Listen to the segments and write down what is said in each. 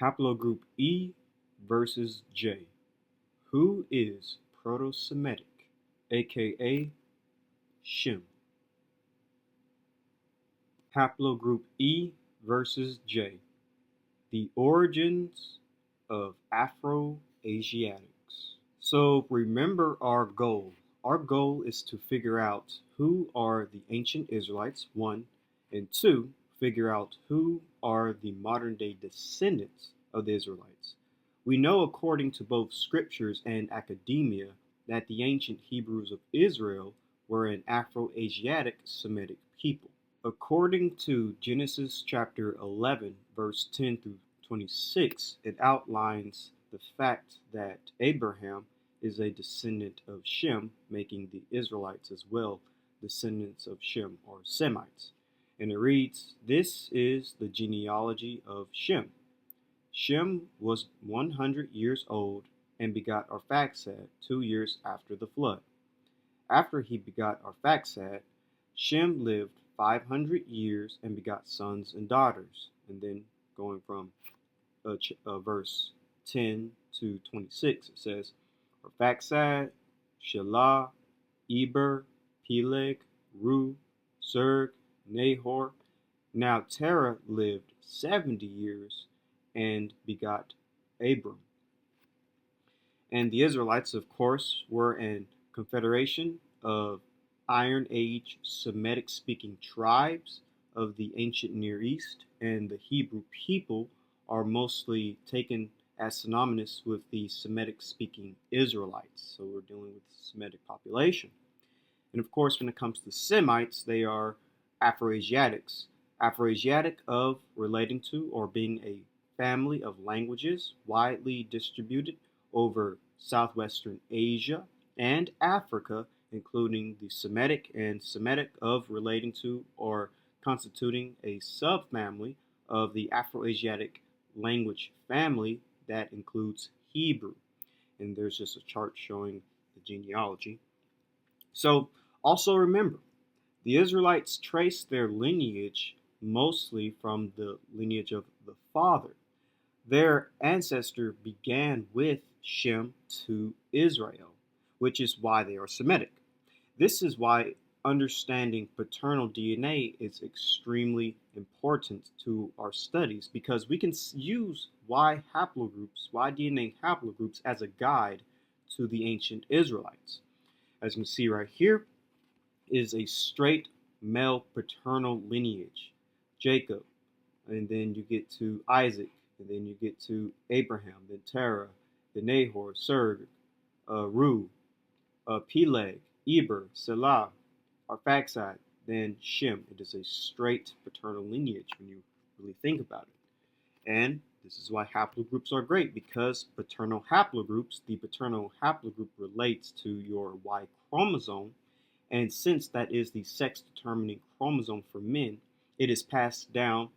Haplogroup E versus J. Who is Proto-Semitic, aka Shem? Haplogroup E versus J. The origins of Afro-Asiatics. So remember our goal. Our goal is to figure out who are the ancient Israelites, one, and two, figure out who are the modern day descendants of the Israelites. We know according to both scriptures and academia that the ancient Hebrews of Israel were an Afro-Asiatic Semitic people. According to Genesis chapter 11, verse 10 through 26, it outlines the fact that Abraham is a descendant of Shem, making the Israelites as well descendants of Shem or Semites. And it reads, "This is the genealogy of Shem. Shem was 100 years old and begot Arphaxad 2 years after the flood. After he begot Arphaxad, Shem lived 500 years and begot sons and daughters." And then going from verse 10 to 26, it says, Arphaxad, Shelah, Eber, Peleg, Ru, Serg, Nahor. Now Terah lived 70 years and begot Abram. And the Israelites, of course, were a confederation of Iron Age Semitic-speaking tribes of the ancient Near East, and the Hebrew people are mostly taken as synonymous with the Semitic-speaking Israelites. So we're dealing with the Semitic population. And of course, when it comes to Semites, they are Afro-Asiatics. Afro-Asiatic of relating to or being a family of languages widely distributed over southwestern Asia and Africa, including the Semitic and Semitic of relating to or constituting a subfamily of the Afro-Asiatic language family that includes Hebrew. And there's just a chart showing the genealogy. So also remember, the Israelites trace their lineage mostly from the lineage of the father. Their ancestor began with Shem to Israel, which is why they are Semitic. This is why understanding paternal DNA is extremely important to our studies, because we can use Y DNA haplogroups as a guide to the ancient Israelites. As you can see right here is a straight male paternal lineage, Jacob, and then you get to Isaac, and then you get to Abraham, then Terah, then Nahor, Serg, Ru, Peleg, Eber, Selah, Arphaxad, then Shem. It is a straight paternal lineage when you really think about it. And this is why haplogroups are great, because paternal haplogroups, the paternal haplogroup relates to your Y chromosome, and since that is the sex-determining chromosome for men, it is passed down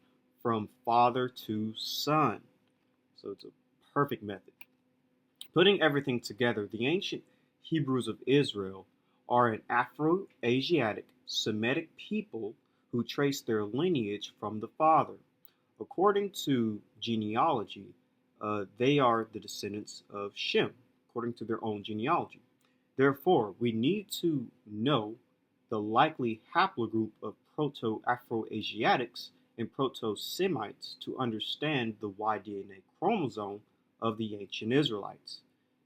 from father to son. So it's a perfect method. Putting everything together, the ancient Hebrews of Israel are an Afro-Asiatic Semitic people who trace their lineage from the father. According to genealogy, they are the descendants of Shem, according to their own genealogy. Therefore, we need to know the likely haplogroup of Proto-Afro-Asiatics and Proto-Semites to understand the Y DNA chromosome of the ancient Israelites.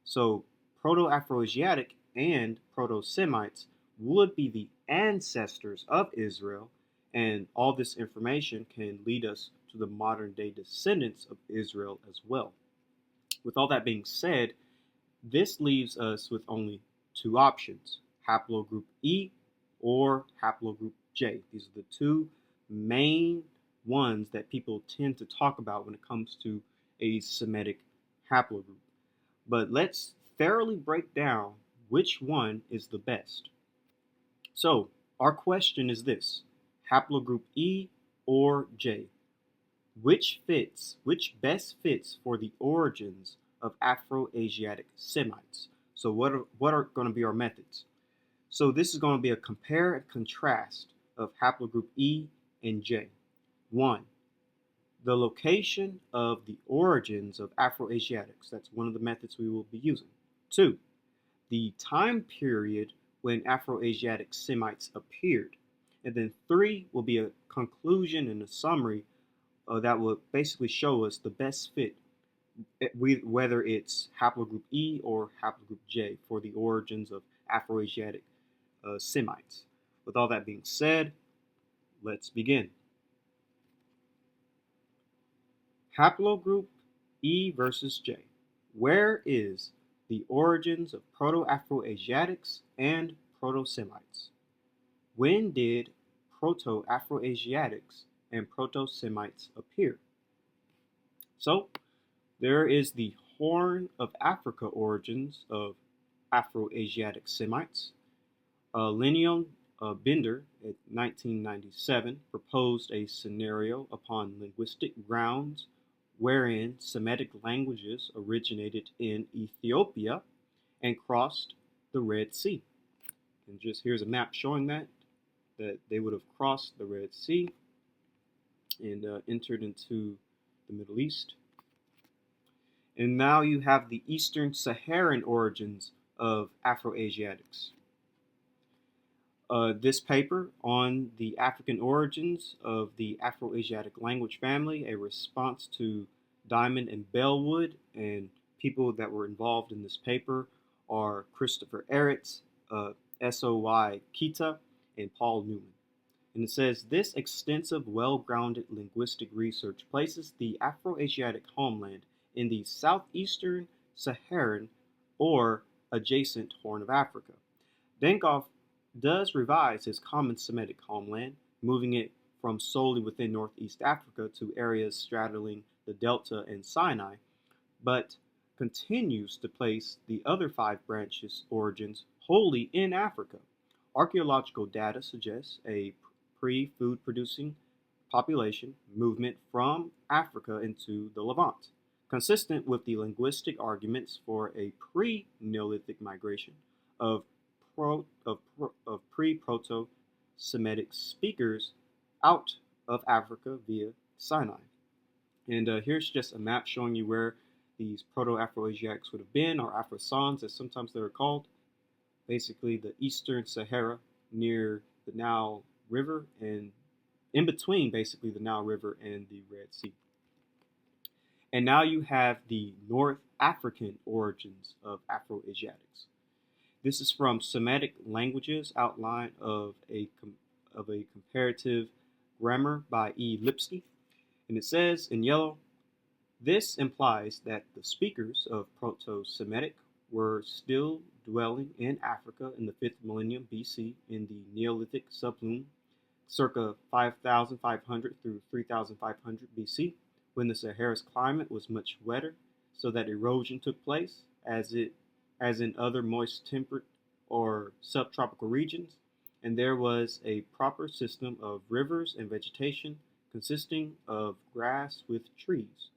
So, Proto-Afro-Asiatic and Proto-Semites would be the ancestors of Israel, and all this information can lead us to the modern day descendants of Israel as well. With all that being said, this leaves us with only two options, haplogroup E or haplogroup J. These are the two main ones that people tend to talk about when it comes to a Semitic haplogroup. But let's thoroughly break down which one is the best. So our question is this: haplogroup E or J? Which best fits for the origins of Afro-Asiatic Semites? So what are going to be our methods? So this is going to be a compare and contrast of haplogroup E and J. 1. The location of the origins of Afro-Asiatics. That's one of the methods we will be using. 2. The time period when Afro-Asiatic Semites appeared. And then 3 will be a conclusion and a summary that will basically show us the best fit, whether it's haplogroup E or haplogroup J, for the origins of Afro-Asiatic Semites. With all that being said, let's begin. Haplogroup E versus J. Where is the origins of Proto-Afro-Asiatics and Proto-Semites? When did Proto-Afro-Asiatics and Proto-Semites appear? So, there is the Horn of Africa origins of Afro-Asiatic Semites. Leon Binder, in 1997, proposed a scenario upon linguistic grounds wherein Semitic languages originated in Ethiopia and crossed the Red Sea. And just here's a map showing that they would have crossed the Red Sea and entered into the Middle East. And now you have the Eastern Saharan origins of Afro-Asiatics. This paper on the African origins of the Afro-Asiatic language family, a response to Diamond and Bellwood, and people that were involved in this paper are Christopher Eretz, S.O.Y. Kita, and Paul Newman. And it says, this extensive, well-grounded linguistic research places the Afro-Asiatic homeland in the southeastern Saharan or adjacent Horn of Africa. Denkoff does revise his common Semitic homeland, moving it from solely within Northeast Africa to areas straddling the Delta and Sinai, but continues to place the other 5 branches origins wholly in Africa. Archaeological data suggests a pre-food producing population movement from Africa into the Levant, consistent with the linguistic arguments for a pre-Neolithic migration of pre-Proto-Semitic speakers out of Africa via Sinai. And here's just a map showing you where these Proto-Afro-Asiatics would have been, or Afro-Sans as sometimes they're called. Basically the Eastern Sahara near the Nile River, and in between basically the Nile River and the Red Sea. And now you have the North African origins of Afro-Asiatics. This is from Semitic Languages, outline of a comparative grammar by E. Lipsky. And it says in yellow, this implies that the speakers of Proto-Semitic were still dwelling in Africa in the 5th millennium BC in the Neolithic sublume, circa 5,500 through 3,500 BC, when the Sahara's climate was much wetter, so that erosion took place, as in other moist temperate or subtropical regions, and there was a proper system of rivers and vegetation consisting of grass with trees.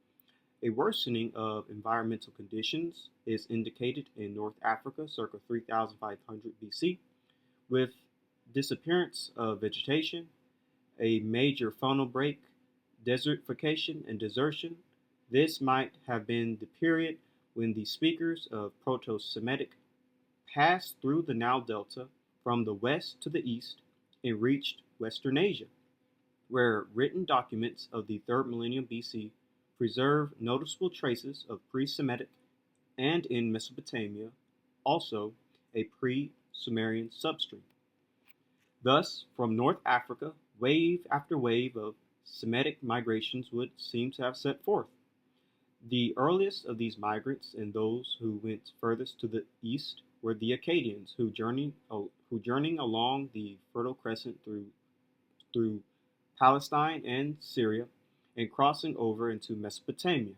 A worsening of environmental conditions is indicated in North Africa circa 3500 BC, with disappearance of vegetation, a major faunal break, desertification, and desertion. This might have been the period when the speakers of Proto-Semitic passed through the Nile Delta from the west to the east and reached Western Asia, where written documents of the 3rd millennium BC preserve noticeable traces of pre-Semitic, and in Mesopotamia also a pre-Sumerian substream. Thus, from North Africa, wave after wave of Semitic migrations would seem to have set forth. The earliest of these migrants and those who went furthest to the east were the Akkadians, who journeying along the Fertile Crescent through Palestine and Syria, and crossing over into Mesopotamia,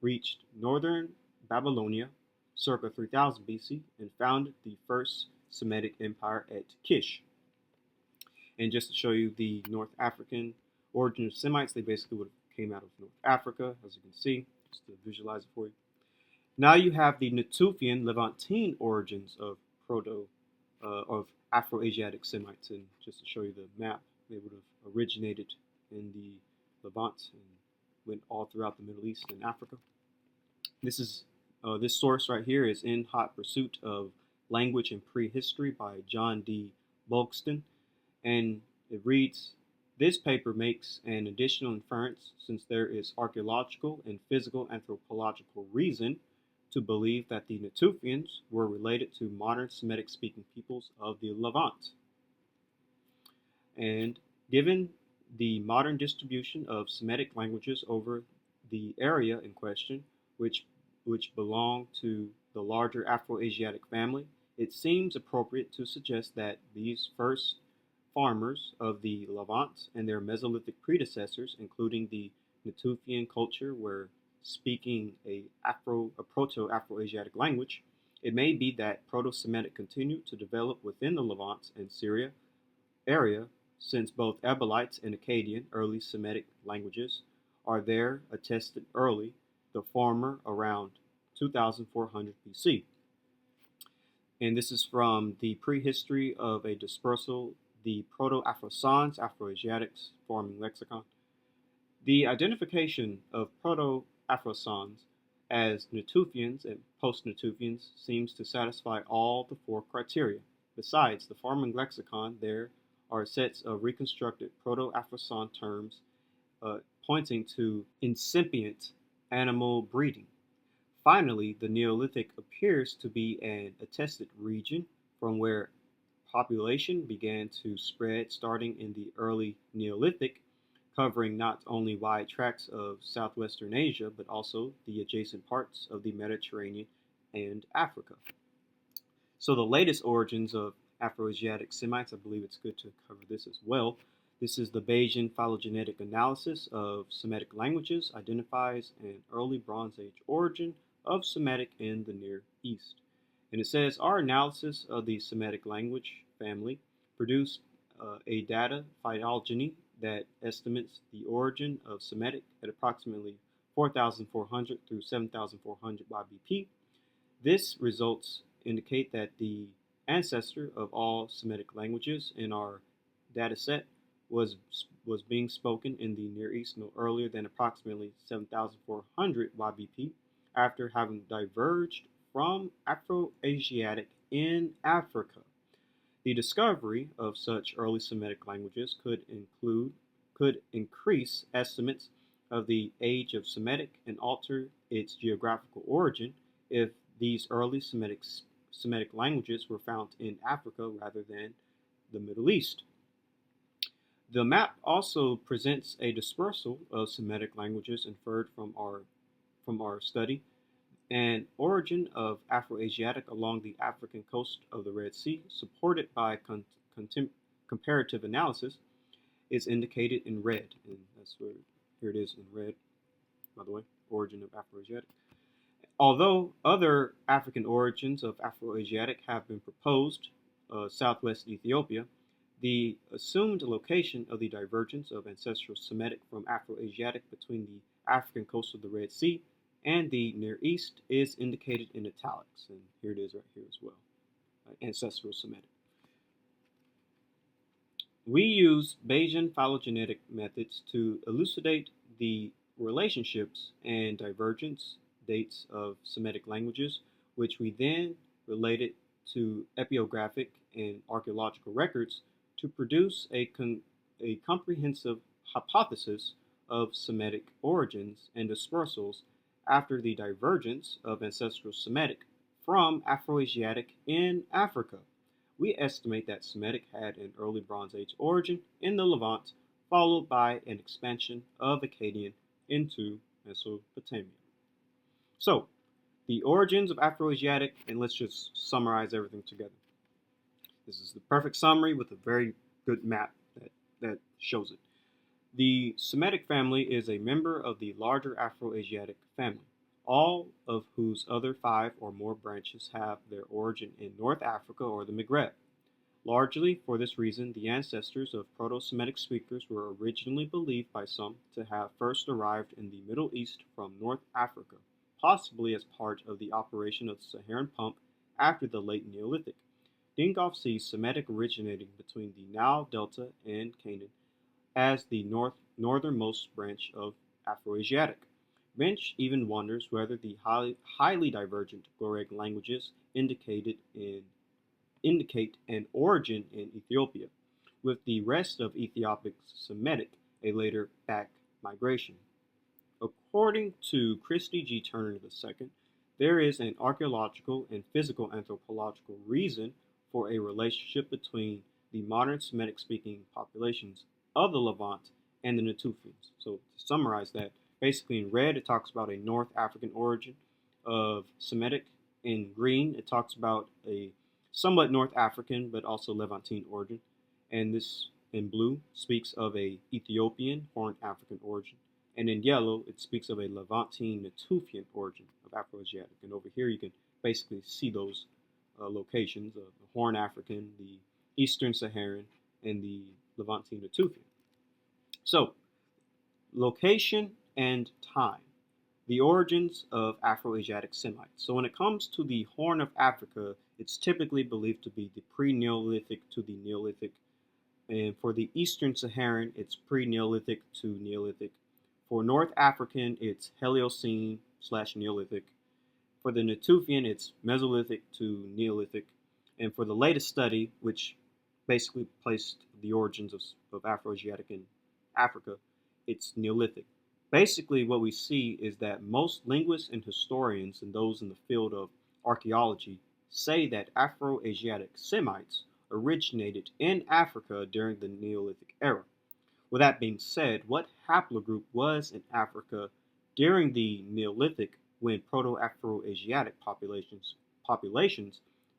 reached northern Babylonia circa 3000 BC and founded the first Semitic empire at Kish. And just to show you the North African origin of Semites, they basically would have came out of North Africa, as you can see, just to visualize it for you. Now you have the Natufian Levantine origins of Afro-Asiatic Semites, and just to show you the map, they would have originated in the Levant and went all throughout the Middle East and Africa. This source right here is In Hot Pursuit of Language and Prehistory by John D. Bulkston, and it reads, "This paper makes an additional inference since there is archaeological and physical anthropological reason to believe that the Natufians were related to modern Semitic-speaking peoples of the Levant. And given the modern distribution of Semitic languages over the area in question, which belong to the larger Afro-Asiatic family, it seems appropriate to suggest that these first farmers of the Levant and their Mesolithic predecessors, including the Natufian culture, were speaking a Proto-Afro-Asiatic language. It may be that Proto-Semitic continued to develop within the Levant and Syria area, since both Ebolites and Akkadian, early Semitic languages, are there attested early, the former around 2400 BC. And this is from the Prehistory of a Dispersal, the Proto-Afro-Sans, Afro-Asiatics, Forming Lexicon. The identification of Proto-Afro-Sans as Natufians and post-Natufians seems to satisfy all the four criteria. Besides the Forming Lexicon, there are sets of reconstructed Proto-Afro-Sans terms pointing to incipient animal breeding. Finally, the Neolithic appears to be an attested region from where population began to spread starting in the early Neolithic, covering not only wide tracts of southwestern Asia, but also the adjacent parts of the Mediterranean and Africa. So the latest origins of Afro-Asiatic Semites, I believe it's good to cover this as well. This is the Bayesian phylogenetic analysis of Semitic languages, identifies an early Bronze Age origin of Semitic in the Near East. And it says, our analysis of the Semitic language family produced a data phylogeny that estimates the origin of Semitic at approximately 4,400 through 7,400 BP. This results indicate that the ancestor of all Semitic languages in our data set was being spoken in the Near East no earlier than approximately 7,400 YBP, after having diverged from Afro-Asiatic in Africa. The discovery of such early Semitic languages could increase estimates of the age of Semitic and alter its geographical origin if these early Semitic languages were found in Africa rather than the Middle East. The map also presents a dispersal of Semitic languages inferred from our study, an origin of Afro-Asiatic along the African coast of the Red Sea, supported by comparative analysis, is indicated in red. And that's where, here it is in red, by the way, origin of Afro-Asiatic. Although other African origins of Afro-Asiatic have been proposed, southwest Ethiopia, the assumed location of the divergence of ancestral Semitic from Afro-Asiatic between the African coast of the Red Sea and the Near East is indicated in italics, and here it is right here as well, ancestral Semitic. We use Bayesian phylogenetic methods to elucidate the relationships and divergence dates of Semitic languages, which we then related to epiographic and archaeological records to produce a comprehensive hypothesis of Semitic origins and dispersals after the divergence of ancestral Semitic from Afro-Asiatic in Africa. We estimate that Semitic had an early Bronze Age origin in the Levant, followed by an expansion of Akkadian into Mesopotamia. So, the origins of Afro-Asiatic, and let's just summarize everything together. This is the perfect summary with a very good map that shows it. The Semitic family is a member of the larger Afro-Asiatic family, all of whose other 5 or more branches have their origin in North Africa or the Maghreb. Largely for this reason, the ancestors of Proto-Semitic speakers were originally believed by some to have first arrived in the Middle East from North Africa, possibly as part of the operation of the Saharan pump after the late Neolithic. Dingolf sees Semitic originating between the Nile Delta and Canaan as the northernmost branch of Afro-Asiatic. Bench even wonders whether the highly divergent Goreg languages indicate an origin in Ethiopia, with the rest of Ethiopic Semitic a later back migration. According to Christy G. Turner II, there is an archaeological and physical anthropological reason for a relationship between the modern Semitic-speaking populations of the Levant and the Natufians. So to summarize that, basically in red it talks about a North African origin of Semitic. In green it talks about a somewhat North African but also Levantine origin. And this in blue speaks of a Ethiopian Horn African origin. And in yellow it speaks of a Levantine Natufian origin of Afro-Asiatic. And over here you can basically see those locations of the Horn African, the Eastern Saharan, and the Levantine Natufian. So, location and time. The origins of Afro-Asiatic Semites. So when it comes to the Horn of Africa, it's typically believed to be the pre-Neolithic to the Neolithic. And for the Eastern Saharan, it's pre-Neolithic to Neolithic. For North African, it's Heliocene/Neolithic. For the Natufian, it's Mesolithic to Neolithic. And for the latest study, which basically placed the origins of Afro-Asiatic in Africa, it's Neolithic. Basically, what we see is that most linguists and historians and those in the field of archaeology say that Afro-Asiatic Semites originated in Africa during the Neolithic era. With that being said, what haplogroup was in Africa during the Neolithic when Proto-Afro-Asiatic populations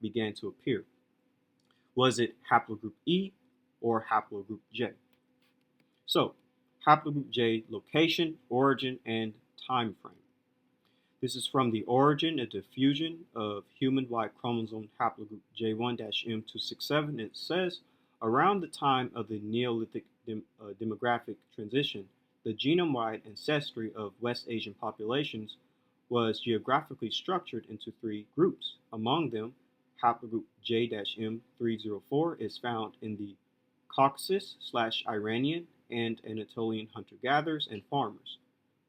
began to appear? Was it haplogroup E or haplogroup J? So, haplogroup J, location, origin, and time frame. This is from the Origin and Diffusion of Human Y Chromosome haplogroup J1-M267. It says, around the time of the Neolithic demographic transition, the genome-wide ancestry of West Asian populations was geographically structured into three groups. Among them, haplogroup J-M304 is found in the Caucasus/Iranian and Anatolian hunter-gatherers and farmers,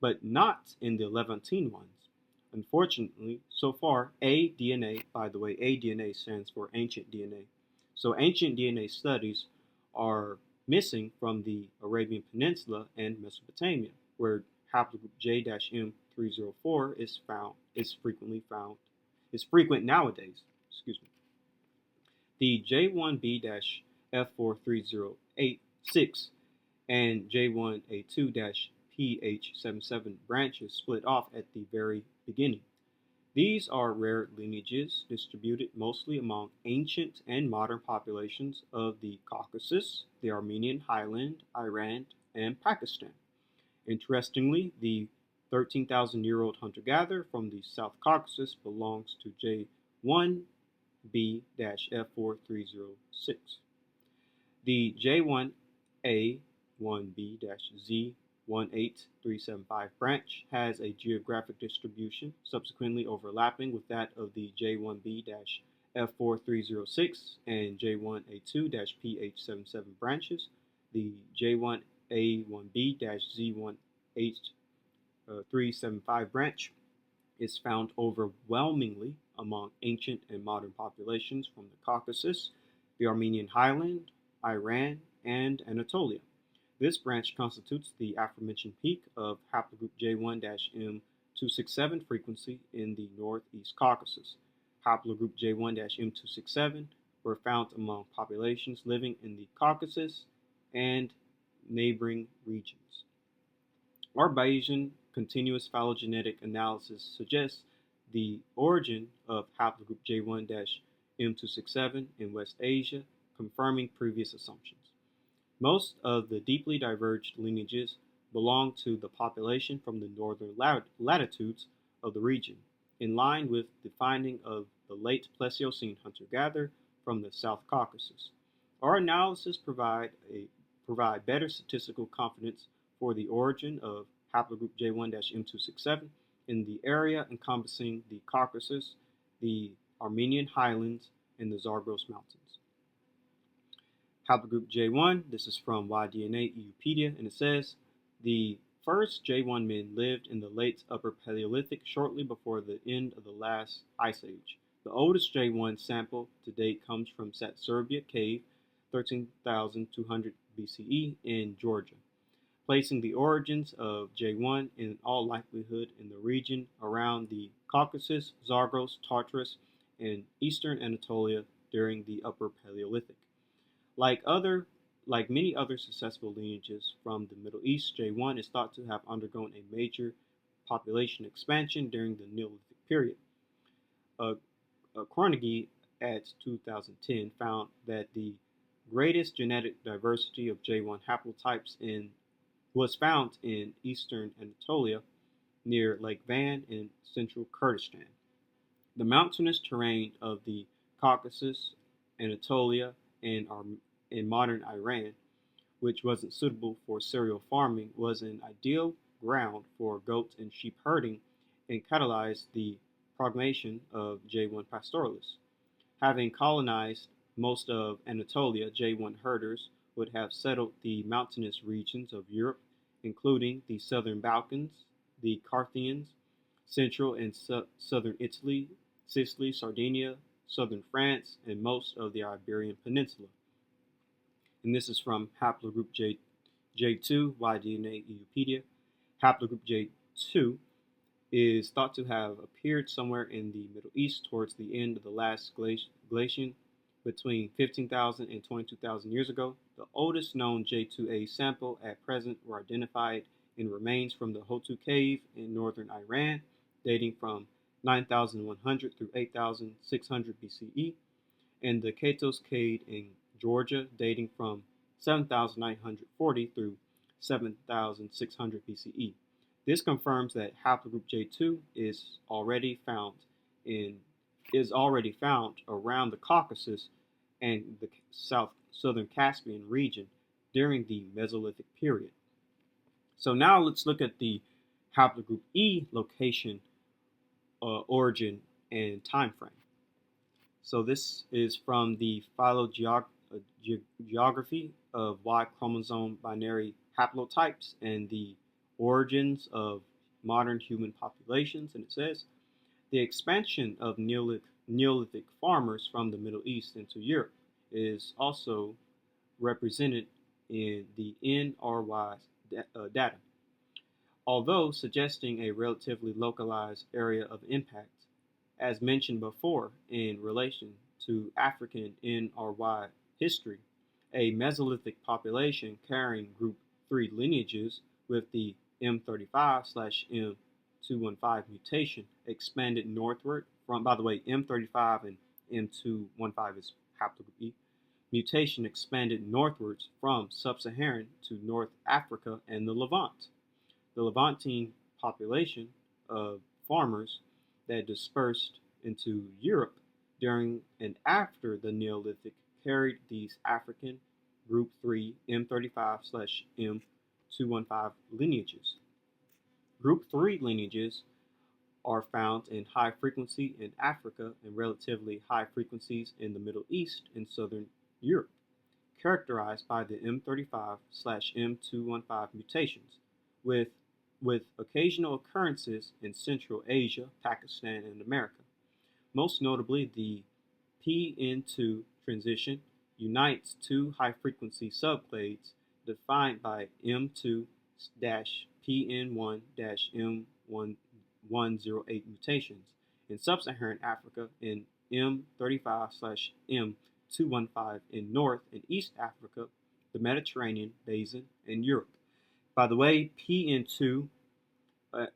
but not in the Levantine ones. Unfortunately, so far, A-DNA, by the way, A-DNA stands for ancient DNA. So ancient DNA studies are missing from the Arabian Peninsula and Mesopotamia, where haplogroup J-M304 is frequent nowadays. The J1B-F43086 and J1A2-PH77 branches split off at the very beginning. These are rare lineages distributed mostly among ancient and modern populations of the Caucasus, the Armenian highland, Iran, and Pakistan. Interestingly, the 13,000-year-old hunter-gatherer from the South Caucasus belongs to J1B-F4306. The J1A1B-Z18375 branch has a geographic distribution subsequently overlapping with that of the J1B-F4306 and J1A2-PH77 branches. The J1A1B-Z18375 branch is found overwhelmingly among ancient and modern populations from the Caucasus, the Armenian highland, Iran, and Anatolia. This branch constitutes the aforementioned peak of haplogroup J1-M267 frequency in the northeast Caucasus. Haplogroup J1-M267 were found among populations living in the Caucasus and neighboring regions. Our Bayesian continuous phylogenetic analysis suggests the origin of haplogroup J1-M267 in West Asia, confirming previous assumptions. Most of the deeply diverged lineages belong to the population from the northern latitudes of the region, in line with the finding of the late Pleistocene hunter-gatherer from the South Caucasus. Our analysis provide better statistical confidence for the origin of haplogroup J1-M267 in the area encompassing the Caucasus, the Armenian highlands, and the Zagros Mountains. Haplogroup J1, this is from YDNA Eupedia, and it says the first J1 men lived in the late Upper Paleolithic shortly before the end of the last Ice Age. The oldest J1 sample to date comes from Satsubia Cave, 13,200 BCE in Georgia, placing the origins of J1 in all likelihood in the region around the Caucasus, Zagros, Tartarus, and eastern Anatolia during the Upper Paleolithic. Like many other successful lineages from the Middle East, J1 is thought to have undergone a major population expansion during the Neolithic period. Carnegie at 2010 found that the greatest genetic diversity of J1 haplotypes was found in eastern Anatolia near Lake Van in central Kurdistan. The mountainous terrain of the Caucasus, Anatolia, and modern Iran, which wasn't suitable for cereal farming, was an ideal ground for goat and sheep herding and catalyzed the progation of J1 pastoralists. Having colonized most of Anatolia, J1 herders would have settled the mountainous regions of Europe, including the southern Balkans, the Carthaginians, central and southern Italy, Sicily, Sardinia, southern France, and most of the Iberian Peninsula. And this is from Haplogroup J2, Y-DNA Wikipedia. Haplogroup J2 is thought to have appeared somewhere in the Middle East towards the end of the last glaciation between 15,000 and 22,000 years ago. The oldest known J2A sample at present were identified in remains from the Hotu Cave in northern Iran, dating from 9,100 through 8,600 BCE, and the Katos Cave in Georgia, dating from 7,940 through 7,600 BCE. This confirms that haplogroup J2 is already found around the Caucasus and the southern Caspian region during the Mesolithic period. So now let's look at the haplogroup E location, origin, and time frame. So this is from the phylogeography of Y chromosome binary haplotypes and the origins of modern human populations, and it says the expansion of Neolithic farmers from the Middle East into Europe is also represented in the NRY data, although suggesting a relatively localized area of impact. As mentioned before, in relation to African NRY history, a Mesolithic population carrying group 3 lineages with the M35/M215 mutation expanded northward from, by the way, M35 and M215 is haplogroup E, mutation expanded northwards from sub-Saharan to North Africa and the Levant. The Levantine population of farmers that dispersed into Europe during and after the Neolithic carried these African group 3 M35/M215 lineages. Group 3 lineages are found in high frequency in Africa and relatively high frequencies in the Middle East and Southern Europe, characterized by the M35/M215 mutations, with occasional occurrences in Central Asia, Pakistan, and America. Most notably, the PN2 transition unites two high-frequency subclades defined by M2-PN1-M108 mutations in sub-Saharan Africa and M35/M215 in North and East Africa, the Mediterranean Basin, and Europe. By the way, PN2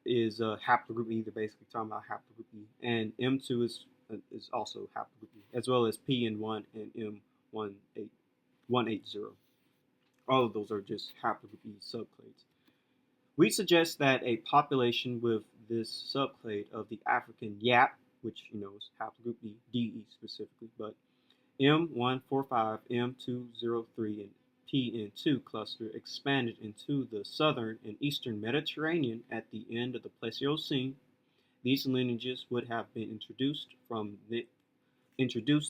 is haplogroup E. They're basically talking about haplogroup E, and M2 is also haplogroup E, as well as PN1 and M180. All of those are just haplogroup E subclades. We suggest that a population with this subclade of the African Yap, which is haplogroup E, DE specifically, but M145, M203, and PN2 cluster expanded into the southern and eastern Mediterranean at the end of the Pleistocene. These lineages would have been introduced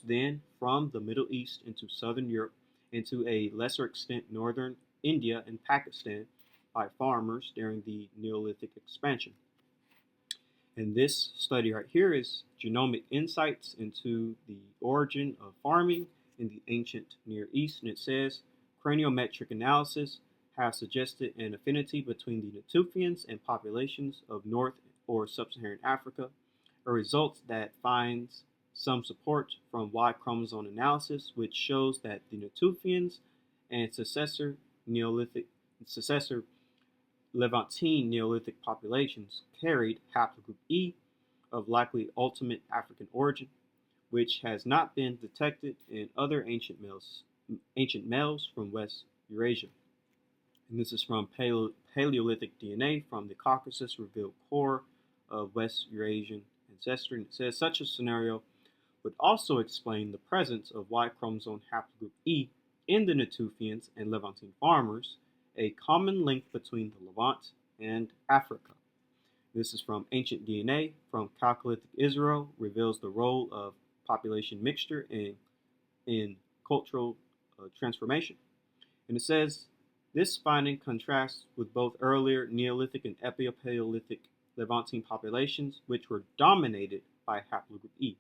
then from the Middle East into southern Europe and to a lesser extent northern India and Pakistan, by farmers during the Neolithic expansion. And this study right here is genomic insights into the origin of farming in the ancient Near East. And it says craniometric analysis has suggested an affinity between the Natufians and populations of North or Sub-Saharan Africa, a result that finds some support from Y chromosome analysis, which shows that the Natufians and successor Levantine Neolithic populations carried haplogroup E of likely ultimate African origin, which has not been detected in other ancient males from West Eurasia. And this is from Paleolithic DNA from the Caucasus revealed core of West Eurasian ancestry. And it says such a scenario would also explain the presence of Y chromosome haplogroup E in the Natufians and Levantine farmers, a common link between the Levant and Africa. This is from Ancient DNA from Chalcolithic Israel, reveals the role of population mixture in cultural transformation. And it says, this finding contrasts with both earlier Neolithic and Epipaleolithic Levantine populations, which were dominated by haplogroup E.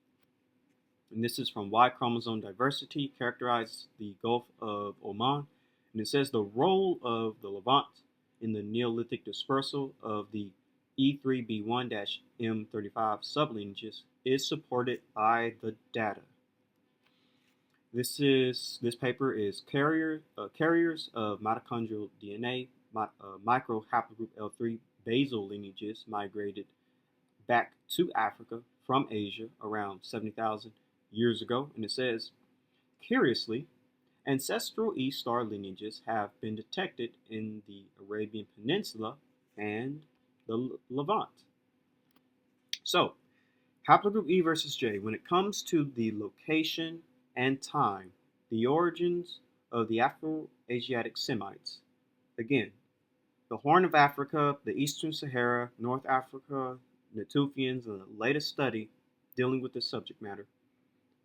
And this is from Y chromosome diversity, characterized the Gulf of Oman. And it says the role of the Levant in the Neolithic dispersal of the E3B1-M35 sublineages is supported by the data. This paper is carriers of mitochondrial DNA, microhaplogroup L3 basal lineages migrated back to Africa from Asia around 70,000 years ago. And it says, curiously, ancestral E star lineages have been detected in the Arabian Peninsula and the Levant. So, haplogroup E versus J, when it comes to the location and time, the origins of the Afro-Asiatic Semites, again, the Horn of Africa, the Eastern Sahara, North Africa, Natufians, and the latest study dealing with this subject matter,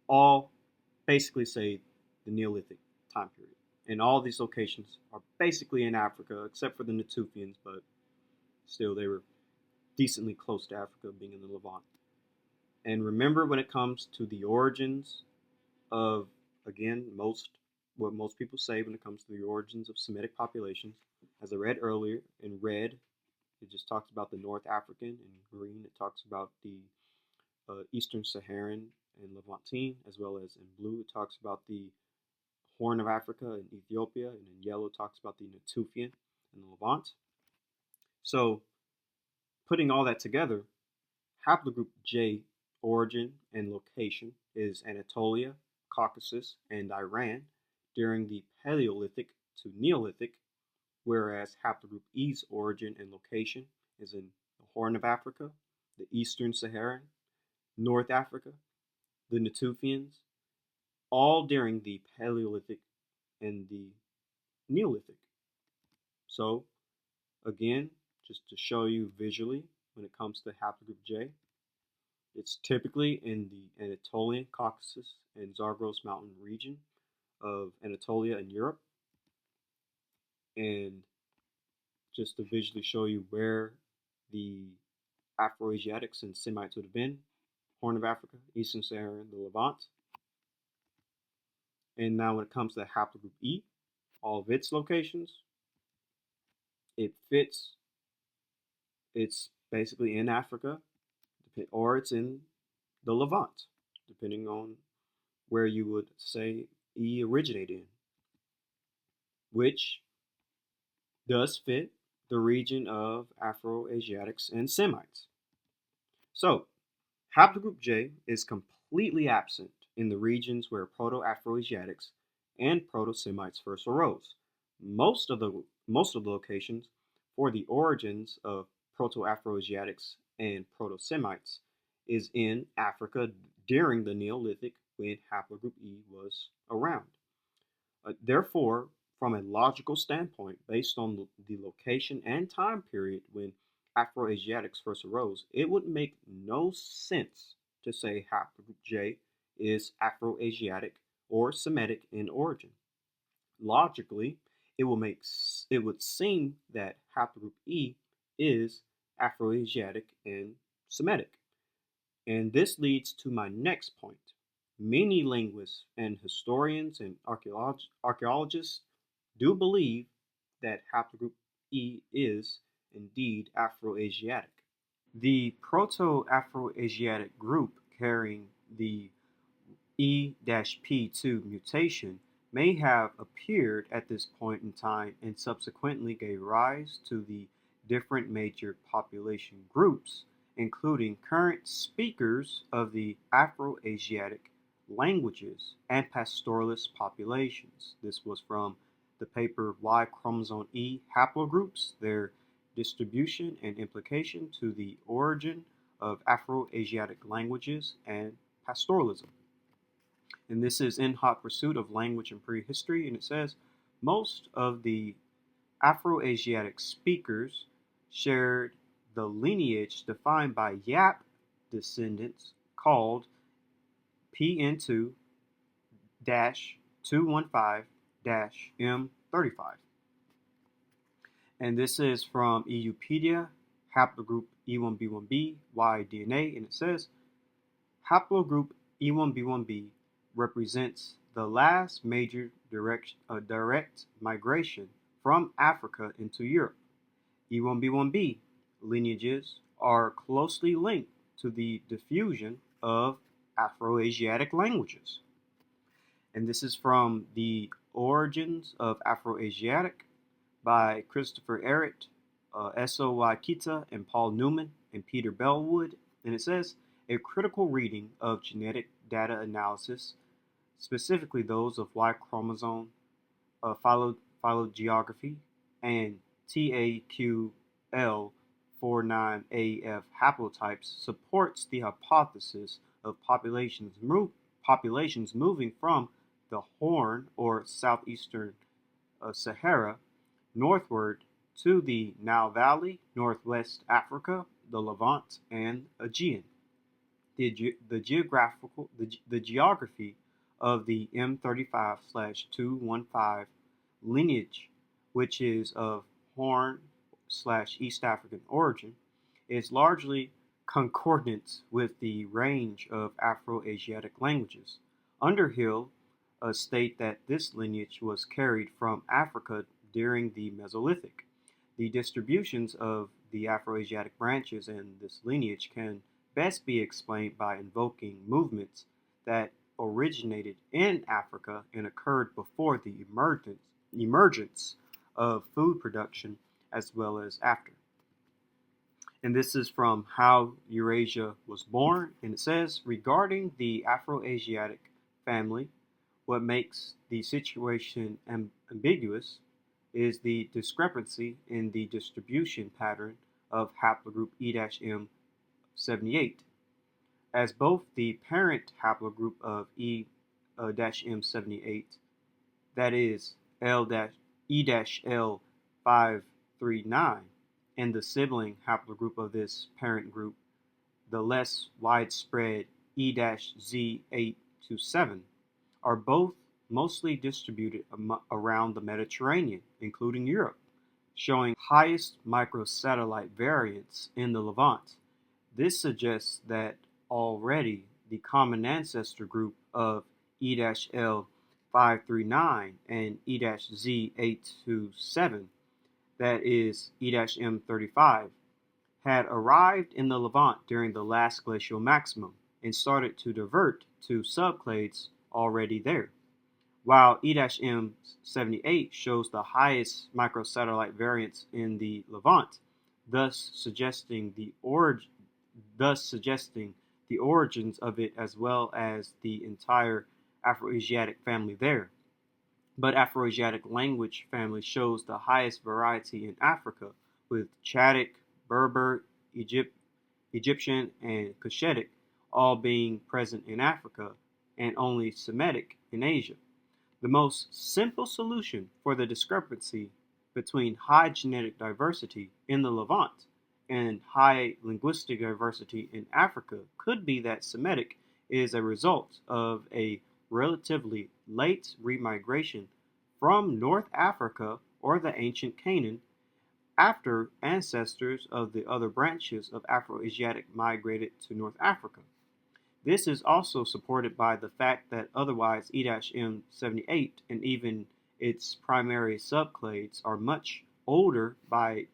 all basically say the Neolithic time period. And all these locations are basically in Africa, except for the Natufians, but still they were decently close to Africa, being in the Levant. And remember, when it comes to the origins of, again, what most people say when it comes to the origins of Semitic populations, as I read earlier, in red, it just talks about the North African. In green, it talks about the Eastern Saharan and Levantine, as well as in blue, it talks about the Horn of Africa and Ethiopia, and in yellow, it talks about the Natufian and the Levant. So, putting all that together, haplogroup J origin and location is Anatolia, Caucasus, and Iran during the Paleolithic to Neolithic, whereas haplogroup E's origin and location is in the Horn of Africa, the Eastern Saharan, North Africa, the Natufians, all during the Paleolithic and the Neolithic. So, again, just to show you visually, when it comes to haplogroup J, it's typically in the Anatolian Caucasus and Zagros Mountain region of Anatolia and Europe. And just to visually show you where the Afro-Asiatics and Semites would have been, Horn of Africa, Eastern Sahara, the Levant. And now when it comes to haplogroup E, all of its locations, it's basically in Africa, or it's in the Levant, depending on where you would say E originated in, which does fit the region of Afro-Asiatics and Semites. So, haplogroup J is completely absent in the regions where Proto-Afro-Asiatics and Proto-Semites first arose. Most of the locations for the origins of Proto-Afro-Asiatics and Proto-Semites is in Africa during the Neolithic, when haplogroup E was around. Therefore, from a logical standpoint, based on the location and time period when Afro-Asiatics first arose, it would make no sense to say haplogroup J is Afro-Asiatic or Semitic in origin. Logically, it would seem that haplogroup E is Afro-Asiatic and Semitic. And this leads to my next point. Many linguists and historians and archaeologists do believe that haplogroup E is indeed Afro-Asiatic. The Proto-Afro-Asiatic group carrying the E-P2 mutation may have appeared at this point in time and subsequently gave rise to the different major population groups, including current speakers of the Afro-Asiatic languages and pastoralist populations. This was from the paper Y chromosome E haplogroups, their distribution and implication to the origin of Afro-Asiatic languages and pastoralism. And this is In Hot Pursuit of Language and Prehistory, and it says most of the Afro-Asiatic speakers shared the lineage defined by Yap descendants called PN2-215-M35. And this is from EUpedia, haplogroup E1b1b, Y-DNA, and it says haplogroup E1b1b represents the last major direct migration from Africa into Europe. E1b1b lineages are closely linked to the diffusion of Afro-Asiatic languages. And this is from The Origins of Afro-Asiatic by Christopher Ehret, S.O.Y. Kita, and Paul Newman, and Peter Bellwood. And it says, a critical reading of genetic data analysis, specifically those of Y chromosome phylogeography and TAQL49AF haplotypes, supports the hypothesis of populations moving from the Horn or southeastern Sahara northward to the Nile Valley, northwest Africa, the Levant, and Aegean. The geography of the M35/215 lineage, which is of Horn/East African origin, is largely concordant with the range of Afro-Asiatic languages. Underhill state that this lineage was carried from Africa during the Mesolithic. The distributions of the Afro-Asiatic branches in this lineage can best be explained by invoking movements that originated in Africa and occurred before the emergence of food production as well as after. And this is from How Eurasia Was Born, and it says, regarding the Afro-Asiatic family, what makes the situation ambiguous is the discrepancy in the distribution pattern of haplogroup E-M78, as both the parent haplogroup of E-M78, that is E-L539, and the sibling haplogroup of this parent group, the less widespread E-Z827, are both mostly distributed around the Mediterranean, including Europe, showing highest microsatellite variance in the Levant. This suggests that already the common ancestor group of E-L539 and E-Z827, that is E-M35, had arrived in the Levant during the last glacial maximum and started to divert to subclades already there, while E-M78 shows the highest microsatellite variance in the Levant, thus suggesting the origins of it as well as the entire Afro-Asiatic family there. But Afro-Asiatic language family shows the highest variety in Africa, with Chadic, Berber, Egyptian, and Cushitic all being present in Africa, and only Semitic in Asia. The most simple solution for the discrepancy between high genetic diversity in the Levant and high linguistic diversity in Africa could be that Semitic is a result of a relatively late remigration from North Africa or the ancient Canaan, after ancestors of the other branches of Afro-Asiatic migrated to North Africa. This is also supported by the fact that otherwise E-M78 and even its primary subclades are much older by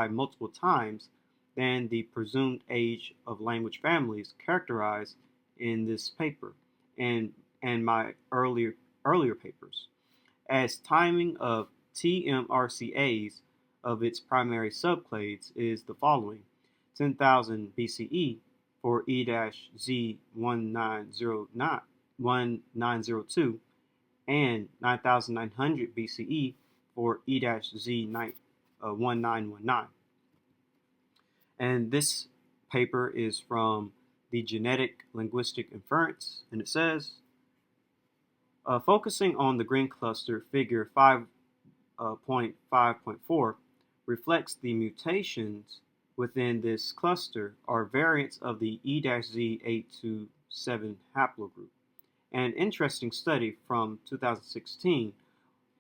multiple times than the presumed age of language families characterized in this paper and my earlier papers, as timing of TMRCAs of its primary subclades is the following: 10,000 BCE for E-1902 and 9,900 BCE for E-Z1919. And this paper is from the Genetic Linguistic Inference, and it says, focusing on the green cluster, figure 5.5.4 reflects the mutations within this cluster are variants of the E-Z827 haplogroup. An interesting study from 2016,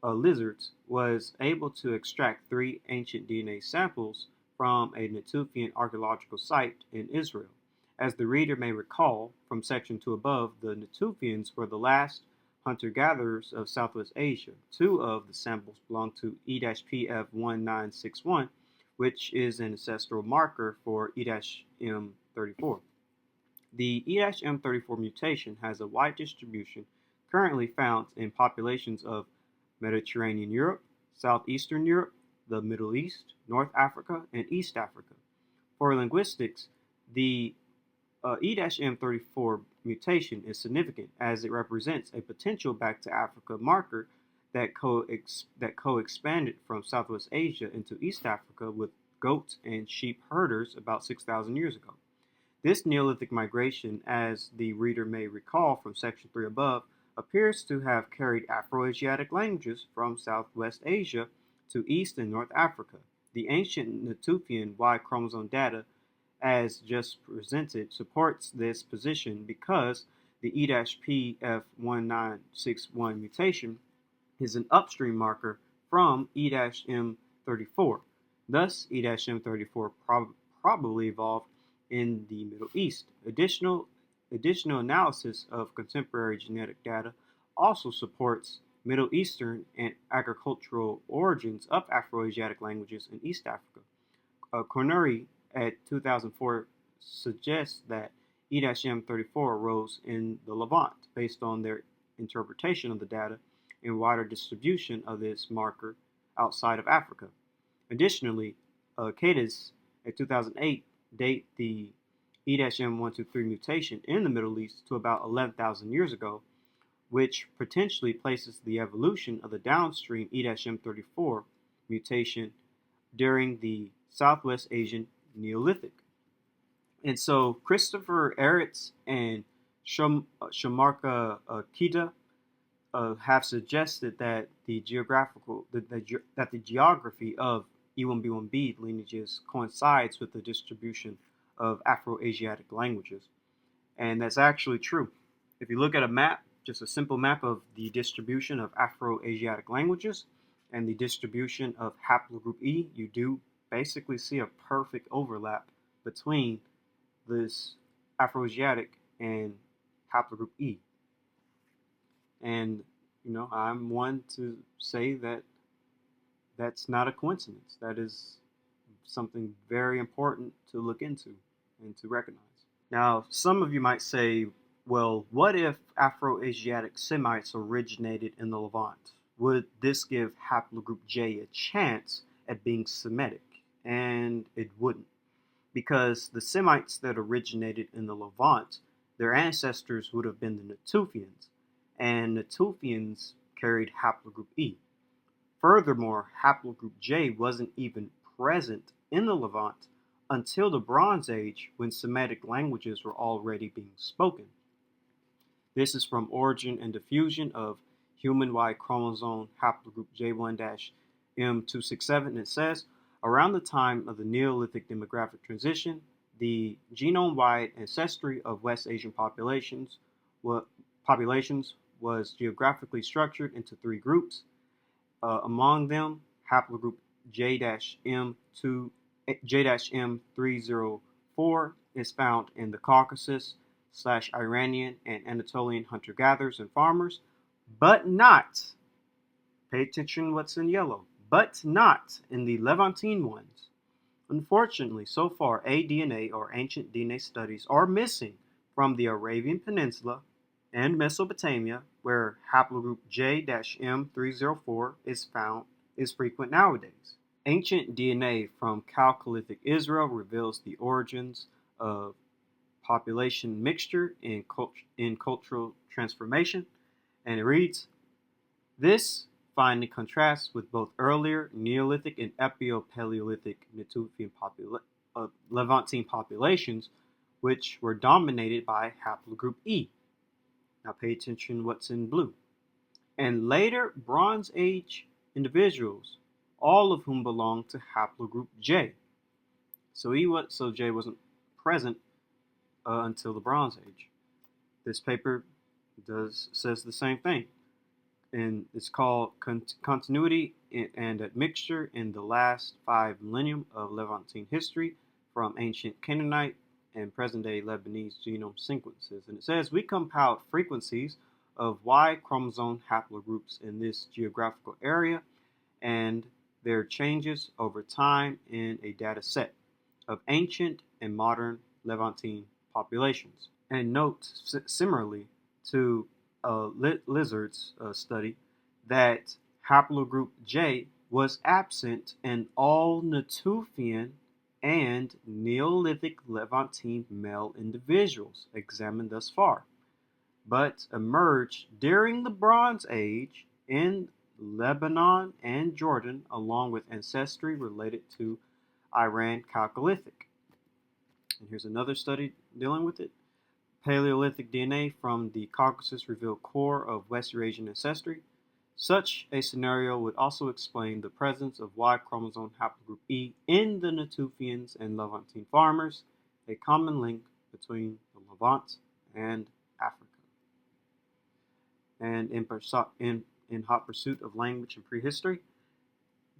Lizards was able to extract 3 ancient DNA samples from a Natufian archaeological site in Israel. As the reader may recall from section 2 above, the Natufians were the last hunter-gatherers of Southwest Asia. 2 of the samples belong to E-PF1961, which is an ancestral marker for E-M34. The E-M34 mutation has a wide distribution currently found in populations of Mediterranean Europe, Southeastern Europe, the Middle East, North Africa, and East Africa. For linguistics, the E-M34 mutation is significant as it represents a potential back to Africa marker that co-expanded from Southwest Asia into East Africa with goat and sheep herders about 6,000 years ago. This Neolithic migration, as the reader may recall from section 3 above, appears to have carried Afro-Asiatic languages from Southwest Asia to East and North Africa. The ancient Natufian Y chromosome data, as just presented, supports this position because the E-PF1961 mutation is an upstream marker from E-M34. Thus, E-M34 probably evolved in the Middle East. Additional analysis of contemporary genetic data also supports Middle Eastern and agricultural origins of Afro-Asiatic languages in East Africa. Corneri at 2004 suggests that E-M34 arose in the Levant based on their interpretation of the data and wider distribution of this marker outside of Africa. Additionally, Cascites at 2008 date the E-M123 mutation in the Middle East to about 11,000 years ago, which potentially places the evolution of the downstream E-M34 mutation during the Southwest Asian Neolithic. And so Christopher Eretz and Shamarka Kita have suggested that the geography of E1B1B lineages coincides with the distribution of Afro-Asiatic languages. And that's actually true. If you look at a map, just a simple map of the distribution of Afro-Asiatic languages and the distribution of Haplogroup E, you do basically see a perfect overlap between this Afro-Asiatic and Haplogroup E. And, I'm one to say that that's not a coincidence. That is something very important to look into and to recognize. Now, some of you might say, well, what if Afro-Asiatic Semites originated in the Levant? Would this give Haplogroup J a chance at being Semitic? And it wouldn't, because the Semites that originated in the Levant, their ancestors would have been the Natufians, and Natufians carried Haplogroup E. Furthermore, Haplogroup J wasn't even present in the Levant until the Bronze Age, when Semitic languages were already being spoken. This is from Origin and Diffusion of Human Y Chromosome Haplogroup J1-M267, and it says, around the time of the Neolithic demographic transition, the genome-wide ancestry of West Asian populations was geographically structured into 3 groups. Among them, haplogroup J-M304 is found in the Caucasus / Iranian and Anatolian hunter-gatherers and farmers, but not, pay attention what's in yellow, but not in the Levantine ones. Unfortunately, so far, aDNA or ancient DNA studies are missing from the Arabian Peninsula and Mesopotamia, where haplogroup J-M304 is frequent nowadays. Ancient DNA from Chalcolithic Israel reveals the origins of population mixture in cultural transformation, and it reads, this finding contrasts with both earlier Neolithic and Epio-Paleolithic Natufian Levantine populations, which were dominated by haplogroup E. Now pay attention what's in blue. And later Bronze Age individuals, all of whom belong to haplogroup J. So J wasn't present until the Bronze Age. This paper says the same thing, and it's called Continuity and Admixture in the Last 5 Millennium of Levantine History from Ancient Canaanite and Present-Day Lebanese Genome Sequences. And it says, we compiled frequencies of Y chromosome haplogroups in this geographical area and their changes over time in a data set of ancient and modern Levantine populations. And note, similarly to Lizard's study, that haplogroup J was absent in all Natufian and Neolithic Levantine male individuals examined thus far, but emerged during the Bronze Age in Lebanon and Jordan, along with ancestry related to Iran Chalcolithic. And here's another study dealing with it. Paleolithic DNA from the Caucasus revealed core of West Eurasian ancestry. Such a scenario would also explain the presence of Y chromosome haplogroup E in the Natufians and Levantine farmers, a common link between the Levant and Africa. And in hot pursuit of language and prehistory,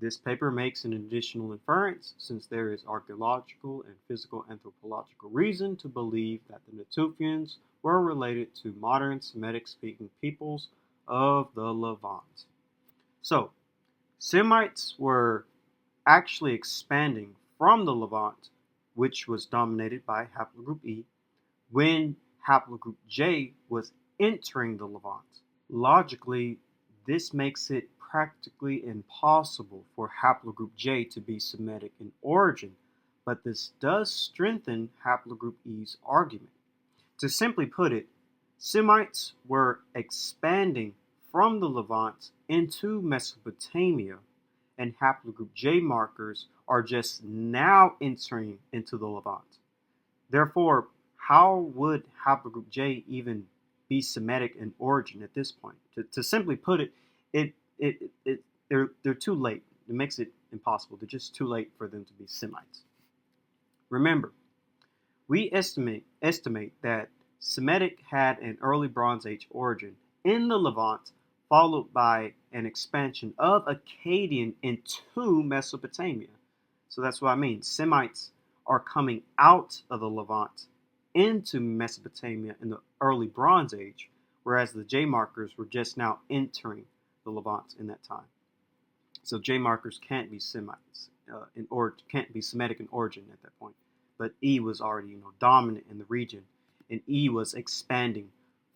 this paper makes an additional inference, since there is archaeological and physical anthropological reason to believe that the Natufians were related to modern Semitic-speaking peoples of the Levant. So, Semites were actually expanding from the Levant, which was dominated by haplogroup E, when haplogroup J was entering the Levant. Logically, this makes it practically impossible for haplogroup J to be Semitic in origin, but this does strengthen haplogroup E's argument. To simply put it, Semites were expanding from the Levant into Mesopotamia, and haplogroup J markers are just now entering into the Levant. Therefore, how would haplogroup J even be Semitic in origin at this point? To simply put it, they're too late. It makes it impossible. They're just too late for them to be Semites. Remember, we estimate that Semitic had an early Bronze Age origin in the Levant, followed by an expansion of Akkadian into Mesopotamia. So that's what I mean. Semites are coming out of the Levant into Mesopotamia in the early Bronze Age, whereas the J markers were just now entering the Levant in that time. So J markers can't be Semites can't be Semitic in origin at that point. But E was already dominant in the region, and E was expanding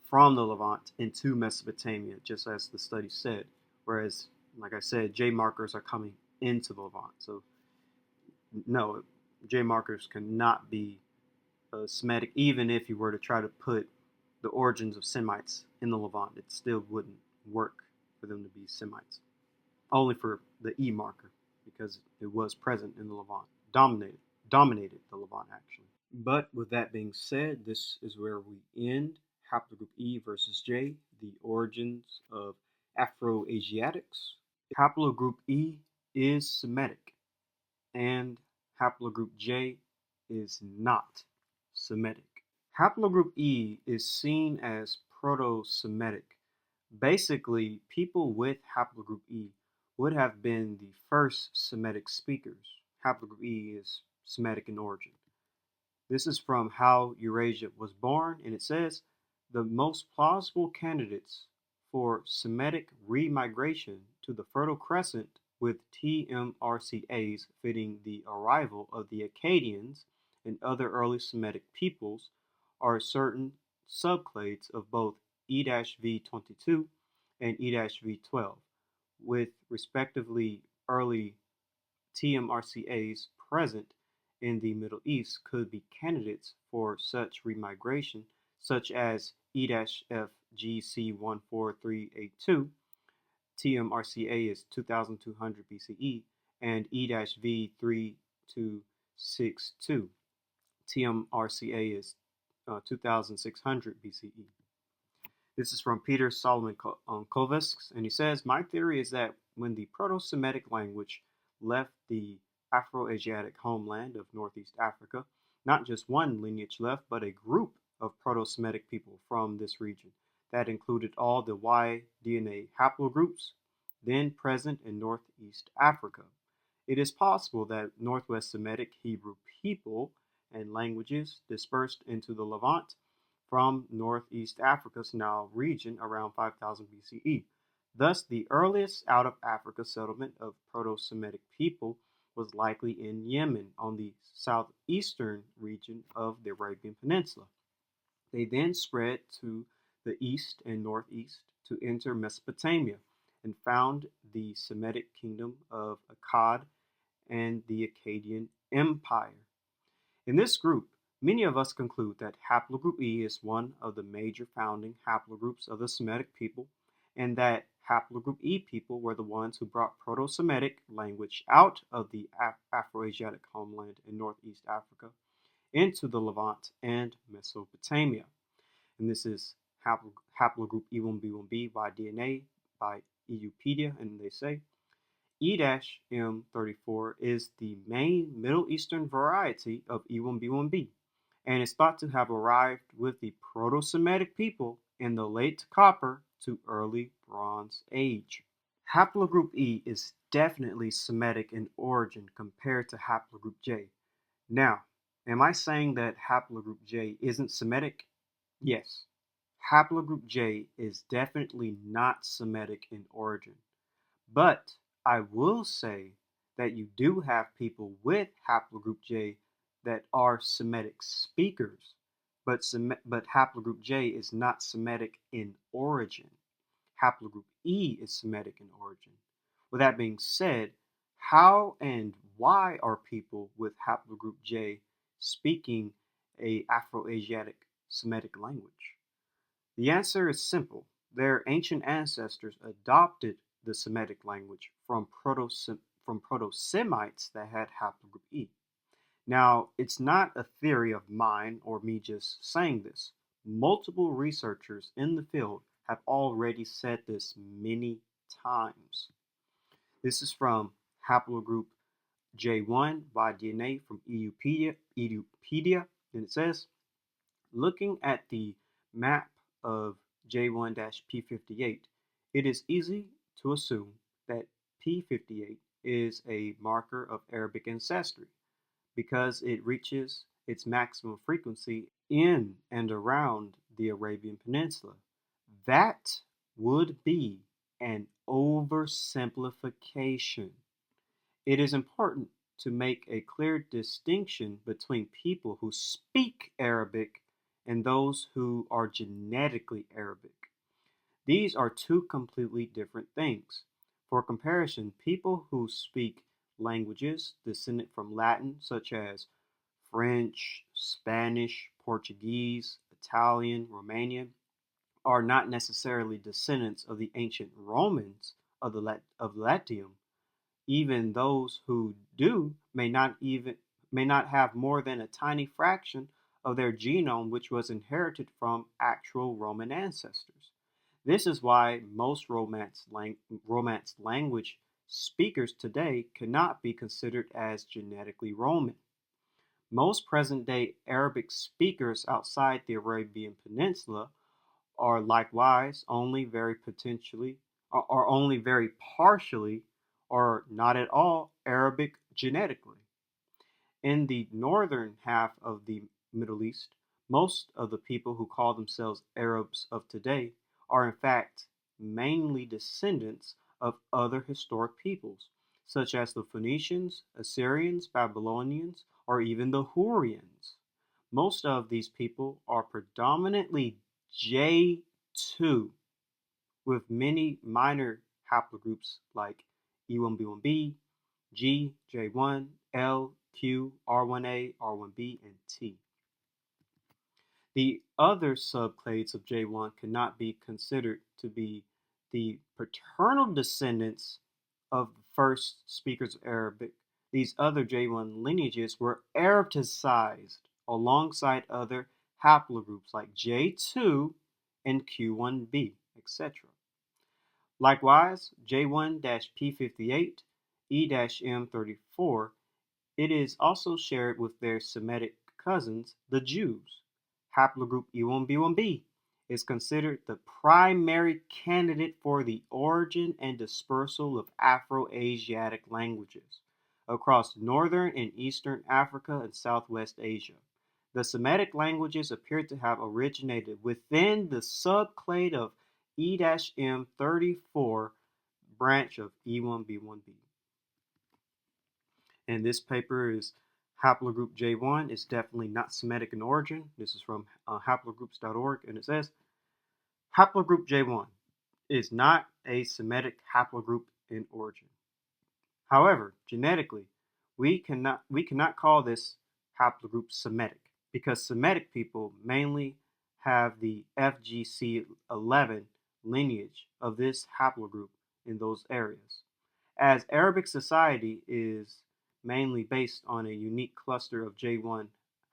from the Levant into Mesopotamia, just as the study said. Whereas, like I said, J markers are coming into the Levant. So no, J markers cannot be Semitic, even if you were to try to put the origins of Semites in the Levant. It still wouldn't work for them to be Semites. Only for the E marker, because it was present in the Levant. Dominated the Levant, actually. But with that being said, this is where we end haplogroup E versus J, the origins of Afro-Asiatics. Haplogroup E is Semitic, and haplogroup J is not Semitic. Haplogroup E is seen as Proto-Semitic. Basically, people with haplogroup E would have been the first Semitic speakers. Haplogroup E is Semitic in origin. This is from How Eurasia Was Born, and it says the most plausible candidates for Semitic remigration to the Fertile Crescent with TMRCAs fitting the arrival of the Akkadians and other early Semitic peoples are certain subclades of both E-V22 and E-V12, with respectively early TMRCAs present in the Middle East could be candidates for such remigration, such as E-FGC14382, TMRCA is 2200 BCE, and E-V3262, TMRCA is 2600 BCE. This is from Peter Solomon Kovacs, and he says, my theory is that when the Proto-Semitic language left the Afro-Asiatic homeland of Northeast Africa, not just one lineage left, but a group of Proto-Semitic people from this region that included all the Y DNA haplogroups then present in Northeast Africa. It is possible that Northwest Semitic Hebrew people and languages dispersed into the Levant from Northeast Africa's Nile region around 5000 BCE. Thus, the earliest out-of-Africa settlement of Proto-Semitic people was likely in Yemen on the southeastern region of the Arabian Peninsula. They then spread to the east and northeast to enter Mesopotamia and found the Semitic kingdom of Akkad and the Akkadian Empire. In this group, many of us conclude that haplogroup E is one of the major founding haplogroups of the Semitic people, and that haplogroup E people were the ones who brought Proto-Semitic language out of the Afro-Asiatic homeland in Northeast Africa into the Levant and Mesopotamia. And this is haplogroup E1B1B by DNA by Eupedia, and they say E-M34 is the main Middle Eastern variety of E1B1B, and is thought to have arrived with the Proto-Semitic people in the late Copper to early Bronze Age. Haplogroup E is definitely Semitic in origin compared to haplogroup J. Now, am I saying that haplogroup J isn't Semitic? Yes. Haplogroup J is definitely not Semitic in origin. But I will say that you do have people with haplogroup J that are Semitic speakers, but haplogroup J is not Semitic in origin. Haplogroup E is Semitic in origin. With that being said, how and why are people with haplogroup J speaking a Afro-Asiatic Semitic language? The answer is simple. Their ancient ancestors adopted the Semitic language from Proto-Semites that had haplogroup E. Now, it's not a theory of mine or me just saying this. Multiple researchers in the field have already said this many times. This is from haplogroup J1 by DNA from Eupedia, and it says, looking at the map of J1-P58, it is easy to assume that P58 is a marker of Arabic ancestry because it reaches its maximum frequency in and around the Arabian Peninsula. That would be an oversimplification. It is important to make a clear distinction between people who speak Arabic and those who are genetically Arabic. These are two completely different things. For comparison, people who speak languages descended from Latin, such as French, Spanish, Portuguese, Italian, Romanian, are not necessarily descendants of the ancient Romans of Latium. Even those who do may not have more than a tiny fraction of their genome which was inherited from actual Roman ancestors. This is why most Romance language speakers today cannot be considered as genetically Roman. Most present-day Arabic speakers outside the Arabian Peninsula are likewise only very partially are not at all Arabic genetically. In the northern half of the Middle East, most of the people who call themselves Arabs of today are in fact mainly descendants of other historic peoples, such as the Phoenicians, Assyrians, Babylonians, or even the Hurrians. Most of these people are predominantly J2, with many minor haplogroups like E1B1B, G, J1, L, Q, R1A, R1B, and T. The other subclades of J1 cannot be considered to be the paternal descendants of the first speakers of Arabic. These other J1 lineages were Arabicized alongside other haplogroups like J2 and Q1b, etc. Likewise, J1-P58, E-M34, it is also shared with their Semitic cousins, the Jews. Haplogroup E1B1B is considered the primary candidate for the origin and dispersal of Afro-Asiatic languages across northern and eastern Africa and Southwest Asia. The Semitic languages appear to have originated within the subclade of E-M34 branch of E1B1B. And this paper is haplogroup J1 is definitely not Semitic in origin. This is from haplogroups.org, and it says haplogroup J1 is not a Semitic haplogroup in origin. However, genetically, we cannot call this haplogroup Semitic because Semitic people mainly have the FGC11 lineage of this haplogroup in those areas. As Arabic society is mainly based on a unique cluster of J1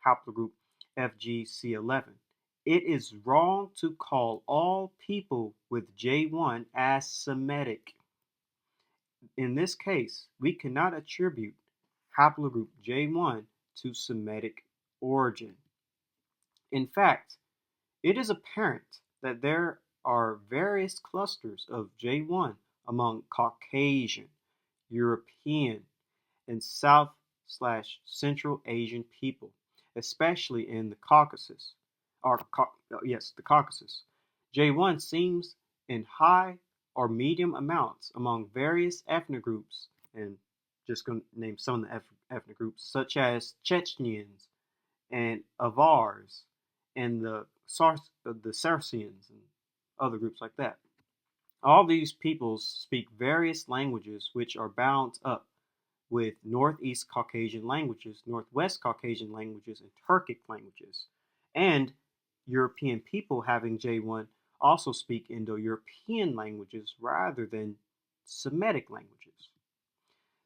haplogroup FGC11, it is wrong to call all people with J1 as Semitic. In this case, we cannot attribute haplogroup J1 to Semitic origin. In fact, it is apparent that there are various clusters of J1 among Caucasian, European, and South/Central Asian people, especially in the Caucasus. The Caucasus. J1 seems in high or medium amounts among various ethnic groups, and just going to name some of the ethnic groups, such as Chechens and Avars and the Saracens and other groups like that. All these peoples speak various languages which are bound up with Northeast Caucasian languages, Northwest Caucasian languages, and Turkic languages. And European people having J1 also speak Indo-European languages rather than Semitic languages.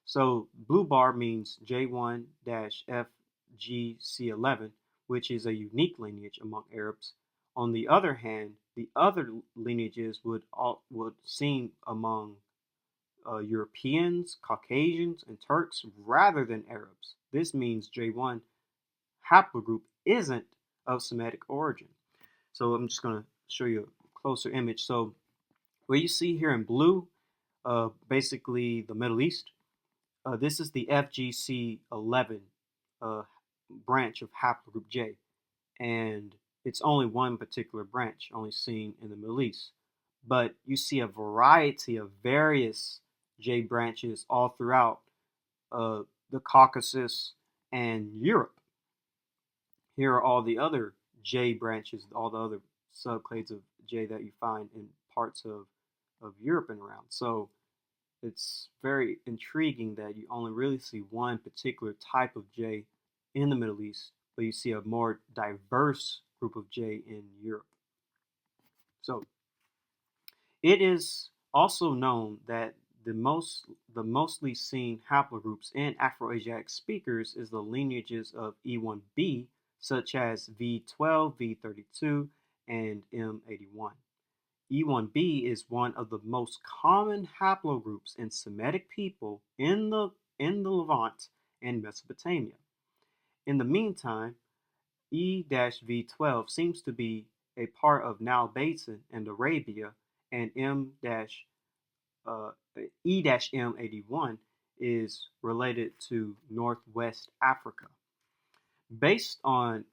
So blue bar means J1-FGC11, which is a unique lineage among Arabs. On the other hand, the other lineages would seem among Europeans, Caucasians, and Turks rather than Arabs. This means J1 haplogroup isn't of Semitic origin. So I'm just going to show you a closer image. So what you see here in blue, basically the Middle East, this is the FGC11 branch of haplogroup J, and it's only one particular branch, only seen in the Middle East. But you see a variety of various J branches all throughout the Caucasus and Europe. Here are all the other J branches, all the other subclades of J that you find in parts of Europe and around. So it's very intriguing that you only really see one particular type of J in the Middle East, but you see a more diverse group of J in Europe. So it is also known that the mostly seen haplogroups in Afro-Asiatic speakers is the lineages of E1b, such as V12, V32, and M81. E1b is one of the most common haplogroups in Semitic people in the Levant and Mesopotamia. In the meantime, E-V12 seems to be a part of Nile Basin and Arabia, and M-81 E-M81 is related to Northwest Africa. Based on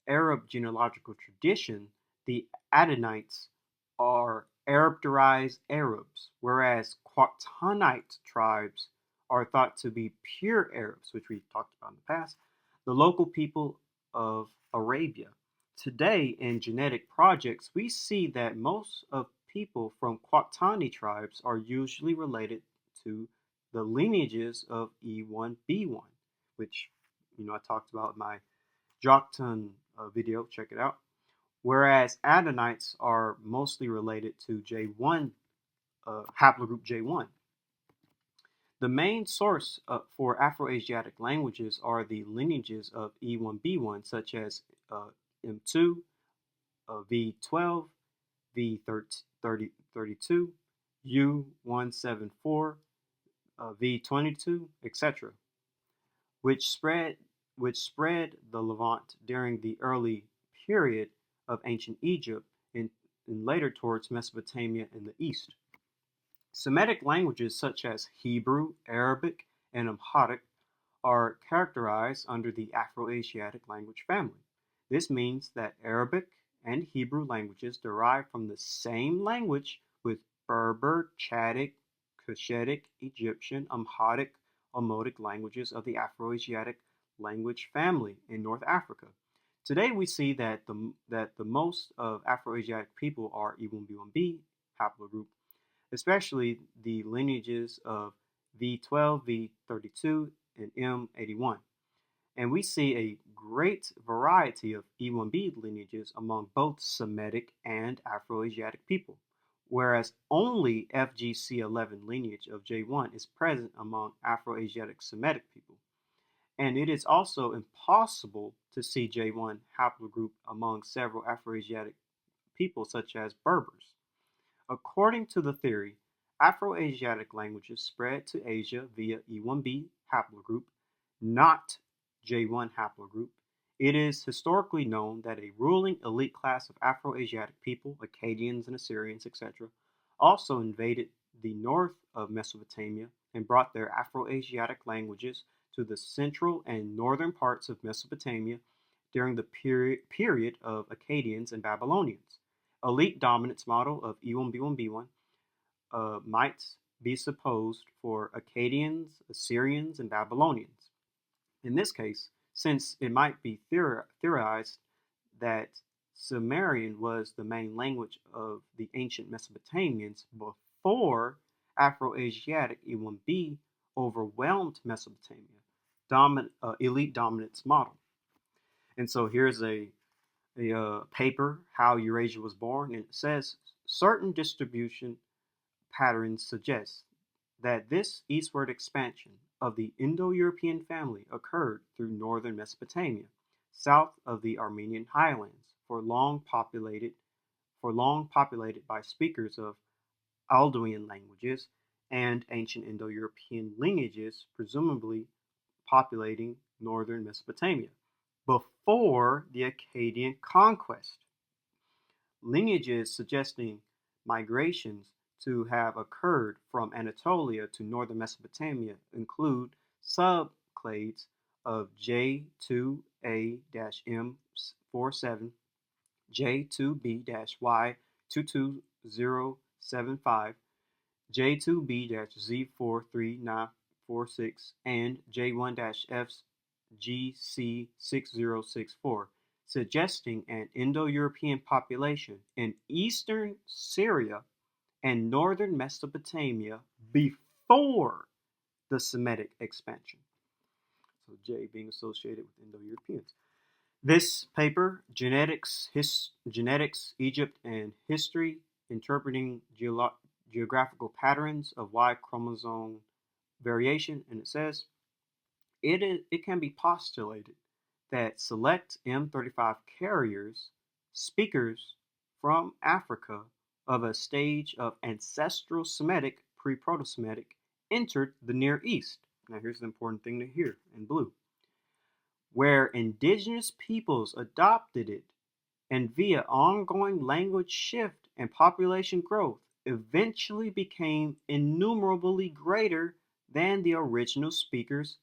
Arab genealogical tradition, the Adonites are Arab-derived Arabs, whereas Quatanite tribes are thought to be pure Arabs, which we talked about in the past, the local people of Arabia. Today, in genetic projects, we see that most of people from Quatani tribes are usually related to the lineages of E1B1, which I talked about in my Joktan video. Check it out. Whereas Adonites are mostly related to J1, haplogroup J1. The main source for Afro-Asiatic languages are the lineages of E1B1, such as M2, V12, V32, U174, V22, etc., which spread the Levant during the early period of ancient Egypt and later towards Mesopotamia in the east. Semitic languages such as Hebrew, Arabic, and Amharic are characterized under the Afro-Asiatic language family. This means that Arabic and Hebrew languages derive from the same language with Berber, Chadic, Cushitic, Egyptian, Amharic, Omotic languages of the Afro-Asiatic language family in North Africa. Today we see that the most of Afro-Asiatic people are E1B1B haplogroup, especially the lineages of V12, V32, and M81. And we see a great variety of E1B lineages among both Semitic and Afro-Asiatic people, whereas only FGC11 lineage of J1 is present among Afro-Asiatic Semitic people. And it is also impossible to see J1 haplogroup among several Afro-Asiatic people such as Berbers. According to the theory, Afro-Asiatic languages spread to Asia via E1B haplogroup, not J1 haplogroup. It is historically known that a ruling elite class of Afro-Asiatic people, Akkadians and Assyrians, etc., also invaded the north of Mesopotamia and brought their Afro-Asiatic languages to the central and northern parts of Mesopotamia during the period of Akkadians and Babylonians. Elite dominance model of E1B1B1 might be supposed for Akkadians, Assyrians, and Babylonians. In this case, since it might be theorized that Sumerian was the main language of the ancient Mesopotamians before Afro-Asiatic E1B overwhelmed Mesopotamia, elite dominance model. And so here's a paper, How Eurasia Was Born, and it says certain distribution patterns suggest that this eastward expansion of the Indo-European family occurred through northern Mesopotamia, south of the Armenian highlands, for long populated by speakers of Chaldean languages and ancient Indo-European lineages, presumably populating northern Mesopotamia, before the Akkadian conquest. Lineages suggesting migrations to have occurred from Anatolia to northern Mesopotamia include subclades of J2A-M47, J2B-Y22075, J2B-Z43946, and J1-FGC6064, suggesting an Indo-European population in eastern Syria and northern Mesopotamia before the Semitic expansion. So J being associated with Indo-Europeans. This paper, Genetics, Egypt, and History, Interpreting Geographical Patterns of Y chromosome Variation, and it says, it can be postulated that select M35 carriers, speakers from Africa of a stage of ancestral Semitic, pre-Proto-Semitic, entered the Near East. Now here's the important thing to hear in blue. Where indigenous peoples adopted it, and via ongoing language shift and population growth, eventually became innumerably greater than the original speakers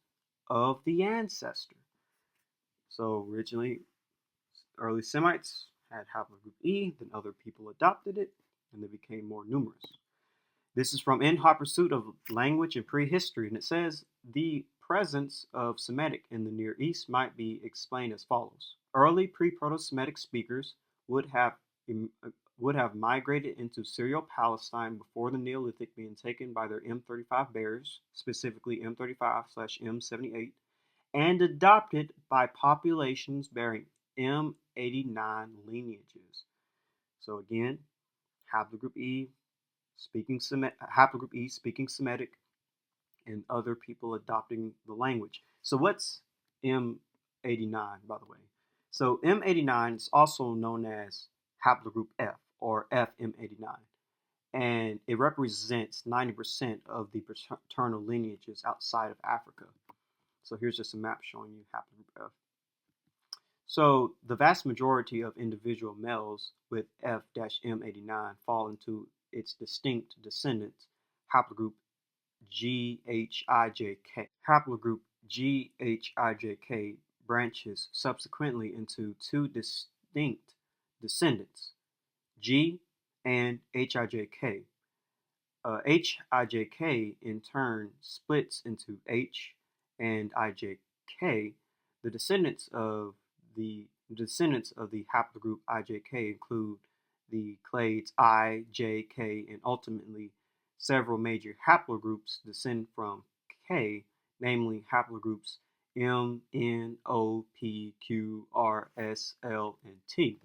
of the ancestor. So originally, early Semites had haplogroup E, then other people adopted it, and they became more numerous. This is from In Hot Pursuit of Language and Prehistory, and it says the presence of Semitic in the Near East might be explained as follows. Early pre-Proto-Semitic speakers would have migrated into Syrio-Palestine before the Neolithic, being taken by their M35 bearers, specifically M35/M78, and adopted by populations bearing M89 lineages. So again, haplogroup E speaking Semitic, and other people adopting the language. So what's M89, by the way? So M89 is also known as haplogroup F, or FM89, and it represents 90% of the paternal lineages outside of Africa. So here's just a map showing you haplogroup F. So the vast majority of individual males with F-M89 fall into its distinct descendants, haplogroup GHIJK. Haplogroup GHIJK branches subsequently into two distinct descendants, G and HIJK. HIJK in turn splits into H and IJK. The descendants of the haplogroup IJK include the clades I, J, K, and ultimately several major haplogroups descend from K, namely haplogroups M, N, O, P, Q, R, S, L, and T.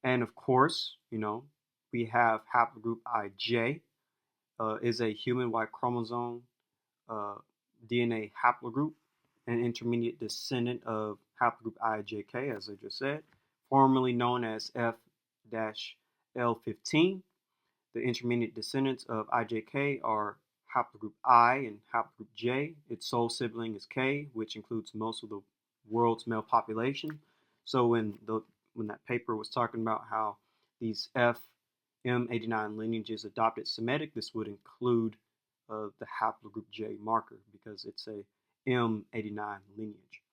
And of course, we have haplogroup IJ, is a human Y chromosome DNA haplogroup, an intermediate descendant of haplogroup IJK, as I just said, formerly known as F-L15. The intermediate descendants of IJK are haplogroup I and haplogroup J. Its sole sibling is K, which includes most of the world's male population. So when that paper was talking about how these FM89 lineages adopted Semitic, this would include the haplogroup J marker because it's a M89 lineage.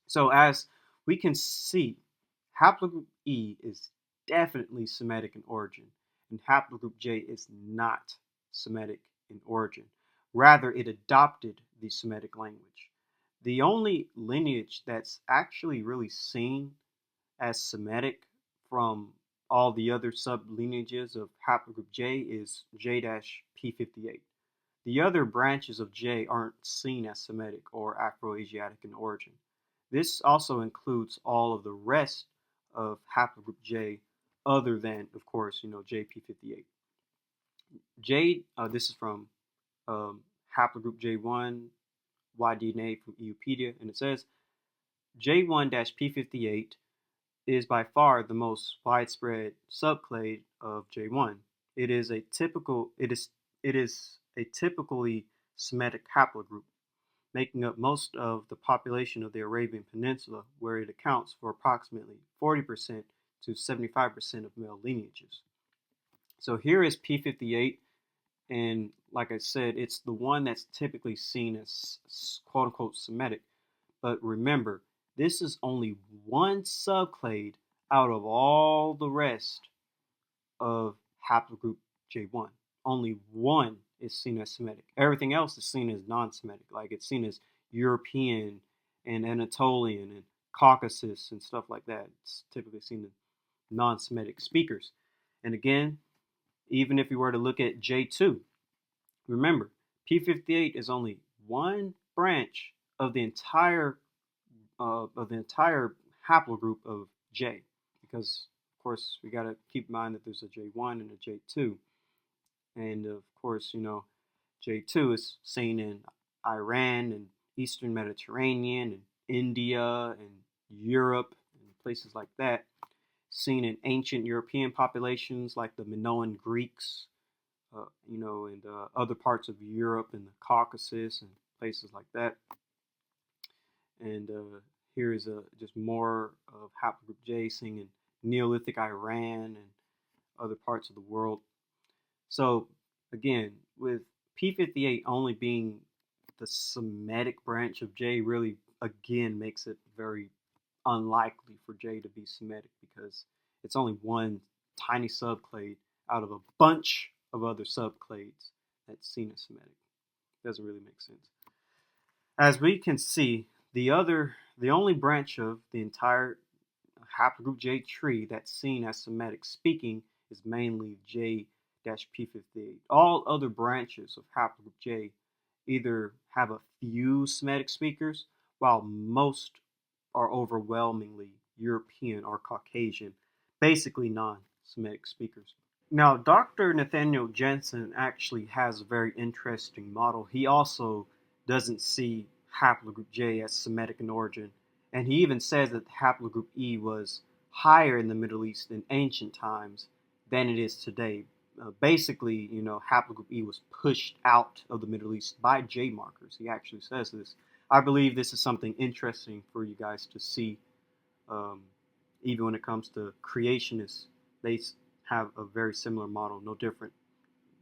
So as we can see, haplogroup E is definitely Semitic in origin, and haplogroup J is not Semitic in origin. Rather, it adopted the Semitic language. The only lineage that's actually really seen as Semitic from all the other sub-lineages of haplogroup J is J-P58. The other branches of J aren't seen as Semitic or Afro-Asiatic in origin. This also includes all of the rest of haplogroup J other than, of course, JP58. This is from haplogroup J1 YDNA from Wikipedia, and it says J1-P58 is by far the most widespread subclade of J1. It is a typically Semitic haplogroup, making up most of the population of the Arabian Peninsula, where it accounts for approximately 40% to 75% of male lineages. So here is P58, and like I said, it's the one that's typically seen as quote-unquote Semitic. But remember, this is only one subclade out of all the rest of haplogroup J1. Only one is seen as Semitic. Everything else is seen as non-Semitic, like it's seen as European and Anatolian and Caucasus and stuff like that. It's typically seen as non-Semitic speakers. And again, even if you were to look at J2, remember, P58 is only one branch of the entire haplogroup of J, because of course we got to keep in mind that there's a J1 and a J2, and of course J2 is seen in Iran and Eastern Mediterranean and India and Europe and places like that, seen in ancient European populations like the Minoan Greeks, and other parts of Europe and the Caucasus and places like that. And here is just more of haplogroup J seen in Neolithic Iran and other parts of the world. So again, with P58 only being the Semitic branch of J, really again makes it very unlikely for J to be Semitic, because it's only one tiny subclade out of a bunch of other subclades that's seen as Semitic. Doesn't really make sense. As we can see, the only branch of the entire haplogroup J tree that's seen as Semitic speaking is mainly J-P58. All other branches of haplogroup J either have a few Semitic speakers, while most are overwhelmingly European or Caucasian, basically non-Semitic speakers. Now, Dr. Nathaniel Jensen actually has a very interesting model. He also doesn't see haplogroup J as Semitic in origin, and he even says that haplogroup E was higher in the Middle East in ancient times than it is today. Basically, haplogroup E was pushed out of the Middle East by J markers. He actually says this. I believe this is something interesting for you guys to see. Even when it comes to creationists, they have a very similar model, no different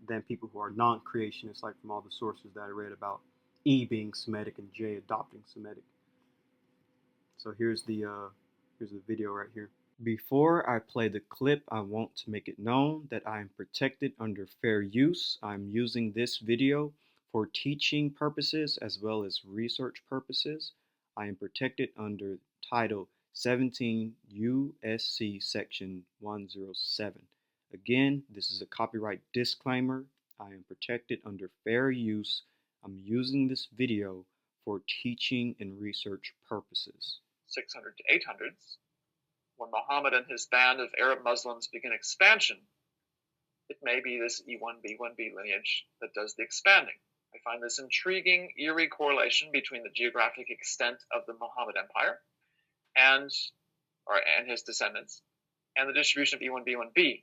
than people who are non-creationists, like from all the sources that I read about E being Semitic and J adopting Semitic. So here's the video right here. Before I play the clip, I want to make it known that I am protected under fair use. I'm using this video for teaching purposes as well as research purposes. I am protected under Title 17 U.S.C. Section 107. Again, this is a copyright disclaimer. I am protected under fair use. I'm using this video for teaching and research purposes. 600 to 800s, when Muhammad and his band of Arab Muslims begin expansion, it may be this E1B1B lineage that does the expanding. I find this intriguing, eerie correlation between the geographic extent of the Muhammad Empire and his descendants and the distribution of E1B1B.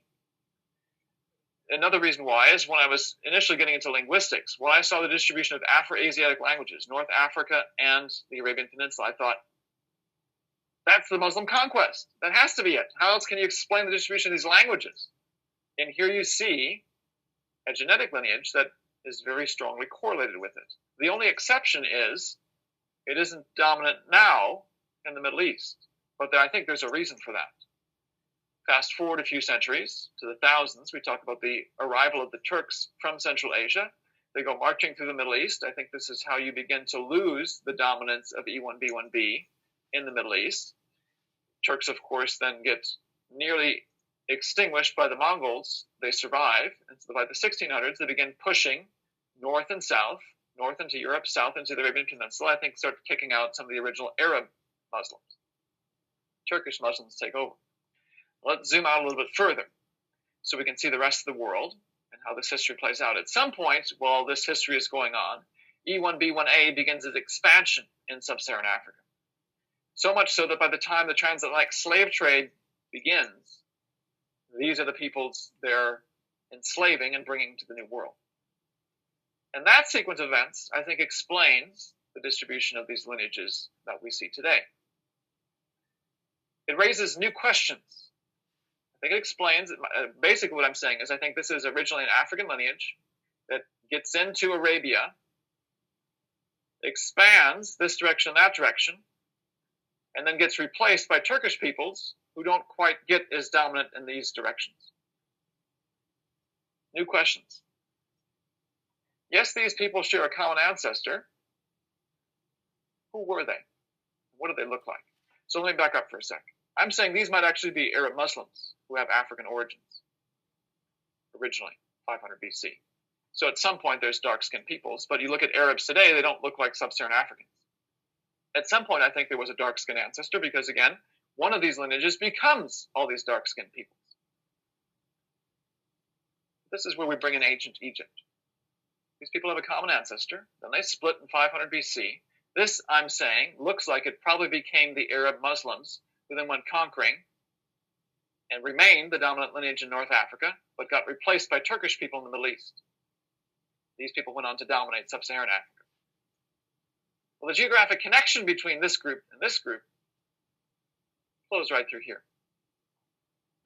Another reason why is when I was initially getting into linguistics, when I saw the distribution of Afro-Asiatic languages, North Africa and the Arabian Peninsula, I thought, that's the Muslim conquest. That has to be it. How else can you explain the distribution of these languages? And here you see a genetic lineage that is very strongly correlated with it. The only exception is it isn't dominant now in the Middle East, but I think there's a reason for that. Fast forward a few centuries to the thousands, we talk about the arrival of the Turks from Central Asia. They go marching through the Middle East. I think this is how you begin to lose the dominance of E1B1B in the Middle East. Turks, of course, then get nearly extinguished by the Mongols. They survive, and so by the 1600s, they begin pushing north and south, north into Europe, south into the Arabian Peninsula. I think start kicking out some of the original Arab Muslims. Turkish Muslims take over. Let's zoom out a little bit further so we can see the rest of the world and how this history plays out. At some point, while this history is going on, E1B1A begins its expansion in sub-Saharan Africa. So much so that by the time the transatlantic slave trade begins, these are the peoples they're enslaving and bringing to the New World. And that sequence of events, I think, explains the distribution of these lineages that we see today. It raises new questions. I think it explains, basically what I'm saying is I think this is originally an African lineage that gets into Arabia, expands this direction and that direction, and then gets replaced by Turkish peoples who don't quite get as dominant in these directions. New questions. Yes, these people share a common ancestor. Who were they? What did they look like? So let me back up for a sec. I'm saying these might actually be Arab Muslims who have African origins, originally, 500 BC. So at some point there's dark-skinned peoples, but you look at Arabs today, they don't look like sub-Saharan Africans. At some point I think there was a dark-skinned ancestor because, again, one of these lineages becomes all these dark-skinned peoples. This is where we bring in ancient Egypt. These people have a common ancestor, then they split in 500 BC. This, I'm saying, looks like it probably became the Arab Muslims who then went conquering and remained the dominant lineage in North Africa, but got replaced by Turkish people in the Middle East. These people went on to dominate sub-Saharan Africa. Well, the geographic connection between this group and this group flows right through here.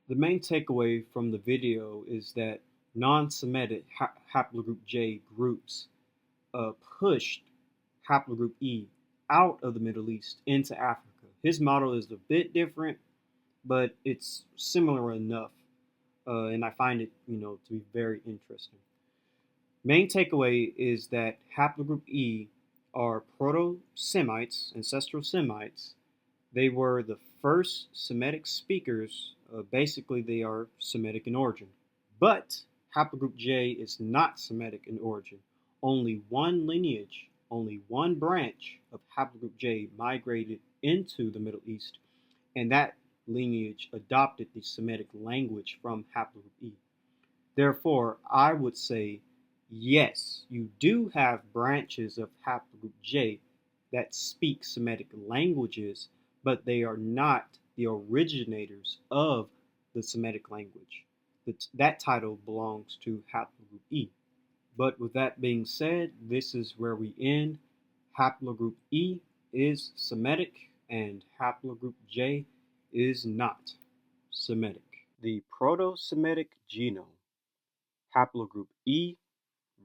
The main takeaway from the video is that non-Semitic haplogroup J groups pushed haplogroup E out of the Middle East into Africa. His model is a bit different, but it's similar enough, and I find it, to be very interesting. Main takeaway is that haplogroup E are Proto-Semites, ancestral Semites. They were the first Semitic speakers. Basically, they are Semitic in origin. But haplogroup J is not Semitic in origin. Only one lineage, only one branch of haplogroup J migrated into the Middle East, and that lineage adopted the Semitic language from haplogroup E. Therefore, I would say, yes, you do have branches of haplogroup J that speak Semitic languages, but they are not the originators of the Semitic language. That title belongs to haplogroup E. But with that being said, this is where we end. Haplogroup E is Semitic and haplogroup J is not Semitic. The Proto-Semitic genome, haplogroup E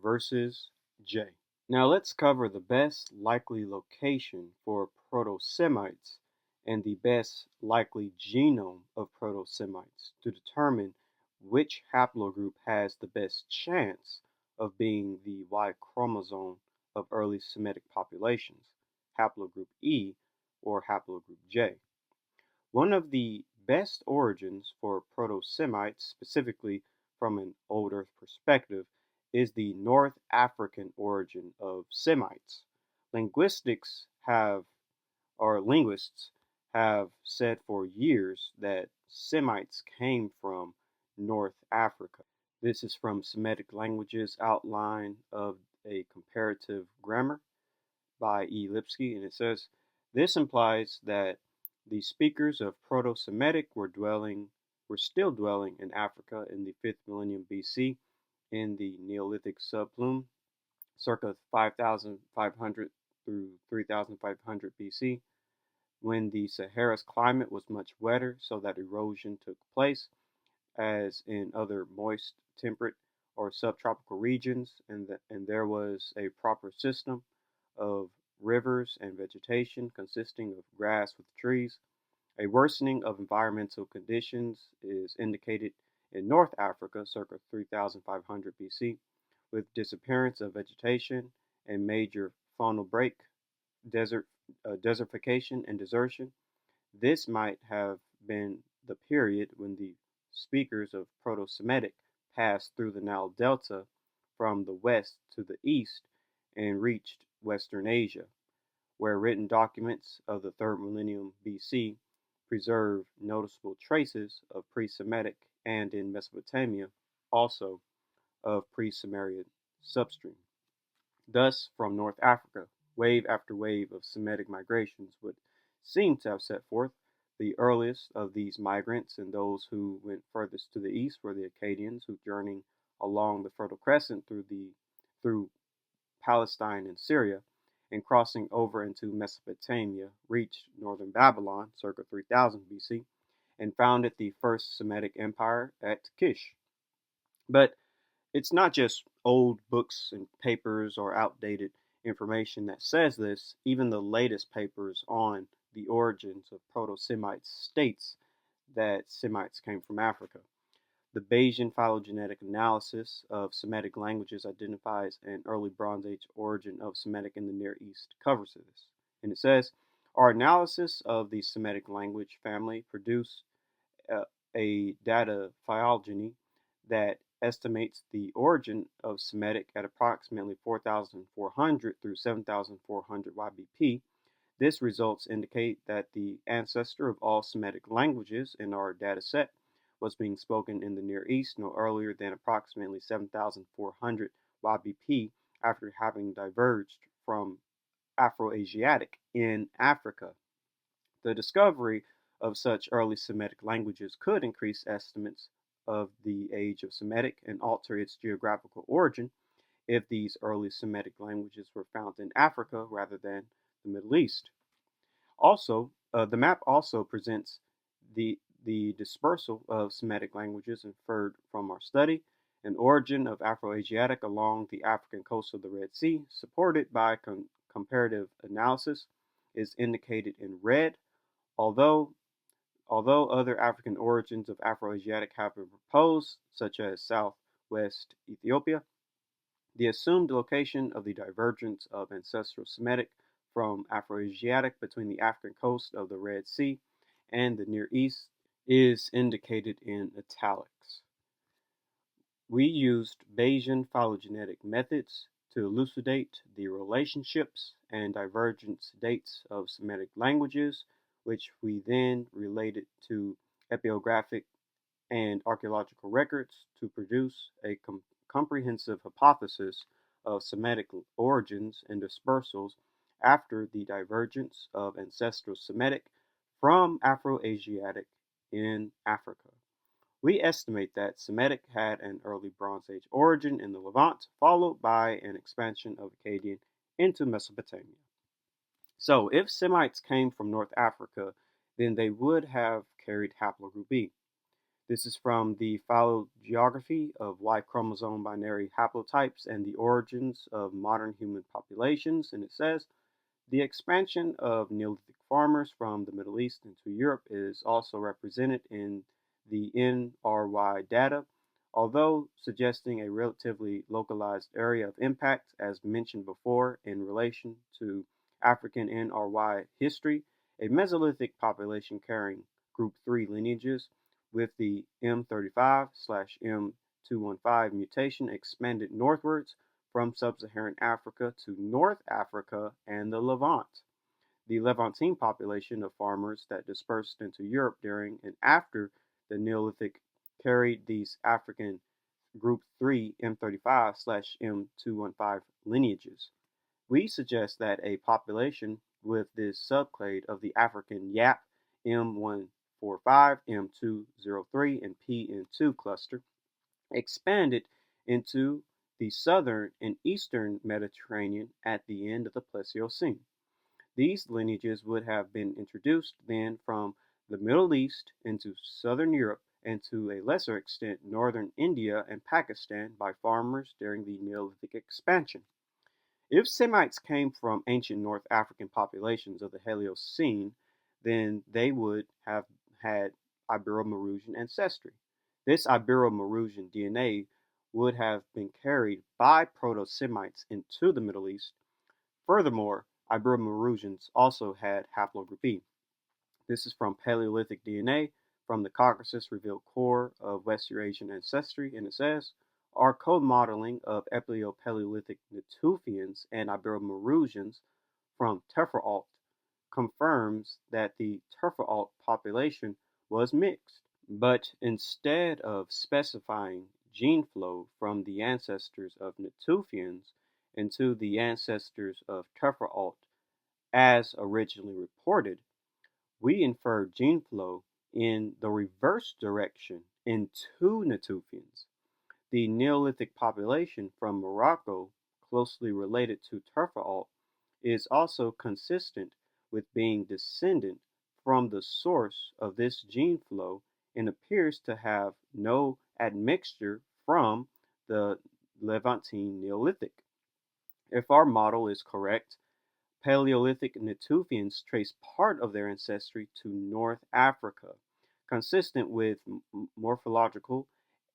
versus J. Now let's cover the best likely location for Proto-Semites and the best likely genome of Proto-Semites to determine which haplogroup has the best chance of being the Y chromosome of early Semitic populations, haplogroup E or haplogroup J. One of the best origins for Proto-Semites, specifically from an Old Earth perspective, is the North African origin of Semites. Linguists have said for years that Semites came from North Africa. This is from Semitic Languages Outline of a Comparative Grammar by E. Lipsky, and it says, this implies that the speakers of Proto-Semitic were still dwelling in Africa in the 5th millennium BC in the Neolithic subplume, circa 5,500 through 3,500 BC, when the Sahara's climate was much wetter so that erosion took place, as in other moist, temperate, or subtropical regions, and there was a proper system of rivers and vegetation consisting of grass with trees. A worsening of environmental conditions is indicated in North Africa, circa 3,500 BC, with disappearance of vegetation and major faunal break, desertification, and desertion. This might have been the period when the speakers of Proto-Semitic passed through the Nile Delta from the west to the east and reached Western Asia, where written documents of the 3rd millennium BC preserve noticeable traces of pre-Semitic, and in Mesopotamia also of pre-Sumerian substream. Thus, from North Africa, wave after wave of Semitic migrations would seem to have set forth. The earliest of these migrants and those who went furthest to the east were the Akkadians, who journeying along the Fertile Crescent through Palestine and Syria, and crossing over into Mesopotamia, reached northern Babylon, circa 3000 BC, and founded the first Semitic empire at Kish. But it's not just old books and papers or outdated information that says this. Even the latest papers on the origins of Proto-Semites states that Semites came from Africa. The Bayesian phylogenetic analysis of Semitic languages identifies an early Bronze Age origin of Semitic in the Near East covers this. And it says, our analysis of the Semitic language family produced a data phylogeny that estimates the origin of Semitic at approximately 4,400 through 7,400 YBP. This results indicate that the ancestor of all Semitic languages in our data set was being spoken in the Near East no earlier than approximately 7,400 YBP after having diverged from Afro-Asiatic in Africa. The discovery of such early Semitic languages could increase estimates of the age of Semitic and alter its geographical origin if these early Semitic languages were found in Africa rather than the Middle East. Also, the map also presents the dispersal of Semitic languages inferred from our study, An origin of Afro-Asiatic along the African coast of the Red Sea, supported by comparative analysis, is indicated in red, although other African origins of Afro-Asiatic have been proposed, such as southwest Ethiopia. The assumed location of the divergence of ancestral Semitic from Afro-Asiatic between the African coast of the Red Sea and the Near East is indicated in italics. We used Bayesian phylogenetic methods to elucidate the relationships and divergence dates of Semitic languages, which we then related to epigraphic and archaeological records to produce a comprehensive hypothesis of Semitic origins and dispersals after the divergence of ancestral Semitic from Afro-Asiatic in Africa. We estimate that Semitic had an early Bronze Age origin in the Levant, followed by an expansion of Akkadian into Mesopotamia. So, if Semites came from North Africa, then they would have carried haplogroup B. This is from the Phylogeography of Y chromosome binary haplotypes and the Origins of Modern Human Populations, and it says, the expansion of Neolithic farmers from the Middle East into Europe is also represented in the NRY data, although suggesting a relatively localized area of impact, as mentioned before in relation to African NRY history, a Mesolithic population carrying group 3 lineages with the M35/M215 mutation expanded northwards from sub-Saharan Africa to North Africa and the Levant. The Levantine population of farmers that dispersed into Europe during and after the Neolithic carried these African Group 3 M35/M215 lineages. We suggest that a population with this subclade of the African Yap M145, M203, and PN2 cluster expanded into the southern and eastern Mediterranean at the end of the Pleistocene. These lineages would have been introduced then from the Middle East into southern Europe and to a lesser extent northern India and Pakistan by farmers during the Neolithic expansion. If Semites came from ancient North African populations of the Paleocene, then they would have had Ibero-Maurusian ancestry. This Ibero-Maurusian DNA would have been carried by Proto-Semites into the Middle East. Furthermore, Ibero-Maurusians also had haplogroup B. This is from Paleolithic DNA from the Caucasus revealed core of West Eurasian ancestry, and it says, our co-modeling of Epipaleolithic Natufians and Ibero-Maurusians from Tephra-Alt confirms that the Tephra-Alt population was mixed. But instead of specifying gene flow from the ancestors of Natufians into the ancestors of Tephra-Alt as originally reported, we inferred gene flow in the reverse direction into Natufians. The Neolithic population from Morocco, closely related to Tephra-Alt, is also consistent with being descendant from the source of this gene flow and appears to have no admixture from the Levantine Neolithic. If our model is correct, Paleolithic Natufians trace part of their ancestry to North Africa, consistent with morphological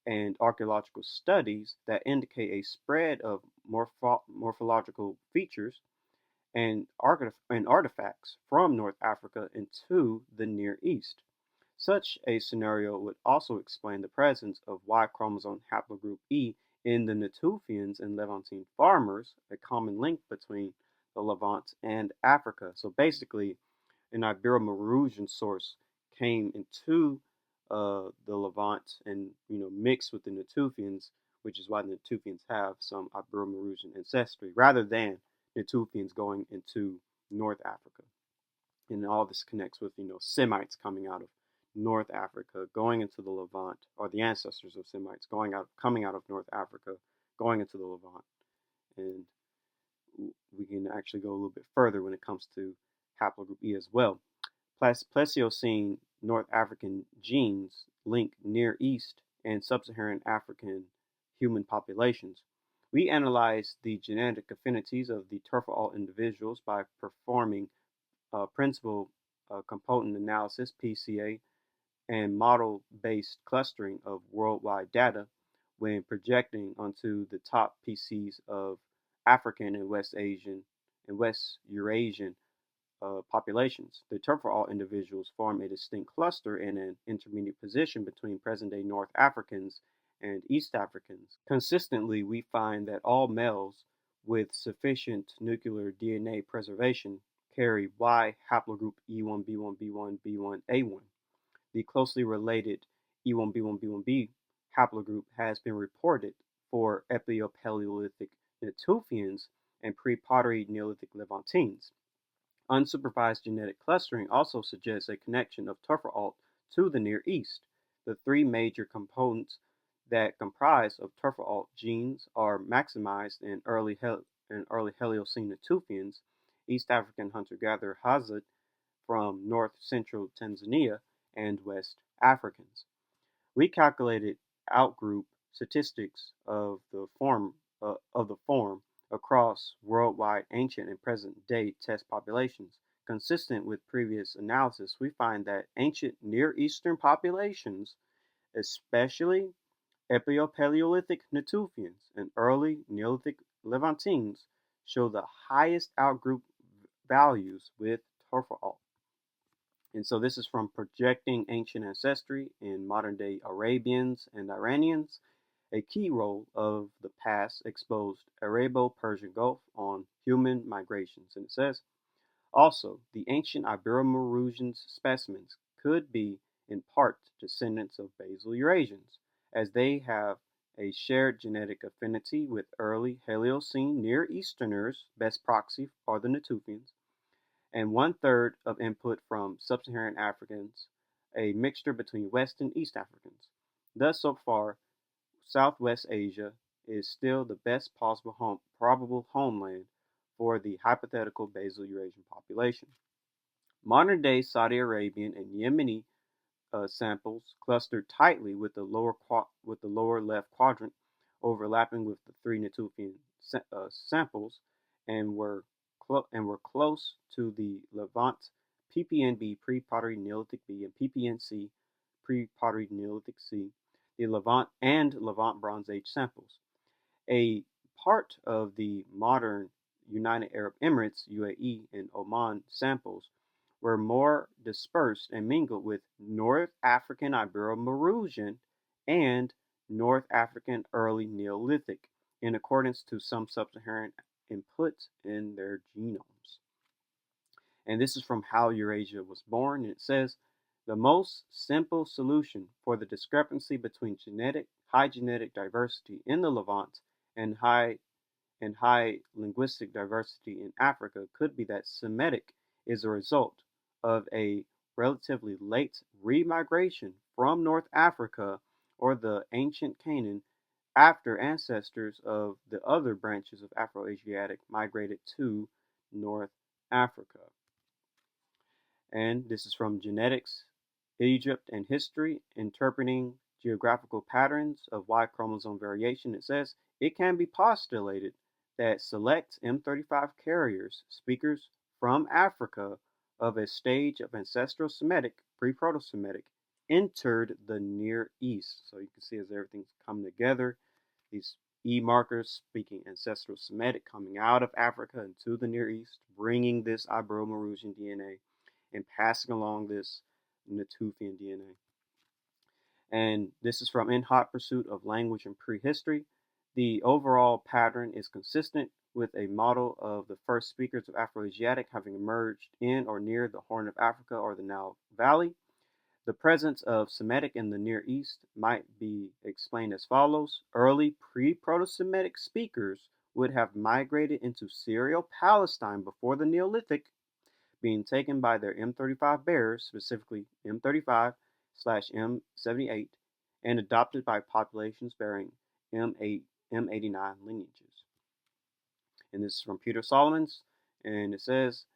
and archaeological studies that indicate a spread of morphological features and artifacts from North Africa into the Near East. Such a scenario would also explain the presence of Y chromosome haplogroup E in the Natufians and Levantine farmers, a common link between the Levant and Africa. So basically, an Ibero-Maurusian source came into the Levant and mixed with the Natufians, which is why the Natufians have some Ibero-Maurusian ancestry, rather than Natufians going into North Africa. And all this connects with Semites coming out of North Africa, going into the Levant, or the ancestors of Semites coming out of North Africa, going into the Levant. And we can actually go a little bit further when it comes to haplogroup E as well. Pleistocene North African genes link Near East and Sub-Saharan African human populations. We analyzed the genetic affinities of the Turfal individuals by performing principal component analysis (PCA) and model-based clustering of worldwide data when projecting onto the top PCs of African and West Asian and West Eurasian populations. The Turfal individuals form a distinct cluster in an intermediate position between present-day North Africans and East Africans. Consistently, we find that all males with sufficient nuclear DNA preservation carry Y haplogroup E1b1b1b1a1. The closely related E1b1b1b haplogroup has been reported for Epio-Paleolithic Natufians and pre-Pottery Neolithic Levantines. Unsupervised genetic clustering also suggests a connection of Turfal to the Near East. The three major components that comprise of Turfal genes are maximized in early Heliocene Natufians, East African hunter-gatherer Hazard from north-central Tanzania, and West Africans. We calculated outgroup statistics of the form across worldwide ancient and present-day test populations. Consistent with previous analysis, we find that ancient Near Eastern populations, especially Epio-Paleolithic Natufians and early Neolithic Levantines, show the highest outgroup values with Turfal. And so this is from Projecting Ancient Ancestry in Modern-Day Arabians and Iranians. A key role of the past exposed Arabo-Persian Gulf on human migrations. And it says, also, the ancient Ibero-Maurusian specimens could be in part descendants of basal Eurasians, as they have a shared genetic affinity with early Heliocene Near Easterners, best proxy are the Natufians, and 1/3 of input from sub-Saharan Africans, a mixture between West and East Africans. Thus, so far, Southwest Asia is still the best possible probable homeland for the hypothetical basal Eurasian population. Modern-day Saudi Arabian and Yemeni samples clustered tightly with the lower left quadrant, overlapping with the three Natufian samples, and were close to the Levant PPNB pre-Pottery Neolithic B and PPNC pre-Pottery Neolithic C, the Levant and Levant Bronze Age samples. A part of the modern United Arab Emirates (UAE) and Oman samples were more dispersed and mingled with North African Ibero-Maurusian and North African Early Neolithic, in accordance to some sub-Saharan inputs in their genomes. And this is from How Eurasia Was Born, and it says, the most simple solution for the discrepancy between high genetic diversity in the Levant and high linguistic diversity in Africa could be that Semitic is a result of a relatively late remigration from North Africa or the ancient Canaan after ancestors of the other branches of Afro-Asiatic migrated to North Africa. And this is from Genetics, Egypt and History, Interpreting Geographical Patterns of Y chromosome Variation. It says, it can be postulated that select M35 carriers, speakers from Africa of a stage of ancestral Semitic, pre-Proto-Semitic, entered the Near East. So you can see as everything's coming together, these E markers speaking ancestral Semitic coming out of Africa into the Near East, bringing this Ibero-Maurusian DNA and passing along this Natufian DNA. And this is from In Hot Pursuit of Language and Prehistory. The overall pattern is consistent with a model of the first speakers of Afro-Asiatic having emerged in or near the Horn of Africa or the Nile Valley. The presence of Semitic in the Near East might be explained as follows. Early pre-Proto-Semitic speakers would have migrated into Syrio-Palestine before the Neolithic, being taken by their M35 bearers, specifically M35/M78, and adopted by populations bearing M89 lineages. And this is from Peter Solomons, and it says,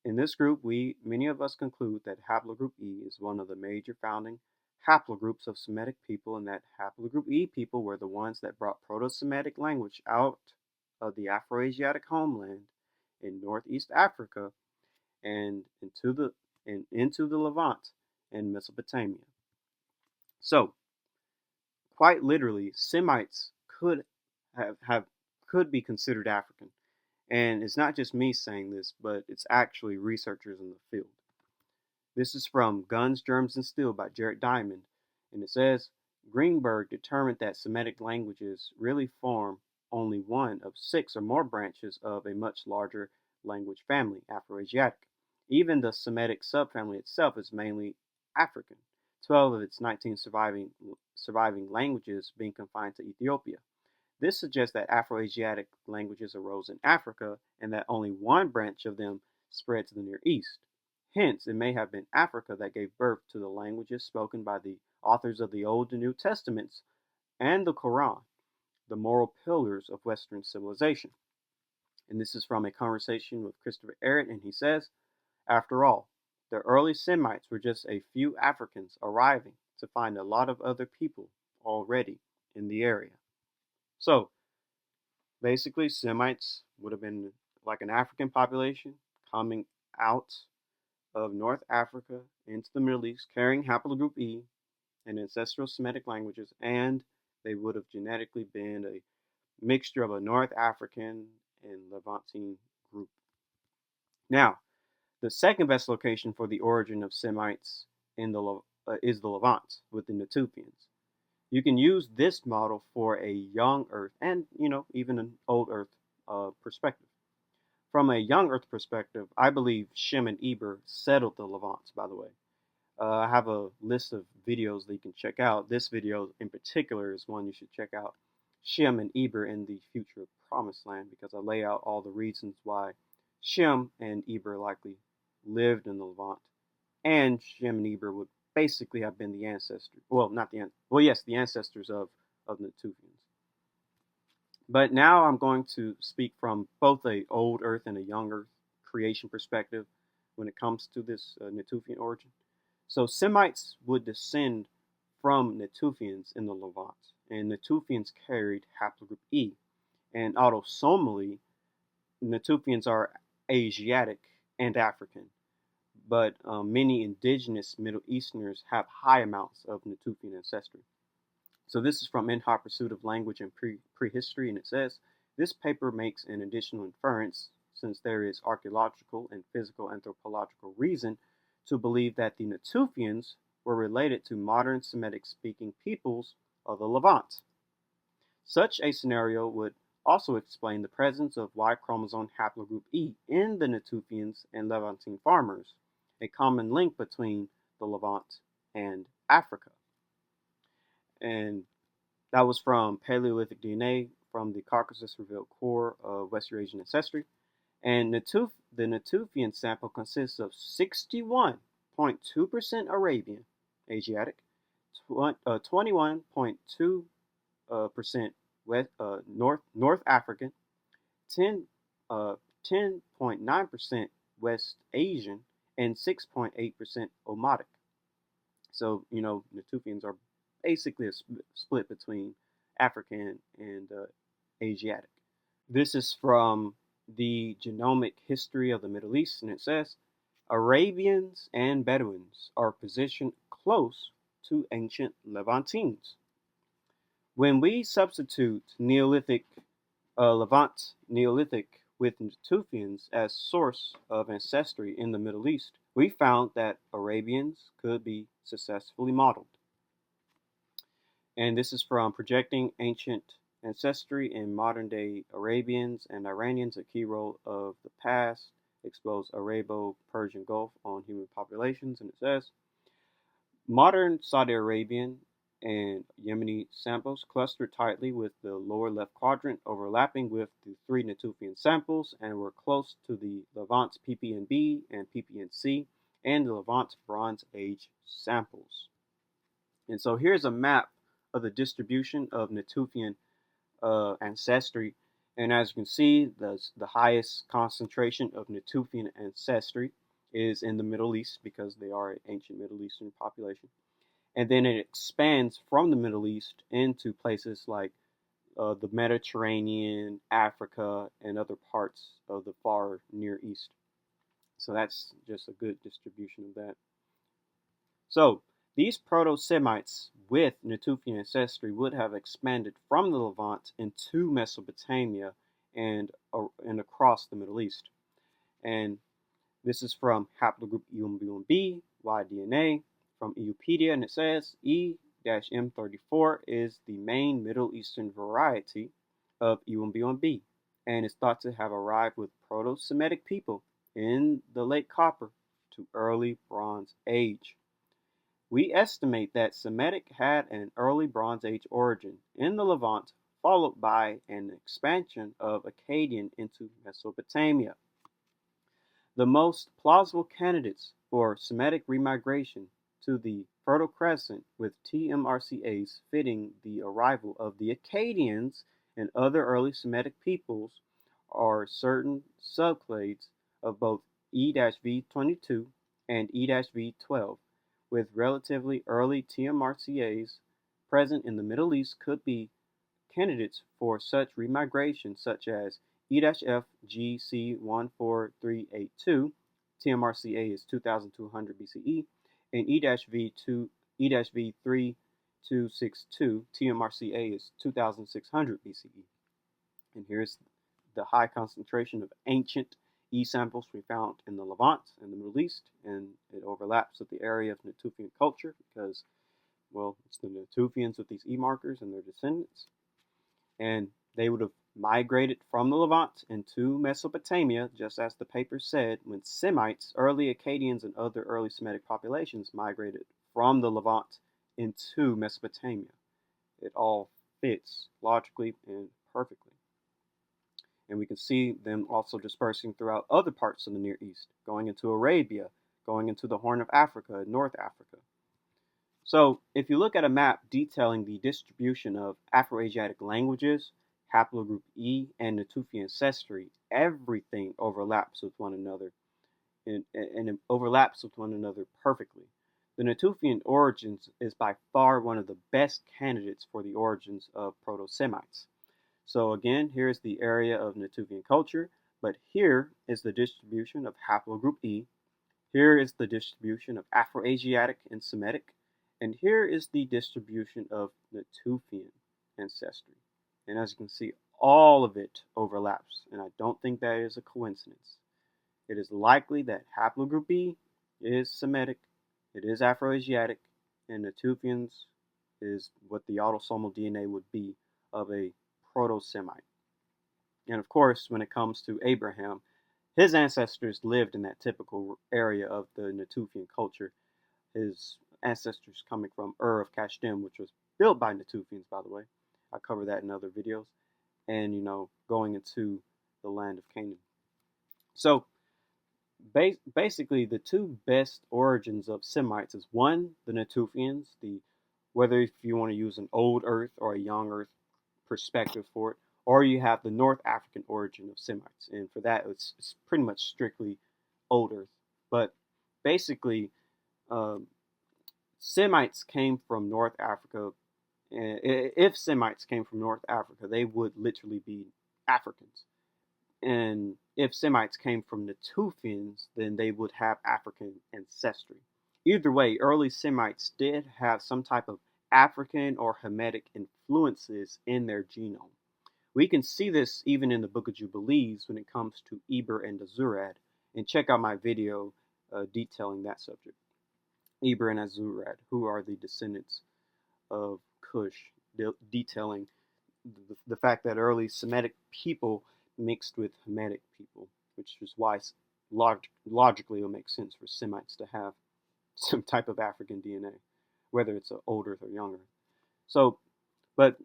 in this group, many of us conclude that haplogroup E is one of the major founding haplogroups of Semitic people, and that haplogroup E people were the ones that brought Proto-Semitic language out of the Afro-Asiatic homeland in northeast Africa and into the Levant and Mesopotamia. So, quite literally, Semites could be considered African. And it's not just me saying this, but it's actually researchers in the field. This is from Guns, Germs, and Steel by Jared Diamond, and it says, Greenberg determined that Semitic languages really form only one of 6 or more branches of a much larger language family, Afro-Asiatic. Even the Semitic subfamily itself is mainly African, 12 of its 19 surviving languages being confined to Ethiopia. This suggests that Afro-Asiatic languages arose in Africa and that only one branch of them spread to the Near East. Hence, it may have been Africa that gave birth to the languages spoken by the authors of the Old and New Testaments and the Quran, the moral pillars of Western civilization. And this is from a conversation with Christopher Arrett, and he says, after all, the early Semites were just a few Africans arriving to find a lot of other people already in the area. So, basically, Semites would have been like an African population coming out of North Africa into the Middle East, carrying haplogroup E and ancestral Semitic languages, and they would have genetically been a mixture of a North African and Levantine group. Now, the second best location for the origin of Semites is the Levant with the Natufians. You can use this model for a young Earth and, even an old Earth perspective. From a young Earth perspective, I believe Shem and Eber settled the Levant, by the way. I have a list of videos that you can check out. This video in particular is one you should check out. Shem and Eber in the future Promised Land, because I lay out all the reasons why Shem and Eber likely lived in the Levant. And Shem and Eber would basically have been the ancestors. The ancestors of the Natufians. But now I'm going to speak from both a old Earth and a young Earth creation perspective when it comes to this Natufian origin. So Semites would descend from Natufians in the Levant, and Natufians carried haplogroup E. And autosomally, Natufians are Asiatic and African, but many indigenous Middle Easterners have high amounts of Natufian ancestry. So this is from In Hot Pursuit of Language and Prehistory, and it says, this paper makes an additional inference, since there is archaeological and physical anthropological reason to believe that the Natufians were related to modern Semitic-speaking peoples of the Levant. Such a scenario would also explain the presence of Y chromosome haplogroup E in the Natufians and Levantine farmers, a common link between the Levant and Africa. And that was from Paleolithic DNA from the Caucasus Revealed Core of West Eurasian Ancestry. And the Natufian sample consists of 61.2% Arabian, Asiatic, 21.2% North African, 10.9% West Asian, and 6.8% Omotic. So, Natufians are basically a split between African and Asiatic. This is from the Genomic History of the Middle East, and it says, Arabians and Bedouins are positioned close to ancient Levantines. When we substitute Neolithic Levant Neolithic with Natufians as source of ancestry in the Middle East, we found that Arabians could be successfully modeled. And this is from Projecting Ancient Ancestry in Modern-Day Arabians and Iranians, a key role of the past, explores Arabo-Persian Gulf on human populations, and it says, modern Saudi Arabian and Yemeni samples clustered tightly with the lower left quadrant, overlapping with the 3 Natufian samples, and were close to the Levant PPNB and PPNC and the Levant Bronze Age samples. And so here's a map of the distribution of Natufian ancestry. And as you can see, the highest concentration of Natufian ancestry is in the Middle East, because they are an ancient Middle Eastern population. and then it expands from the Middle East into places like the Mediterranean, Africa, and other parts of the far Near East. So that's just a good distribution of that. So these Proto-Semites with Natufian ancestry would have expanded from the Levant into Mesopotamia and across the Middle East. And this is from Haplogroup E1b1b, Y-DNA, from Eupedia, and it says E-M34 is the main Middle Eastern variety of E1b1b, and is thought to have arrived with Proto-Semitic people in the late Copper to early Bronze Age. We estimate that Semitic had an early Bronze Age origin in the Levant, followed by an expansion of Akkadian into Mesopotamia. The most plausible candidates for Semitic remigration to the Fertile Crescent, with TMRCAs fitting the arrival of the Akkadians and other early Semitic peoples, are certain subclades of both E-V22 and E-V12, with relatively early TMRCAs present in the Middle East could be candidates for such remigration, such as E-FGC14382, TMRCA is 2200 BCE, and E-V3262, TMRCA is 2600 BCE. And here's the high concentration of ancient E samples we found in the Levant and the Middle East, and it overlaps with the area of Natufian culture because, well, it's the Natufians with these E markers and their descendants. And they would have migrated from the Levant into Mesopotamia, just as the paper said, when Semites, early Akkadians, and other early Semitic populations migrated from the Levant into Mesopotamia. It all fits logically and perfectly. And we can see them also dispersing throughout other parts of the Near East, going into Arabia, going into the Horn of Africa and North Africa. So if you look at a map detailing the distribution of Afro-Asiatic languages, Haplogroup E, and Natufian ancestry, everything overlaps with one another, and it overlaps with one another perfectly. The Natufian origins is by far one of the best candidates for the origins of Proto-Semites. So again, here's the area of Natufian culture, but here is the distribution of Haplogroup E. Here is the distribution of Afro-Asiatic and Semitic, and here is the distribution of Natufian ancestry. And as you can see, all of it overlaps, and I don't think that is a coincidence. It is likely that Haplogroup E is Semitic, it is Afro-Asiatic, and Natufians is what the autosomal DNA would be of a Proto-Semite. And of course, when it comes to Abraham, his ancestors lived in that typical area of the Natufian culture. His ancestors coming from Ur of Kasdim, which was built by Natufians, by the way. I cover that in other videos. And, going into the land of Canaan. So, basically, the two best origins of Semites is one, the Natufians, whether if you want to use an old Earth or a young Earth perspective for it, or you have the North African origin of Semites, and for that it's pretty much strictly old Earth. But basically, Semites came from North Africa, and if Semites came from North Africa, they would literally be Africans. And if Semites came from Natufians, then they would have African ancestry. Either way, early Semites did have some type of African or Hamitic influences in their genome. We can see this even in the Book of Jubilees when it comes to Eber and Azurad, and check out my video detailing that subject. Eber and Azurad, who are the descendants of Cush, detailing the fact that early Semitic people mixed with Hamitic people, which is why logically it will make sense for Semites to have some type of African DNA, whether it's an old Earth or young Earth. So, but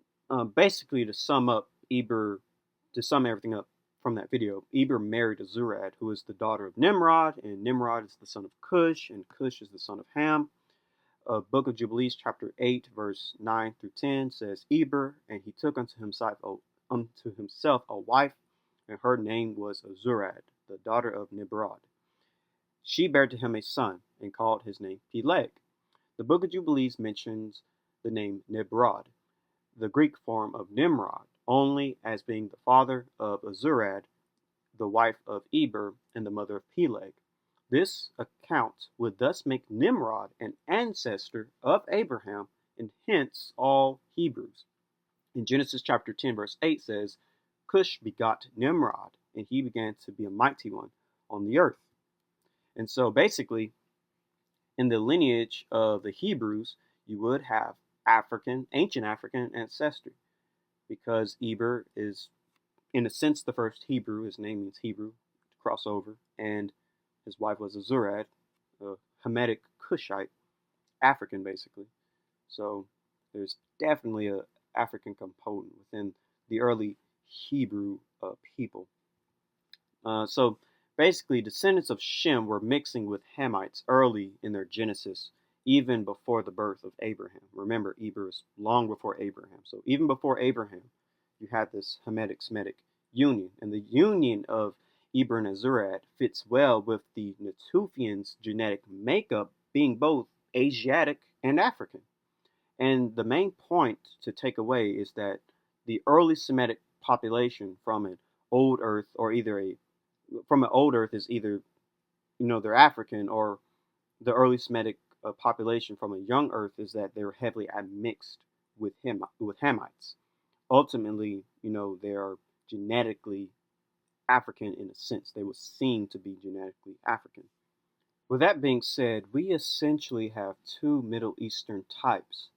basically to sum everything up from that video, Eber married Azurad, who is the daughter of Nimrod, and Nimrod is the son of Cush, and Cush is the son of Ham. Book of Jubilees, chapter 8, verse 9 through 10 says, Eber, and he took unto himself a wife, and her name was Azurad, the daughter of Nimrod. She bare to him a son, and called his name Peleg. The Book of Jubilees mentions the name Nimrod, the Greek form of Nimrod, only as being the father of Azurad, the wife of Eber, and the mother of Peleg. This account would thus make Nimrod an ancestor of Abraham and hence all Hebrews. In Genesis chapter 10 verse 8 says, Cush begot Nimrod, and he began to be a mighty one on the earth. And so basically, in the lineage of the Hebrews, you would have ancient African ancestry, because Eber is, in a sense, the first Hebrew. His name means Hebrew, to cross over, and his wife was Azurad, a Hamitic Cushite, African basically. So there's definitely a African component within the early Hebrew people. So basically, descendants of Shem were mixing with Hamites early in their Genesis, even before the birth of Abraham. Remember, Eber is long before Abraham. So even before Abraham, you had this Hamitic-Semitic union. And the union of Eber and Azurad fits well with the Natufians' genetic makeup being both Asiatic and African. And the main point to take away is that the early Semitic population from an old Earth, or from an old Earth, is either, they're African, or the early Semitic population from a young Earth is that they're heavily admixed with Hamites. Ultimately, they are genetically African in a sense. They were seen to be genetically African. With that being said, we essentially have two Middle Eastern types.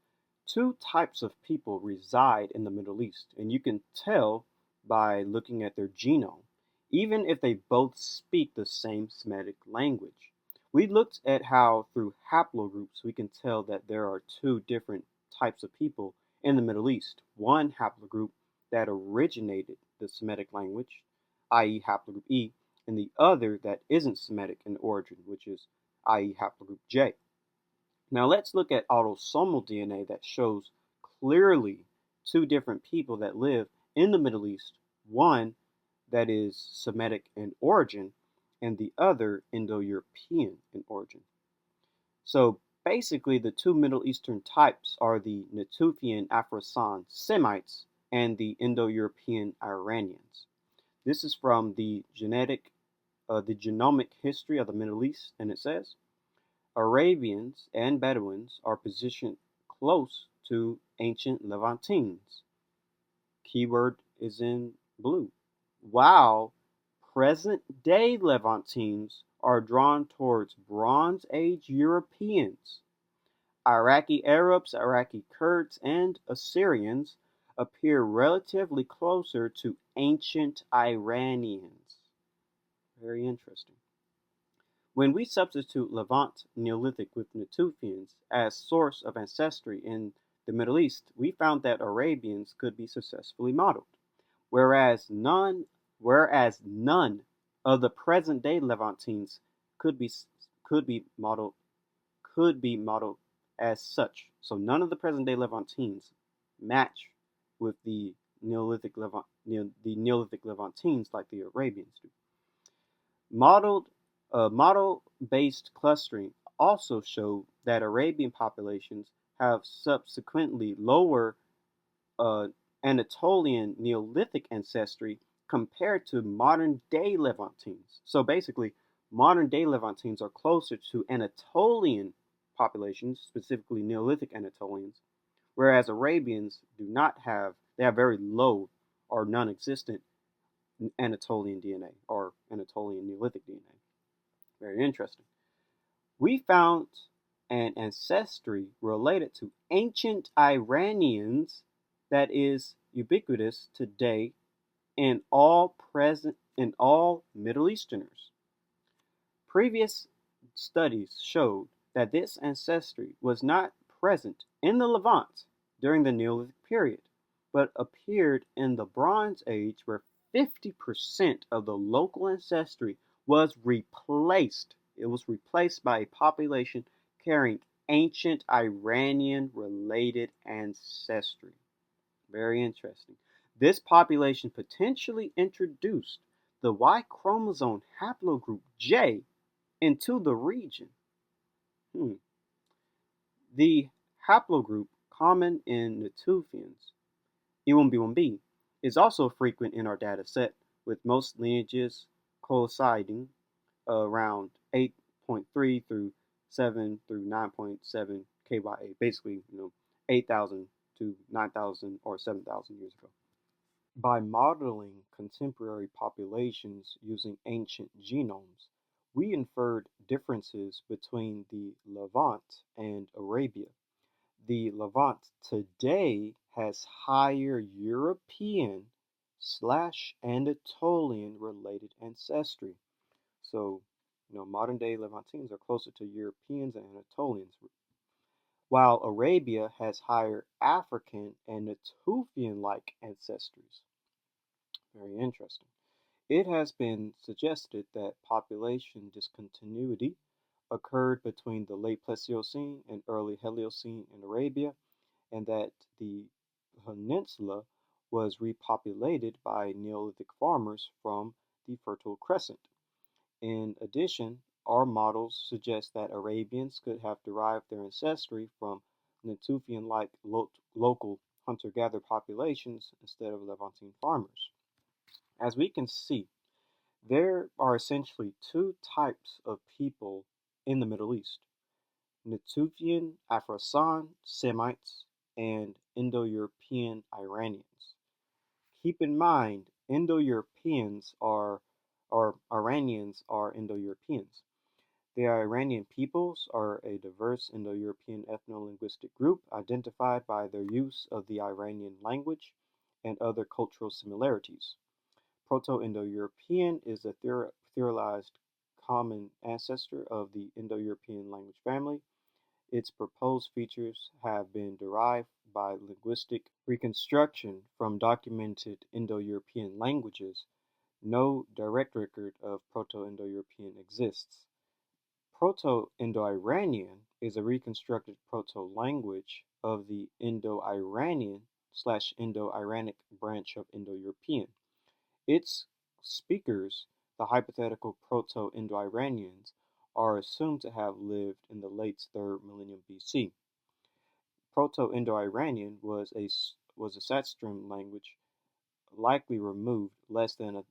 Two types of people reside in the Middle East, and you can tell by looking at their genome, even if they both speak the same Semitic language. We looked at how through haplogroups we can tell that there are two different types of people in the Middle East. One haplogroup that originated the Semitic language, i.e. haplogroup E, and the other that isn't Semitic in origin, which is i.e. haplogroup J. Now let's look at autosomal DNA that shows clearly two different people that live in the Middle East, one that is Semitic in origin and the other Indo-European in origin. So basically the two Middle Eastern types are the Natufian Afro-San Semites and the Indo-European Iranians. This is from the genomic history of the Middle East, and it says, Arabians and Bedouins are positioned close to ancient Levantines. Keyword is in blue. While present-day Levantines are drawn towards Bronze Age Europeans. Iraqi Arabs, Iraqi Kurds, and Assyrians appear relatively closer to ancient Iranians. Very interesting. When we substitute Levant Neolithic with Natufians as source of ancestry in the Middle East, we found that Arabians could be successfully modeled, whereas none of the present-day Levantines could be modeled as such. So none of the present-day Levantines match with the Neolithic Levantines like the Arabians do. Model-based clustering also showed that Arabian populations have subsequently lower Anatolian Neolithic ancestry compared to modern-day Levantines. So basically, modern-day Levantines are closer to Anatolian populations, specifically Neolithic Anatolians, whereas Arabians they have very low or non-existent Anatolian DNA or Anatolian Neolithic DNA. Very interesting. We found an ancestry related to ancient Iranians that is ubiquitous today in all Middle Easterners. Previous studies showed that this ancestry was not present in the Levant during the Neolithic period, but appeared in the Bronze Age, where 50% of the local ancestry was replaced. It was replaced by a population carrying ancient Iranian-related ancestry. Very interesting. This population potentially introduced the Y chromosome haplogroup J into the region. The haplogroup common in Natufians, E1b1b, is also frequent in our data set, with most lineages coinciding around 8.3 through 7 through 9.7 KYA, basically, 8,000 to 9,000 or 7,000 years ago. By modeling contemporary populations using ancient genomes, we inferred differences between the Levant and Arabia. The Levant today has higher European/Anatolian related ancestry. So, modern day Levantines are closer to Europeans and Anatolians, while Arabia has higher African and Natufian-like ancestries. Very interesting. It has been suggested that population discontinuity occurred between the late Pleistocene and early Heliocene in Arabia, and that the peninsula was repopulated by Neolithic farmers from the Fertile Crescent. In addition, our models suggest that Arabians could have derived their ancestry from Natufian-like local hunter-gatherer populations instead of Levantine farmers. As we can see, there are essentially two types of people in the Middle East: Natufian Afro-Semites and Indo-European Iranians. Keep in mind, Indo-Europeans or Iranians are Indo-Europeans. The Iranian peoples are a diverse Indo-European ethno-linguistic group identified by their use of the Iranian language and other cultural similarities. Proto-Indo-European is a theorized common ancestor of the Indo-European language family. Its proposed features have been derived by linguistic reconstruction from documented Indo-European languages. No direct record of Proto-Indo-European exists. Proto-Indo-Iranian is a reconstructed proto-language of the Indo-Iranian/Indo-Iranic branch of Indo-European. Its speakers, the hypothetical Proto-Indo-Iranians, are assumed to have lived in the late 3rd millennium BC. Proto-Indo-Iranian was a Satsrim language, likely removed less than a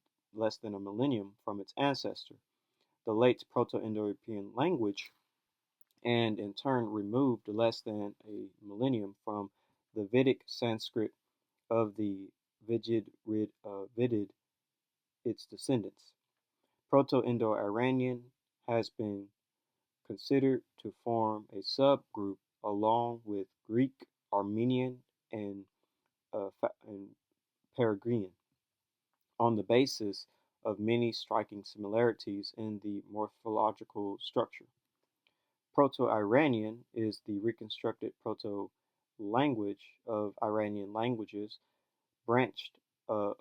millennium from its ancestor, the late Proto-Indo-European language, and in turn removed less than a millennium from the Vedic Sanskrit of the Vidid, its descendants. Proto-Indo-Iranian has been considered to form a subgroup along with Greek, Armenian, and Peregrine, on the basis of many striking similarities in the morphological structure. Proto-Iranian is the reconstructed proto-language of Iranian languages, branch of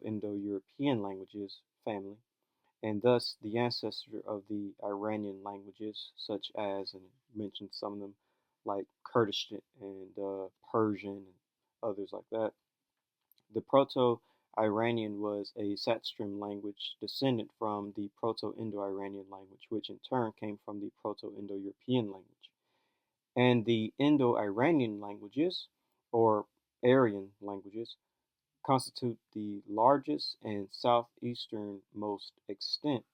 Indo-European languages family, and thus the ancestor of the Iranian languages, such as, and mentioned some of them, like Kurdish and Persian and others like that. The Proto-Iranian was a Satsrim language descendant from the Proto-Indo-Iranian language, which in turn came from the Proto-Indo-European language. And the Indo-Iranian languages, or Aryan languages, constitute the largest and southeasternmost extent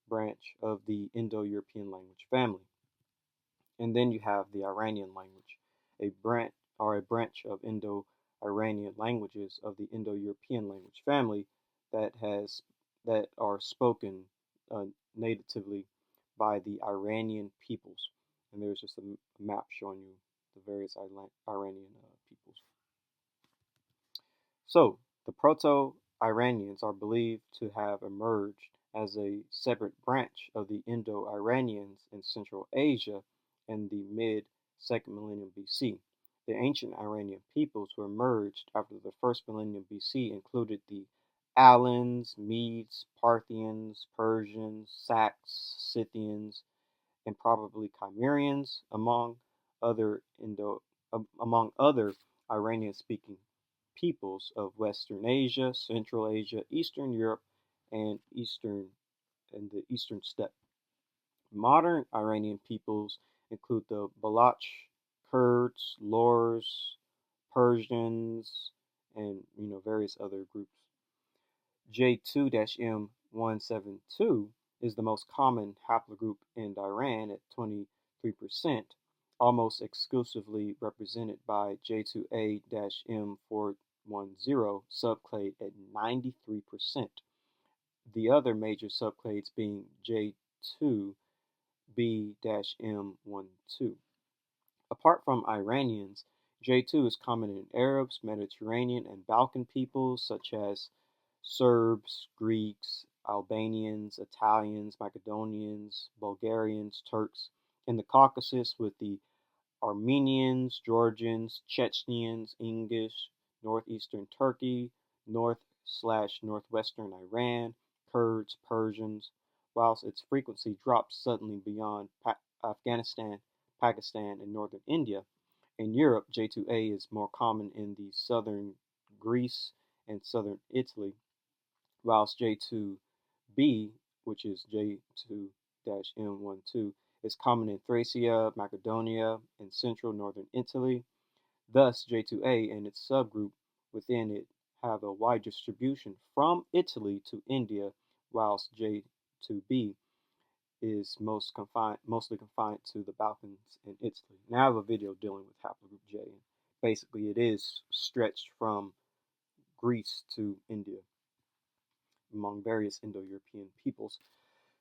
branch of the Indo-European language family. And then you have the Iranian language, a branch of Indo-Iranian languages of the Indo-European language family that are spoken natively by the Iranian peoples. And there's just a map showing you the various Iranian peoples. So, the Proto-Iranians are believed to have emerged as a separate branch of the Indo-Iranians in Central Asia in the mid-2nd millennium BC. The ancient Iranian peoples who emerged after the 1st millennium BC included the Alans, Medes, Parthians, Persians, Sacs, Scythians, and probably Cimmerians, among other Iranian-speaking peoples of Western Asia, Central Asia, Eastern Europe, and the Eastern Steppe. Modern Iranian peoples include the Baloch, Kurds, Lurs, Persians, and various other groups. J2-M172 is the most common haplogroup in Iran at 23%, almost exclusively represented by J2A-M410 subclade at 93%. The other major subclades being J2B-M12. Apart from Iranians, J2 is common in Arabs, Mediterranean, and Balkan peoples such as Serbs, Greeks, Albanians, Italians, Macedonians, Bulgarians, Turks, in the Caucasus with the Armenians, Georgians, Chechens, English, northeastern Turkey, north/northwestern Iran, Kurds, Persians, whilst its frequency drops suddenly beyond Afghanistan, Pakistan, and northern India. In Europe, J2A is more common in the southern Greece and southern Italy, whilst J2B, which is J2-M12, is common in Thracia, Macedonia, and central northern Italy. Thus, J2A and its subgroup within it have a wide distribution from Italy to India, whilst J2B is mostly confined to the Balkans and Italy. Now I have a video dealing with haplogroup J. Basically, it is stretched from Greece to India among various Indo-European peoples.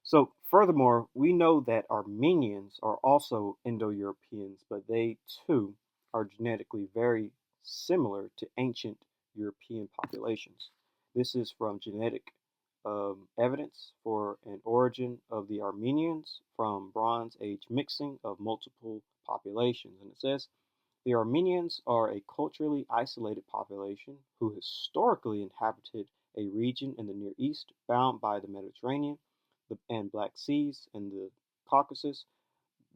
So, furthermore, we know that Armenians are also Indo-Europeans, but they too are genetically very similar to ancient European populations. This is from genetic evidence for an origin of the Armenians from Bronze Age mixing of multiple populations. And it says, the Armenians are a culturally isolated population who historically inhabited a region in the Near East bound by the Mediterranean and Black Seas and the Caucasus,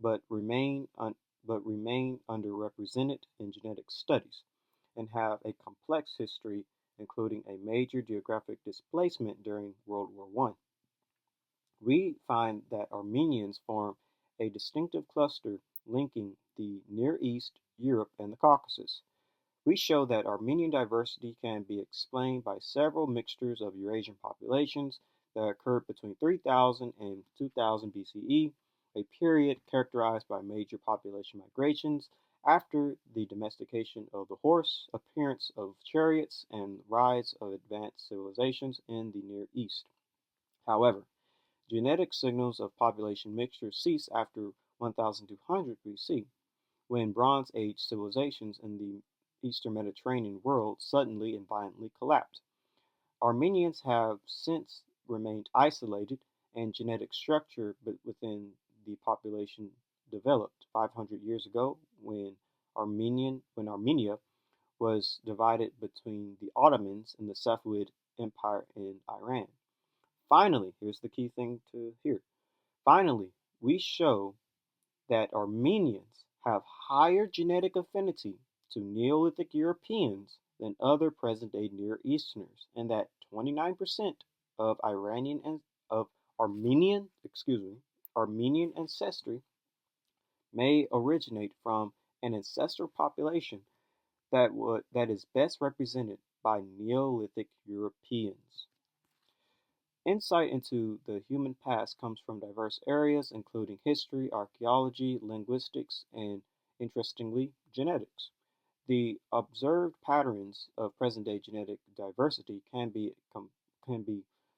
but remain underrepresented in genetic studies and have a complex history, including a major geographic displacement during World War I. We find that Armenians form a distinctive cluster linking the Near East, Europe, and the Caucasus. We show that Armenian diversity can be explained by several mixtures of Eurasian populations that occurred between 3000 and 2000 BCE, a period characterized by major population migrations after the domestication of the horse, appearance of chariots, and rise of advanced civilizations in the Near East. However, genetic signals of population mixture cease after 1200 BC, when Bronze Age civilizations in the Eastern Mediterranean world suddenly and violently collapsed. Armenians have since remained isolated, and genetic structure within the population developed 500 years ago when Armenia was divided between the Ottomans and the Safavid Empire in Iran. Finally, here's the key thing to hear. Finally, we show that Armenians have higher genetic affinity to Neolithic Europeans than other present-day Near Easterners, and that 29% of Armenian ancestry may originate from an ancestral population that is best represented by Neolithic Europeans. Insight into the human past comes from diverse areas, including history, archaeology, linguistics, and, interestingly, genetics. The observed patterns of present-day genetic diversity can be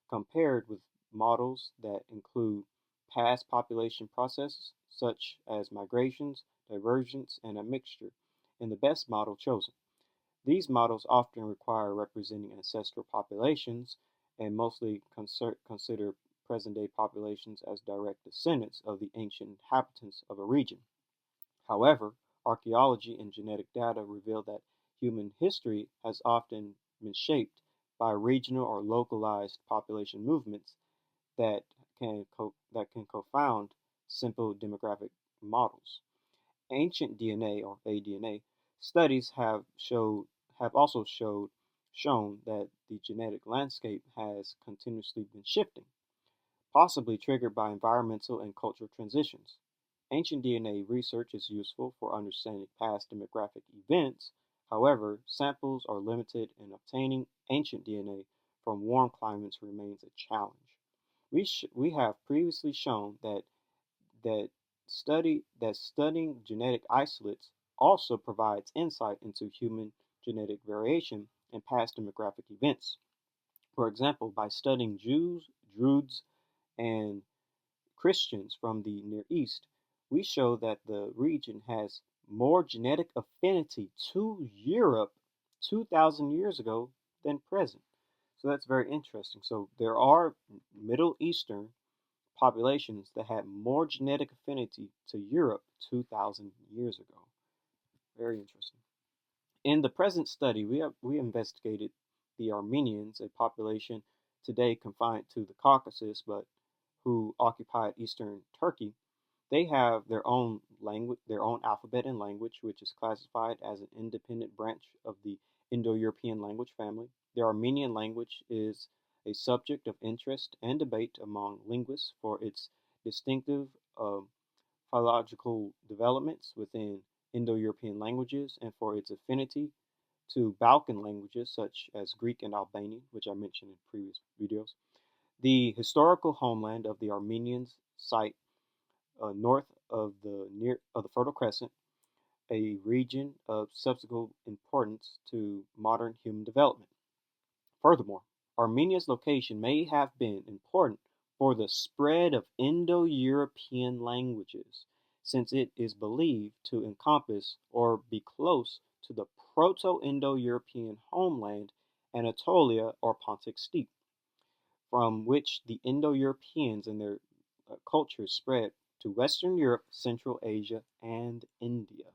compared with models that include past population processes, such as migrations, divergence, and a mixture, in the best model chosen. These models often require representing ancestral populations and mostly consider present-day populations as direct descendants of the ancient inhabitants of a region. However, archaeology and genetic data reveal that human history has often been shaped by regional or localized population movements that can confound simple demographic models. Ancient DNA or ADNA studies have also shown that the genetic landscape has continuously been shifting, possibly triggered by environmental and cultural transitions. Ancient DNA research is useful for understanding past demographic events. However, samples are limited and obtaining ancient DNA from warm climates remains a challenge. We have previously shown that studying genetic isolates also provides insight into human genetic variation and past demographic events. For example, by studying Jews, Druids, and Christians from the Near East, we show that the region has more genetic affinity to Europe 2,000 years ago than present. So that's very interesting. So there are Middle Eastern populations that had more genetic affinity to Europe 2,000 years ago. Very interesting. In the present study, we investigated the Armenians, a population today confined to the Caucasus, but who occupied eastern Turkey. They have their own language, their own alphabet and language, which is classified as an independent branch of the Indo-European language family. The Armenian language is a subject of interest and debate among linguists for its distinctive philological developments within Indo-European languages and for its affinity to Balkan languages such as Greek and Albanian, which I mentioned in previous videos. The historical homeland of the Armenians site north of the Fertile Crescent, a region of subsequent importance to modern human development. Furthermore, Armenia's location may have been important for the spread of Indo-European languages, since it is believed to encompass or be close to the Proto-Indo-European homeland, Anatolia or Pontic Steppe, from which the Indo-Europeans and their cultures spread to Western Europe, Central Asia, and India.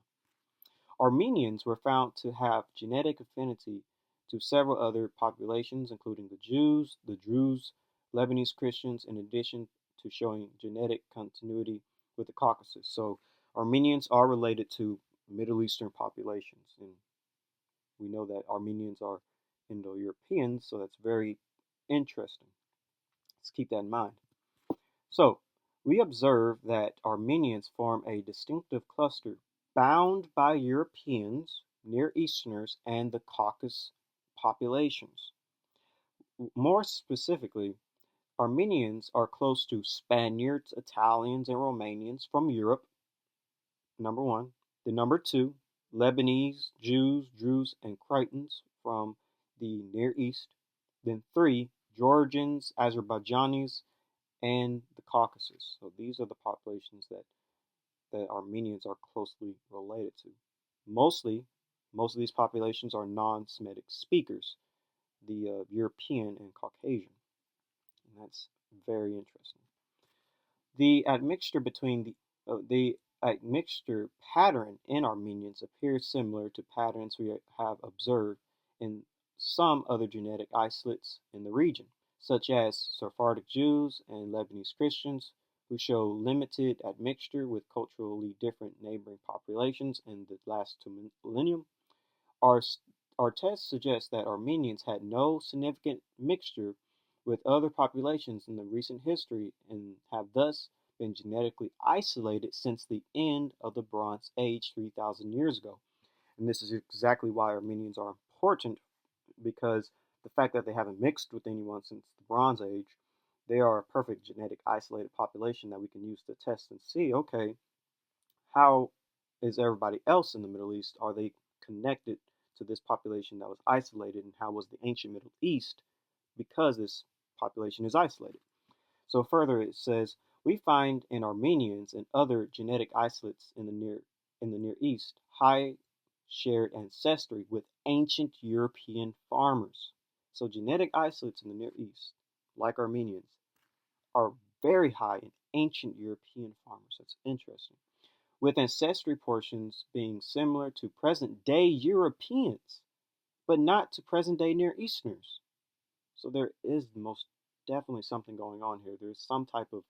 Armenians were found to have genetic affinity to several other populations, including the Jews, the Druze, Lebanese Christians, in addition to showing genetic continuity with the Caucasus. So Armenians are related to Middle Eastern populations, and we know that Armenians are Indo-Europeans, so that's very interesting. Let's keep that in mind. So, we observe that Armenians form a distinctive cluster bound by Europeans, Near Easterners, and the Caucasus populations. More specifically, Armenians are close to Spaniards, Italians, and Romanians from Europe, number one. The number two, Lebanese, Jews, Druze, and Cretans from the Near East. Then three, Georgians, Azerbaijanis, and the Caucasus. So these are the populations that Armenians are closely related to. Most of these populations are non-Semitic speakers, the European and Caucasian, and that's very interesting. The admixture pattern in Armenians appears similar to patterns we have observed in some other genetic isolates in the region, such as Sephardic Jews and Lebanese Christians, who show limited admixture with culturally different neighboring populations in the last 2 millennium. Our tests suggest that Armenians had no significant mixture with other populations in the recent history and have thus been genetically isolated since the end of the Bronze Age 3,000 years ago. And this is exactly why Armenians are important, because the fact that they haven't mixed with anyone since the Bronze Age, they are a perfect genetic isolated population that we can use to test and see, okay, how is everybody else in the Middle East? Are they connected to this population that was isolated, and how was the ancient Middle East because this population is isolated? So further it says, we find in Armenians and other genetic isolates in the Near East high shared ancestry with ancient European farmers. So genetic isolates in the Near East, like Armenians, are very high in ancient European farmers. That's interesting. With ancestry portions being similar to present-day Europeans, but not to present-day Near Easterners. So there is most definitely something going on here. There's some type of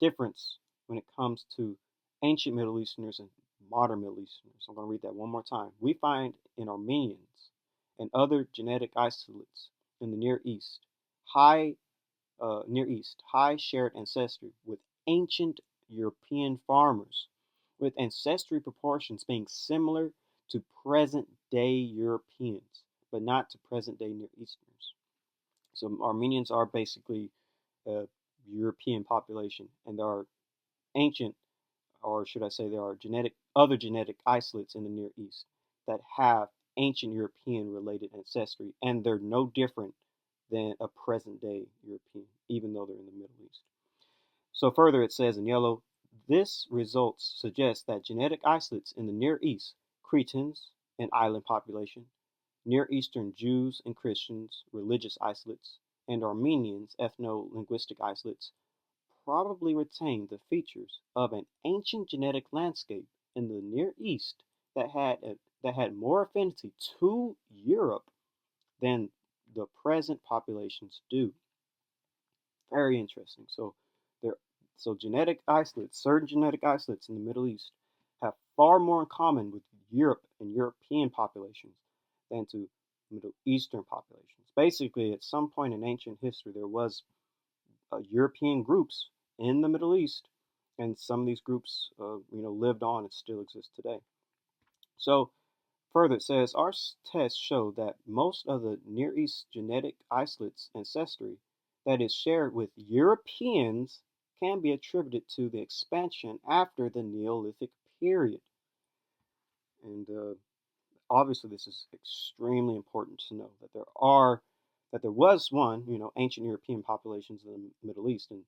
difference when it comes to ancient Middle Easterners and modern Middle Easterners. I'm going to read that one more time. We find in Armenians and other genetic isolates in the Near East high shared ancestry with ancient Indo-European farmers, with ancestry proportions being similar to present-day Europeans, but not to present-day Near Easterners. So Armenians are basically a European population, and there are ancient, or should I say, there are other genetic isolates in the Near East that have ancient European related ancestry, and they're no different than a present day European, even though they're in the Middle East. So further, it says in yellow, this results suggest that genetic isolates in the Near East, Cretans, an island population, Near Eastern Jews and Christians, religious isolates, and Armenians, ethno-linguistic isolates, probably retain the features of an ancient genetic landscape in the Near East that had more affinity to Europe than the present populations do. Very interesting. So genetic isolates, certain genetic isolates in the Middle East have far more in common with Europe and European populations than to Middle Eastern populations. Basically, at some point in ancient history, there was European groups in the Middle East, and some of these groups, lived on and still exist today. So further, it says our tests show that most of the Near East genetic isolates ancestry that is shared with Europeans can be attributed to the expansion after the Neolithic period. And obviously, this is extremely important to know that there was ancient European populations in the Middle East, and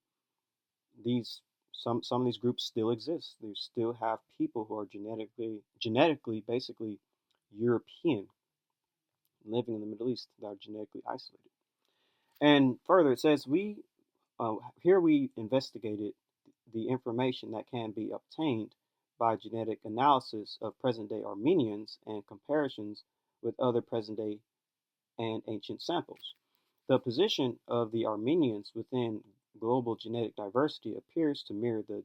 some of these groups still exist. They still have people who are genetically basically European living in the Middle East that are genetically isolated. And further, it says here we investigated the information that can be obtained by genetic analysis of present-day Armenians and comparisons with other present-day and ancient samples. The position of the Armenians within global genetic diversity appears to mirror the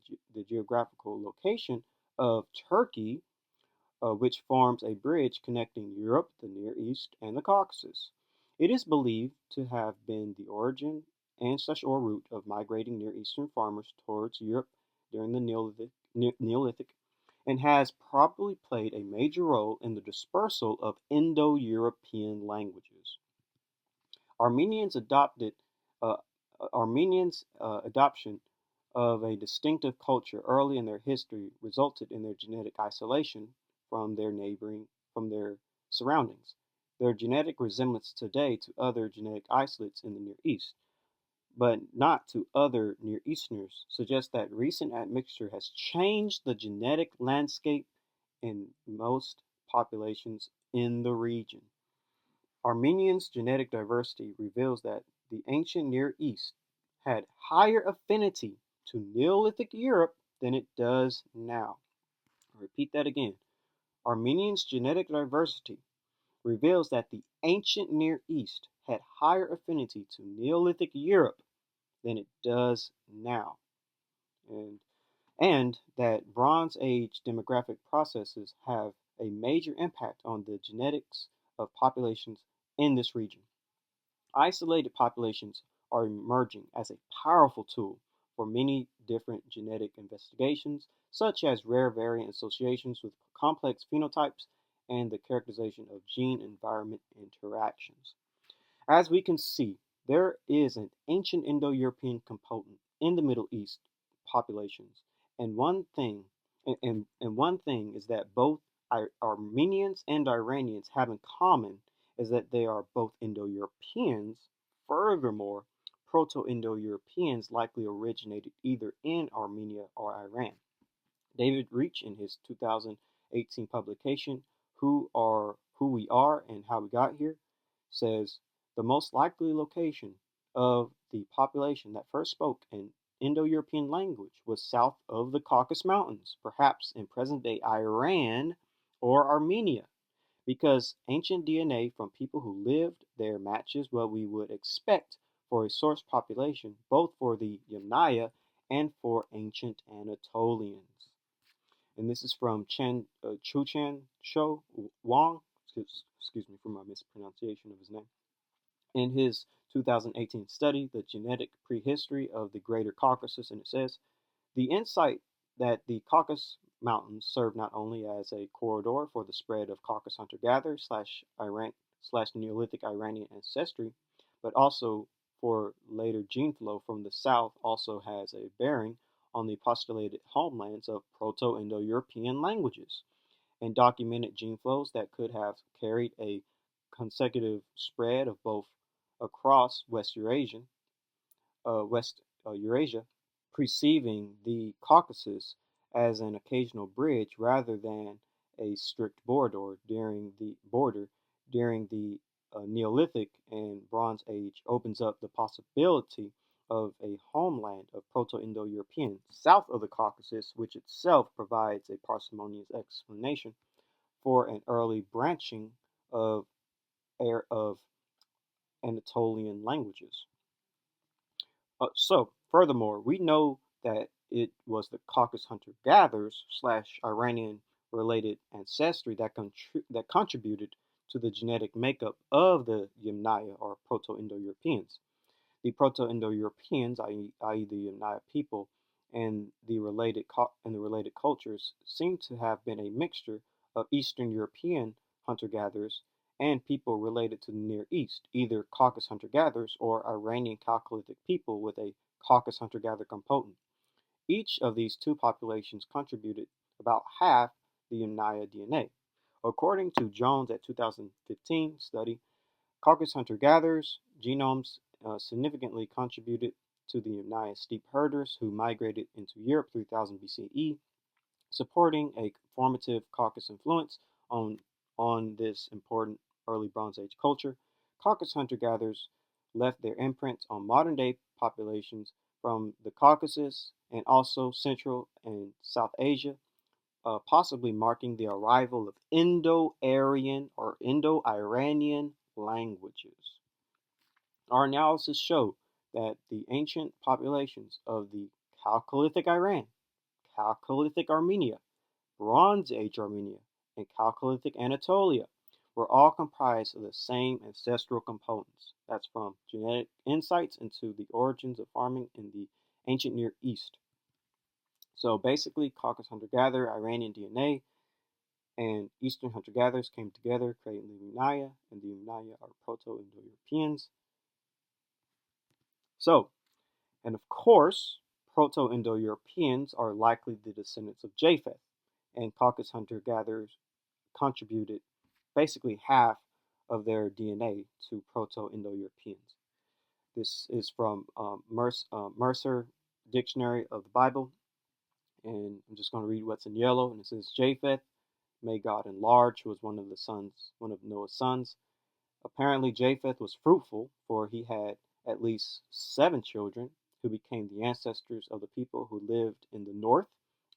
geographical location of Turkey, which forms a bridge connecting Europe, the Near East, and the Caucasus. It is believed to have been the origin, ancestor, or route of migrating Near Eastern farmers towards Europe during the Neolithic, and has probably played a major role in the dispersal of Indo-European languages. Armenians' adoption of a distinctive culture early in their history resulted in their genetic isolation from their surroundings. Their genetic resemblance today to other genetic isolates in the Near East, but not to other Near Easterners, suggests that recent admixture has changed the genetic landscape in most populations in the region. Armenians' genetic diversity reveals that the ancient Near East had higher affinity to Neolithic Europe than it does now. I'll repeat that again. Armenians' genetic diversity reveals that the ancient Near East had higher affinity to Neolithic Europe than it does now, and that Bronze Age demographic processes have a major impact on the genetics of populations in this region. Isolated populations are emerging as a powerful tool for many different genetic investigations, such as rare variant associations with complex phenotypes and the characterization of gene-environment interactions. As we can see, there is an ancient Indo-European component in the Middle East populations, and one thing is that both Armenians and Iranians have in common is that they are both Indo-Europeans. Furthermore, Proto-Indo-Europeans likely originated either in Armenia or Iran. David Reich, in his 2018 publication, Who We Are and How We Got Here, says the most likely location of the population that first spoke an Indo-European language was south of the Caucasus Mountains, perhaps in present-day Iran or Armenia, because ancient DNA from people who lived there matches what we would expect for a source population, both for the Yamnaya and for ancient Anatolians. And this is from Chuchan Shou Wang, excuse me for my mispronunciation of his name. In his 2018 study, The Genetic Prehistory of the Greater Caucasus, and it says, the insight that the Caucasus Mountains served not only as a corridor for the spread of Caucasus hunter-gatherers slash Neolithic Iranian ancestry, but also for later gene flow from the south also has a bearing on the postulated homelands of Proto-Indo-European languages and documented gene flows that could have carried a consecutive spread of both across West Eurasia, perceiving the Caucasus as an occasional bridge rather than a strict border during the Neolithic and Bronze Age opens up the possibility of a homeland of Proto-Indo-European south of the Caucasus, which itself provides a parsimonious explanation for an early branching of Anatolian languages. Furthermore, we know that it was the Caucasus hunter-gatherers slash Iranian-related ancestry that contributed to the genetic makeup of the Yamnaya or Proto-Indo-Europeans. The Proto-Indo-Europeans, i.e., the Yamnaya people, and the related cultures seem to have been a mixture of Eastern European hunter-gatherers and people related to the Near East, either Caucasus hunter-gatherers or Iranian Chalcolithic people with a Caucasus hunter-gatherer component. Each of these two populations contributed about half the Yamnaya DNA. According to Jones at 2015 study, Caucasus hunter-gatherers' genomes significantly contributed to the Yamnaya steppe herders who migrated into Europe 3000 BCE, supporting a formative Caucasus influence on this important early Bronze Age culture. Caucasus hunter-gatherers left their imprints on modern-day populations from the Caucasus and also Central and South Asia, possibly marking the arrival of Indo-Aryan or Indo-Iranian languages. Our analysis showed that the ancient populations of the Chalcolithic Iran, Chalcolithic Armenia, Bronze Age Armenia, and Chalcolithic Anatolia were all comprised of the same ancestral components. That's from genetic insights into the origins of farming in the ancient Near East. So basically, Caucasus hunter-gatherer, Iranian DNA, and Eastern hunter-gatherers came together, creating the Yamnaya, and the Yamnaya are Proto-Indo-Europeans. So, and of course, Proto-Indo-Europeans are likely the descendants of Japheth, and Caucasus hunter-gatherers contributed basically half of their DNA to Proto-Indo-Europeans. This is from Mercer Dictionary of the Bible, and I'm just going to read what's in yellow, and it says, Japheth, may God enlarge, was one of Noah's sons. Apparently Japheth was fruitful, for he had at least 7 children who became the ancestors of the people who lived in the north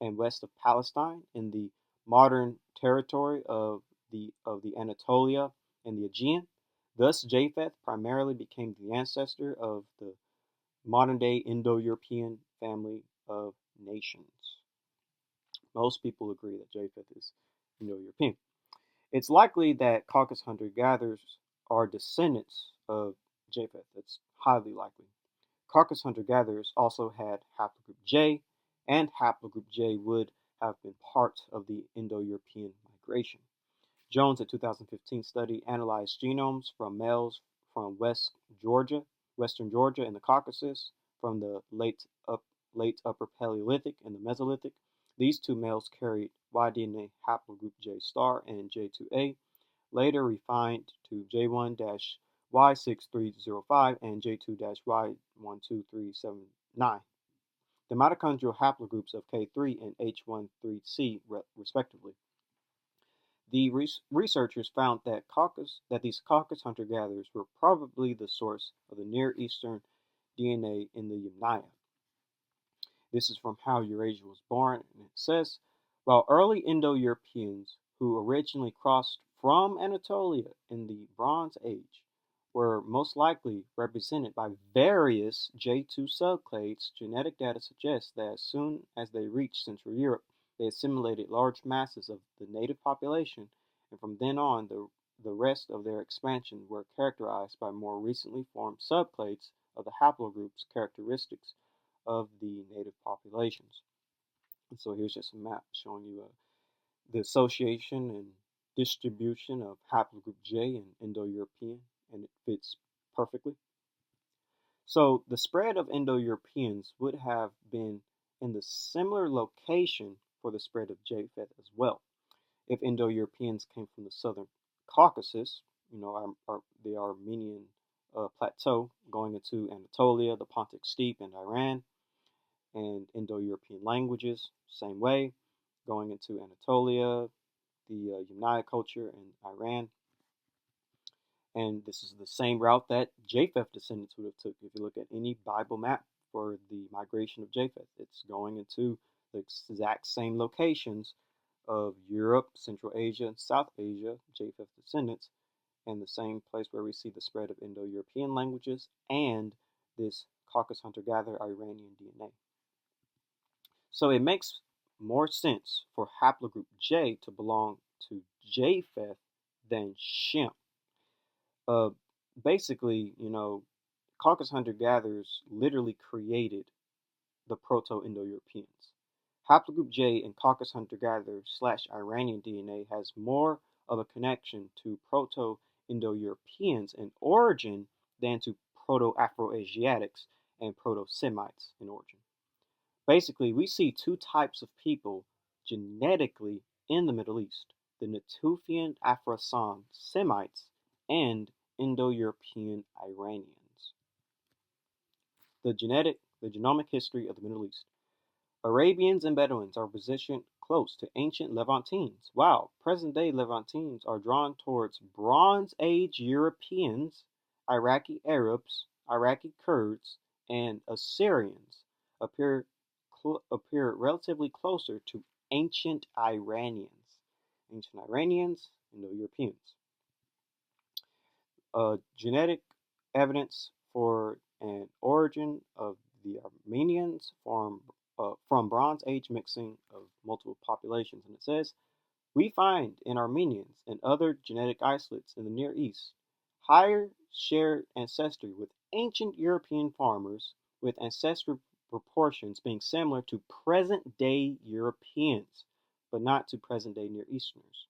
and west of Palestine in the modern territory of the Anatolia and the Aegean. Thus Japheth primarily became the ancestor of the modern-day Indo-European family of nations. Most people agree that Japheth is Indo-European. It's likely that Caucasus hunter-gatherers are descendants of Japheth. That's highly likely. Caucasus hunter-gatherers also had Haplogroup J, and Haplogroup J would have been part of the Indo-European migration. Jones, a 2015 study, analyzed genomes from males from Western Georgia and the Caucasus from the late Upper Paleolithic and the Mesolithic. These two males carried Y-DNA haplogroup J star and J2A, later refined to J1-Y6305 and J2-Y12379. The mitochondrial haplogroups of K3 and H13C, respectively. The researchers found that these Caucasus hunter-gatherers were probably the source of the Near Eastern DNA in the Yamnaya. This is from How Eurasia Was Born, and it says, while early Indo-Europeans who originally crossed from Anatolia in the Bronze Age were most likely represented by various J2 subclades, genetic data suggests that as soon as they reached Central Europe, they assimilated large masses of the native population, and from then on, the rest of their expansion were characterized by more recently formed subclades of the haplogroups characteristics of the native populations. So here's just a map showing you the association and distribution of haplogroup J in Indo-European, and it fits perfectly. So the spread of Indo-Europeans would have been in the similar location for the spread of Japheth as well. If Indo-Europeans came from the southern Caucasus, the Armenian plateau going into Anatolia, the Pontic Steppe, and Iran, and Indo-European languages, same way, going into Anatolia, the Yamnaya culture, and Iran. And this is the same route that Japheth descendants would have took. If you look at any Bible map for the migration of Japheth, it's going into the exact same locations of Europe, Central Asia, and South Asia, Japheth descendants, and the same place where we see the spread of Indo-European languages and this Caucasus hunter-gatherer Iranian DNA. So it makes more sense for haplogroup J to belong to Japheth than Shem. Basically, Caucasus hunter-gatherers literally created the Proto-Indo-Europeans. Haplogroup J in Caucasus hunter-gatherer/Iranian DNA has more of a connection to Proto-Indo-Europeans in origin than to Proto-Afro-Asiatics and Proto-Semites in origin. Basically, we see two types of people genetically in the Middle East: the Natufian Afro-Asiatic Semites and Indo-European Iranians. The genomic history of the Middle East. Arabians and Bedouins are positioned close to ancient Levantines, while present-day Levantines are drawn towards Bronze Age Europeans. Iraqi Arabs, Iraqi Kurds, and Assyrians appear relatively closer to ancient Iranians. Ancient Iranians, Indo-Europeans. Genetic evidence for an origin of the Armenians from Bronze Age mixing of multiple populations. And it says, we find in Armenians and other genetic isolates in the Near East higher shared ancestry with ancient European farmers, with ancestral proportions being similar to present-day Europeans, but not to present-day Near Easterners.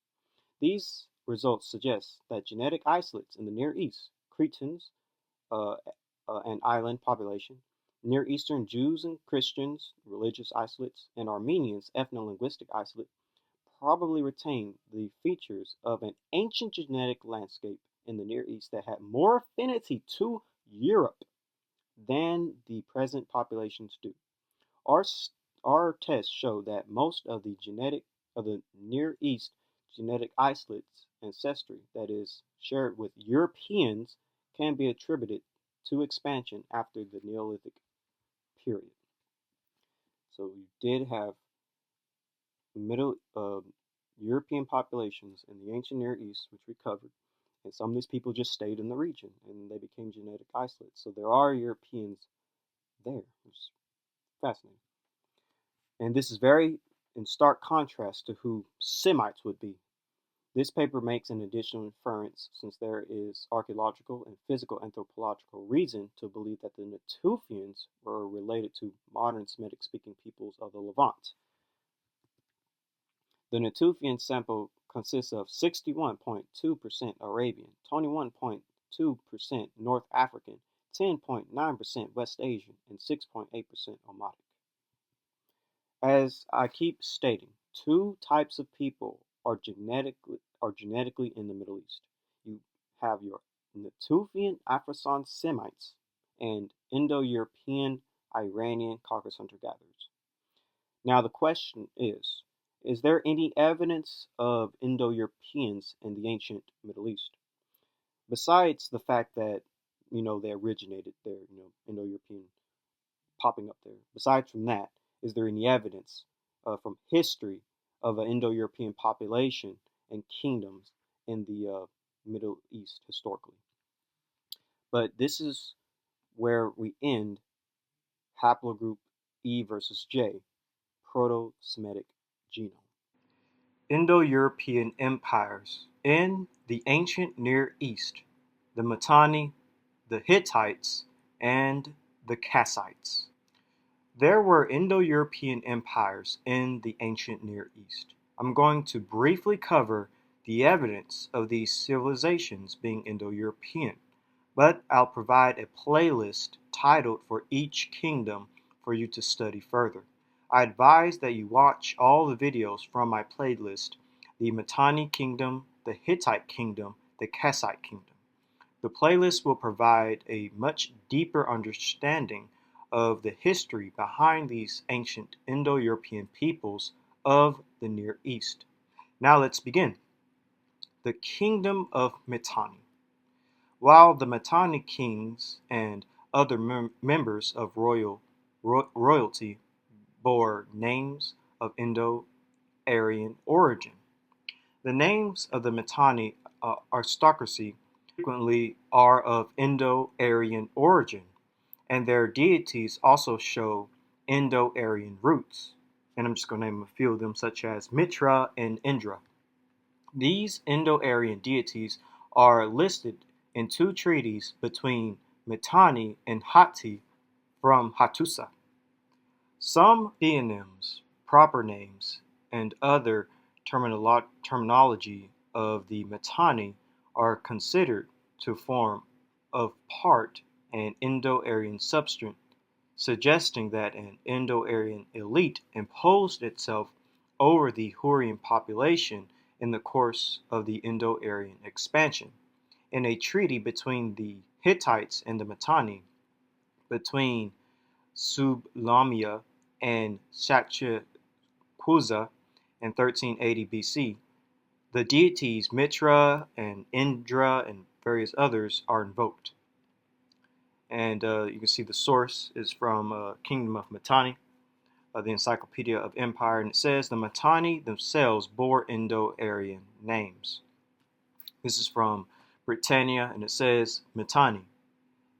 These results suggest that genetic isolates in the Near East, Cretans, an island population, Near Eastern Jews and Christians, religious isolates, and Armenians, ethno-linguistic isolate, probably retain the features of an ancient genetic landscape in the Near East that had more affinity to Europe than the present populations do. Our tests show that most of the Near East genetic isolates ancestry that is shared with Europeans can be attributed to expansion after the Neolithic period. So we did have Middle European populations in the ancient Near East, which we covered, and some of these people just stayed in the region and they became genetic isolates. So there are Europeans there, which is fascinating. And this is very in stark contrast to who Semites would be. This paper makes an additional inference, since there is archaeological and physical anthropological reason to believe that the Natufians were related to modern Semitic-speaking peoples of the Levant. The Natufian sample consists of 61.2% Arabian, 21.2% North African, 10.9% West Asian, and 6.8% Omotic. As I keep stating, two types of people are genetically in the Middle East. You have your Natufian Afro-Asiatic Semites and Indo-European Iranian Caucasus hunter-gatherers. Now the question is there any evidence of Indo-Europeans in the ancient Middle East? Besides the fact that, they originated there, Indo-European popping up there. Besides from that, is there any evidence from history of an Indo-European population and kingdoms in the Middle East historically? But this is where we end haplogroup E versus J, Proto-Semitic genome. Indo-European empires in the ancient Near East: the Matani, the Hittites, and the Cascites. There were Indo-European empires in the ancient Near East. I'm going to briefly cover the evidence of these civilizations being Indo-European, but I'll provide a playlist titled for each kingdom for you to study further. I advise that you watch all the videos from my playlist: the Matani Kingdom, the Hittite Kingdom, the Cascite Kingdom. The playlist will provide a much deeper understanding of the history behind these ancient Indo-European peoples of the Near East. Now let's begin. The Kingdom of Metani. While the Matani kings and other members of royalty bore names of Indo-Aryan origin, the names of the Matani aristocracy frequently are of Indo-Aryan origin, and their deities also show Indo-Aryan roots. And I'm just going to name a few of them, such as Mitra and Indra. These Indo-Aryan deities are listed in two treaties between Metani and Hatti from Hattusa. Some theonyms, proper names, and other terminology of the Metani are considered to form of part an Indo-Aryan substrate, suggesting that an Indo-Aryan elite imposed itself over the Hurrian population in the course of the Indo-Aryan expansion. In a treaty between the Hittites and the Metani, between Sublamia and Shaktipuza in 1380 BC, the deities Mitra and Indra and various others are invoked. And you can see the source is from Kingdom of Matani, the Encyclopedia of Empire, and it says the Matani themselves bore Indo-Aryan names. This is from Britannia, and it says Matani,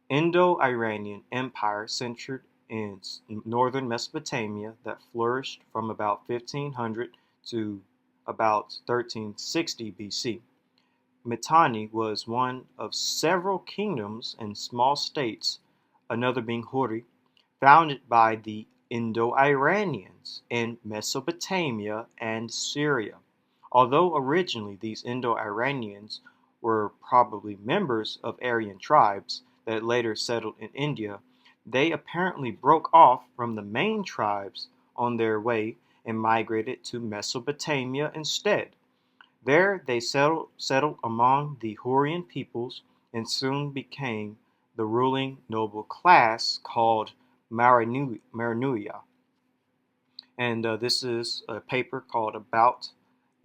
Indo-Iranian Empire centered in northern Mesopotamia that flourished from about 1500 to about 1360 BC. Metani was one of several kingdoms and small states, another being Hurri, founded by the Indo-Iranians in Mesopotamia and Syria. Although originally these Indo-Iranians were probably members of Aryan tribes that later settled in India, they apparently broke off from the main tribes on their way and migrated to Mesopotamia instead. There they settled among the Hurrian peoples and soon became the ruling noble class called Marinuia. And this is a paper called About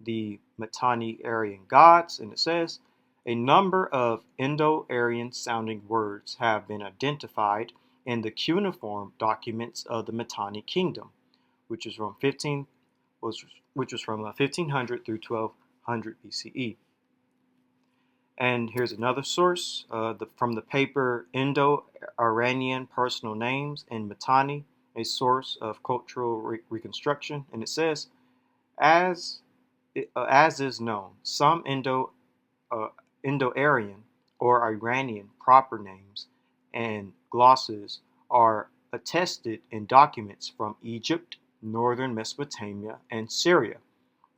the Matani Aryan Gods, and it says a number of Indo-Aryan sounding words have been identified in the cuneiform documents of the Matani Kingdom, which was from 1500 through 1200 BCE. And here's another source from the paper Indo-Iranian Personal Names in Metani, a source of cultural reconstruction, and it says, as is known, some Indo-Aryan or Iranian proper names and glosses are attested in documents from Egypt, northern Mesopotamia, and Syria,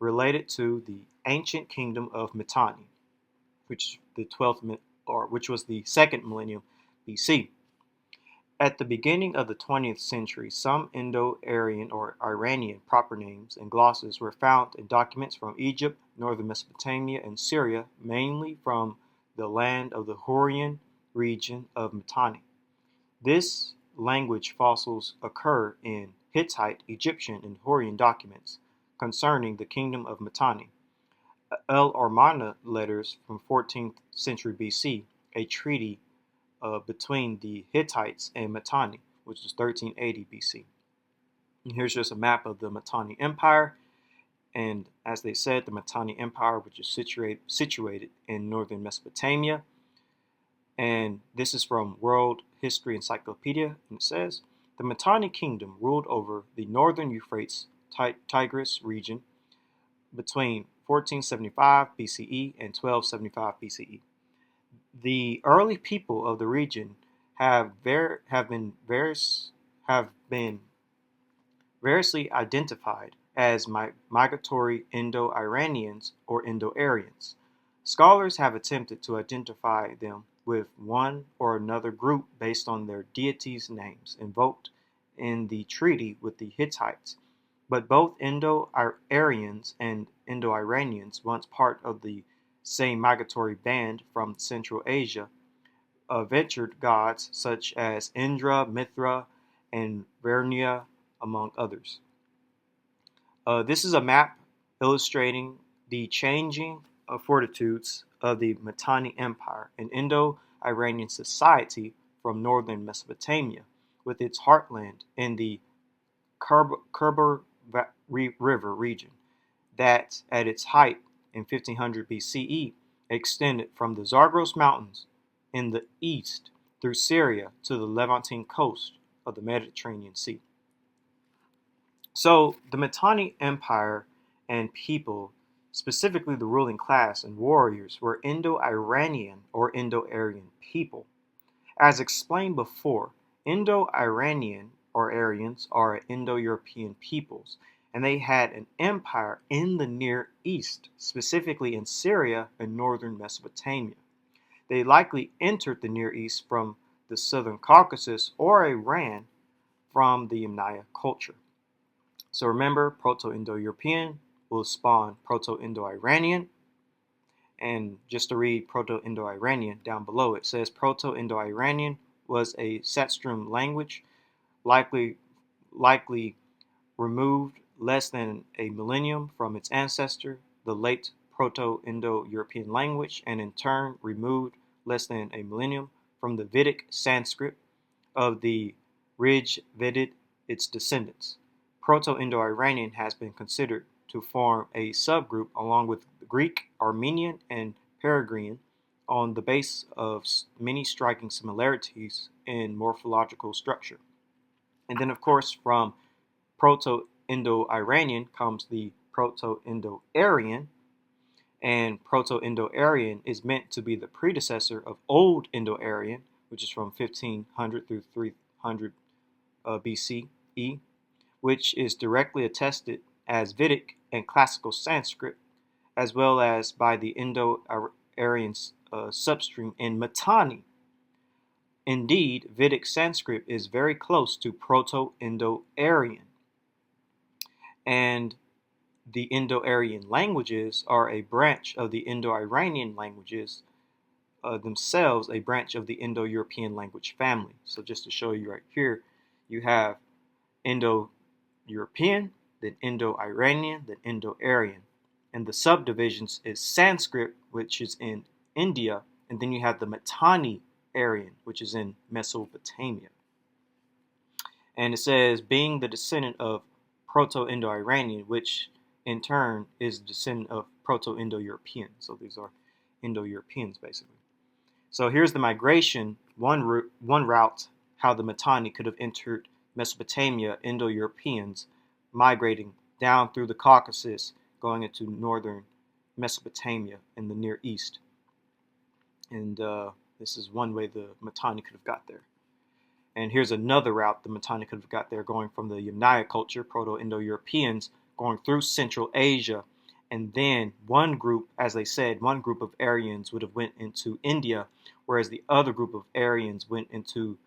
related to the ancient kingdom of Metani, which was the second millennium BC. At the beginning of the 20th century, some Indo-Aryan or Iranian proper names and glosses were found in documents from Egypt, northern Mesopotamia, and Syria, mainly from the land of the Hurrian region of Metani. This language fossils occur in Hittite, Egyptian, and Hurrian documents concerning the kingdom of Metani. El Armana letters from 14th century BC, a treaty between the Hittites and Metani, which is 1380 BC. And here's just a map of the Matani Empire. And as they said, the Matani Empire, which is situated in northern Mesopotamia. And this is from World History Encyclopedia. And it says, the Matani Kingdom ruled over the northern Euphrates Tigris region between 1475 BCE and 1275 BCE. The early people of the region have been variously identified as migratory Indo-Iranians or Indo-Aryans. Scholars have attempted to identify them with one or another group based on their deities' names invoked in the treaty with the Hittites, but both Indo-Aryans and Indo-Iranians, once part of the same migratory band from Central Asia, ventured gods such as Indra, Mithra, and Varuna, among others. This is a map illustrating the changing fortitudes of the Matani Empire, an Indo-Iranian society from northern Mesopotamia, with its heartland in the Khyber River region, that at its height in 1500 BCE extended from the Zagros Mountains in the east through Syria to the Levantine coast of the Mediterranean Sea. So the Matani Empire and people, specifically the ruling class and warriors, were Indo-Iranian or Indo-Aryan people. As explained before, Indo-Iranian or Aryans are Indo-European peoples, and they had an empire in the Near East, specifically in Syria and northern Mesopotamia. They likely entered the Near East from the southern Caucasus or Iran from the Yamnaya culture. So remember, Proto-Indo-European will spawn Proto-Indo-Iranian. And just to read Proto-Indo-Iranian down below, it says Proto-Indo-Iranian was a Satstrum language, likely removed less than a millennium from its ancestor, the late Proto-Indo-European language, and in turn removed less than a millennium from the Vedic Sanskrit of the Rig Veda, its descendants. Proto-Indo-Iranian has been considered to form a subgroup along with Greek, Armenian, and Peruvian on the basis of many striking similarities in morphological structure. And then, of course, from Proto-Indo-Iranian comes the Proto-Indo-Aryan, and Proto-Indo-Aryan is meant to be the predecessor of Old Indo-Aryan, which is from 1500 through 300 BCE, which is directly attested as Vedic and classical Sanskrit, as well as by the Indo-Aryan substream in Metani. Indeed, Vedic Sanskrit is very close to Proto-Indo-Aryan, and the Indo-Aryan languages are a branch of the Indo-Iranian languages themselves, a branch of the Indo-European language family. So just to show you right here, you have Indo-European, then Indo-Iranian, then Indo-Aryan. And the subdivisions is Sanskrit, which is in India, and then you have the Matani Aryan, which is in Mesopotamia. And it says, being the descendant of Proto-Indo-Iranian, which in turn is the descendant of Proto-Indo-European. So these are Indo-Europeans, basically. So here's the migration, one route, how the Matani could have entered Mesopotamia, Indo-Europeans, migrating down through the Caucasus, going into northern Mesopotamia in the Near East. And this is one way the Matani could have got there. And here's another route the Matani could have got there, going from the Yamnaya culture, Proto-Indo-Europeans, going through Central Asia. And then one group, as they said, one group of Aryans would have went into India, whereas the other group of Aryans went into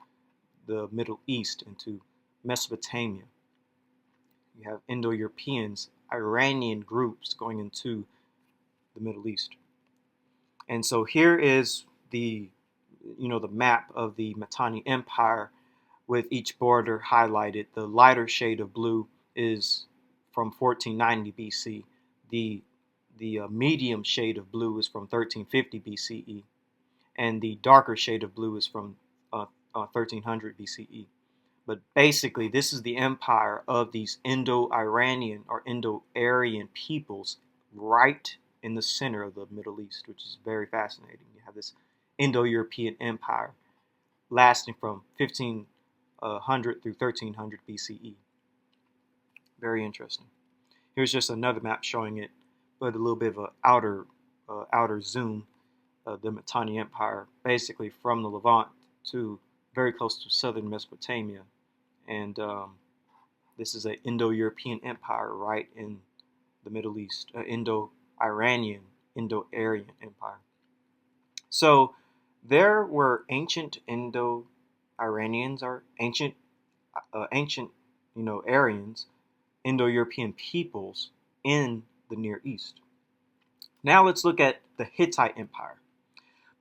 the Middle East, into Mesopotamia. You have Indo-Europeans, Iranian groups going into the Middle East. And so here is the map of the Matani Empire with each border highlighted. The lighter shade of blue is from 1490 BC. The medium shade of blue is from 1350 BCE. And the darker shade of blue is from 1300 BCE. But basically, this is the empire of these Indo-Iranian or Indo-Aryan peoples right in the center of the Middle East, which is very fascinating. You have this Indo-European empire lasting from 1500 through 1300 BCE. Very interesting. Here's just another map showing it, but a little bit of an outer zoom of the Matani Empire, basically from the Levant to very close to southern Mesopotamia. And This is an Indo-European empire right in the Middle East, Indo-Iranian, Indo-Aryan empire. So there were ancient Indo-Iranians or ancient, Aryans, Indo-European peoples in the Near East. Now let's look at the Hittite Empire.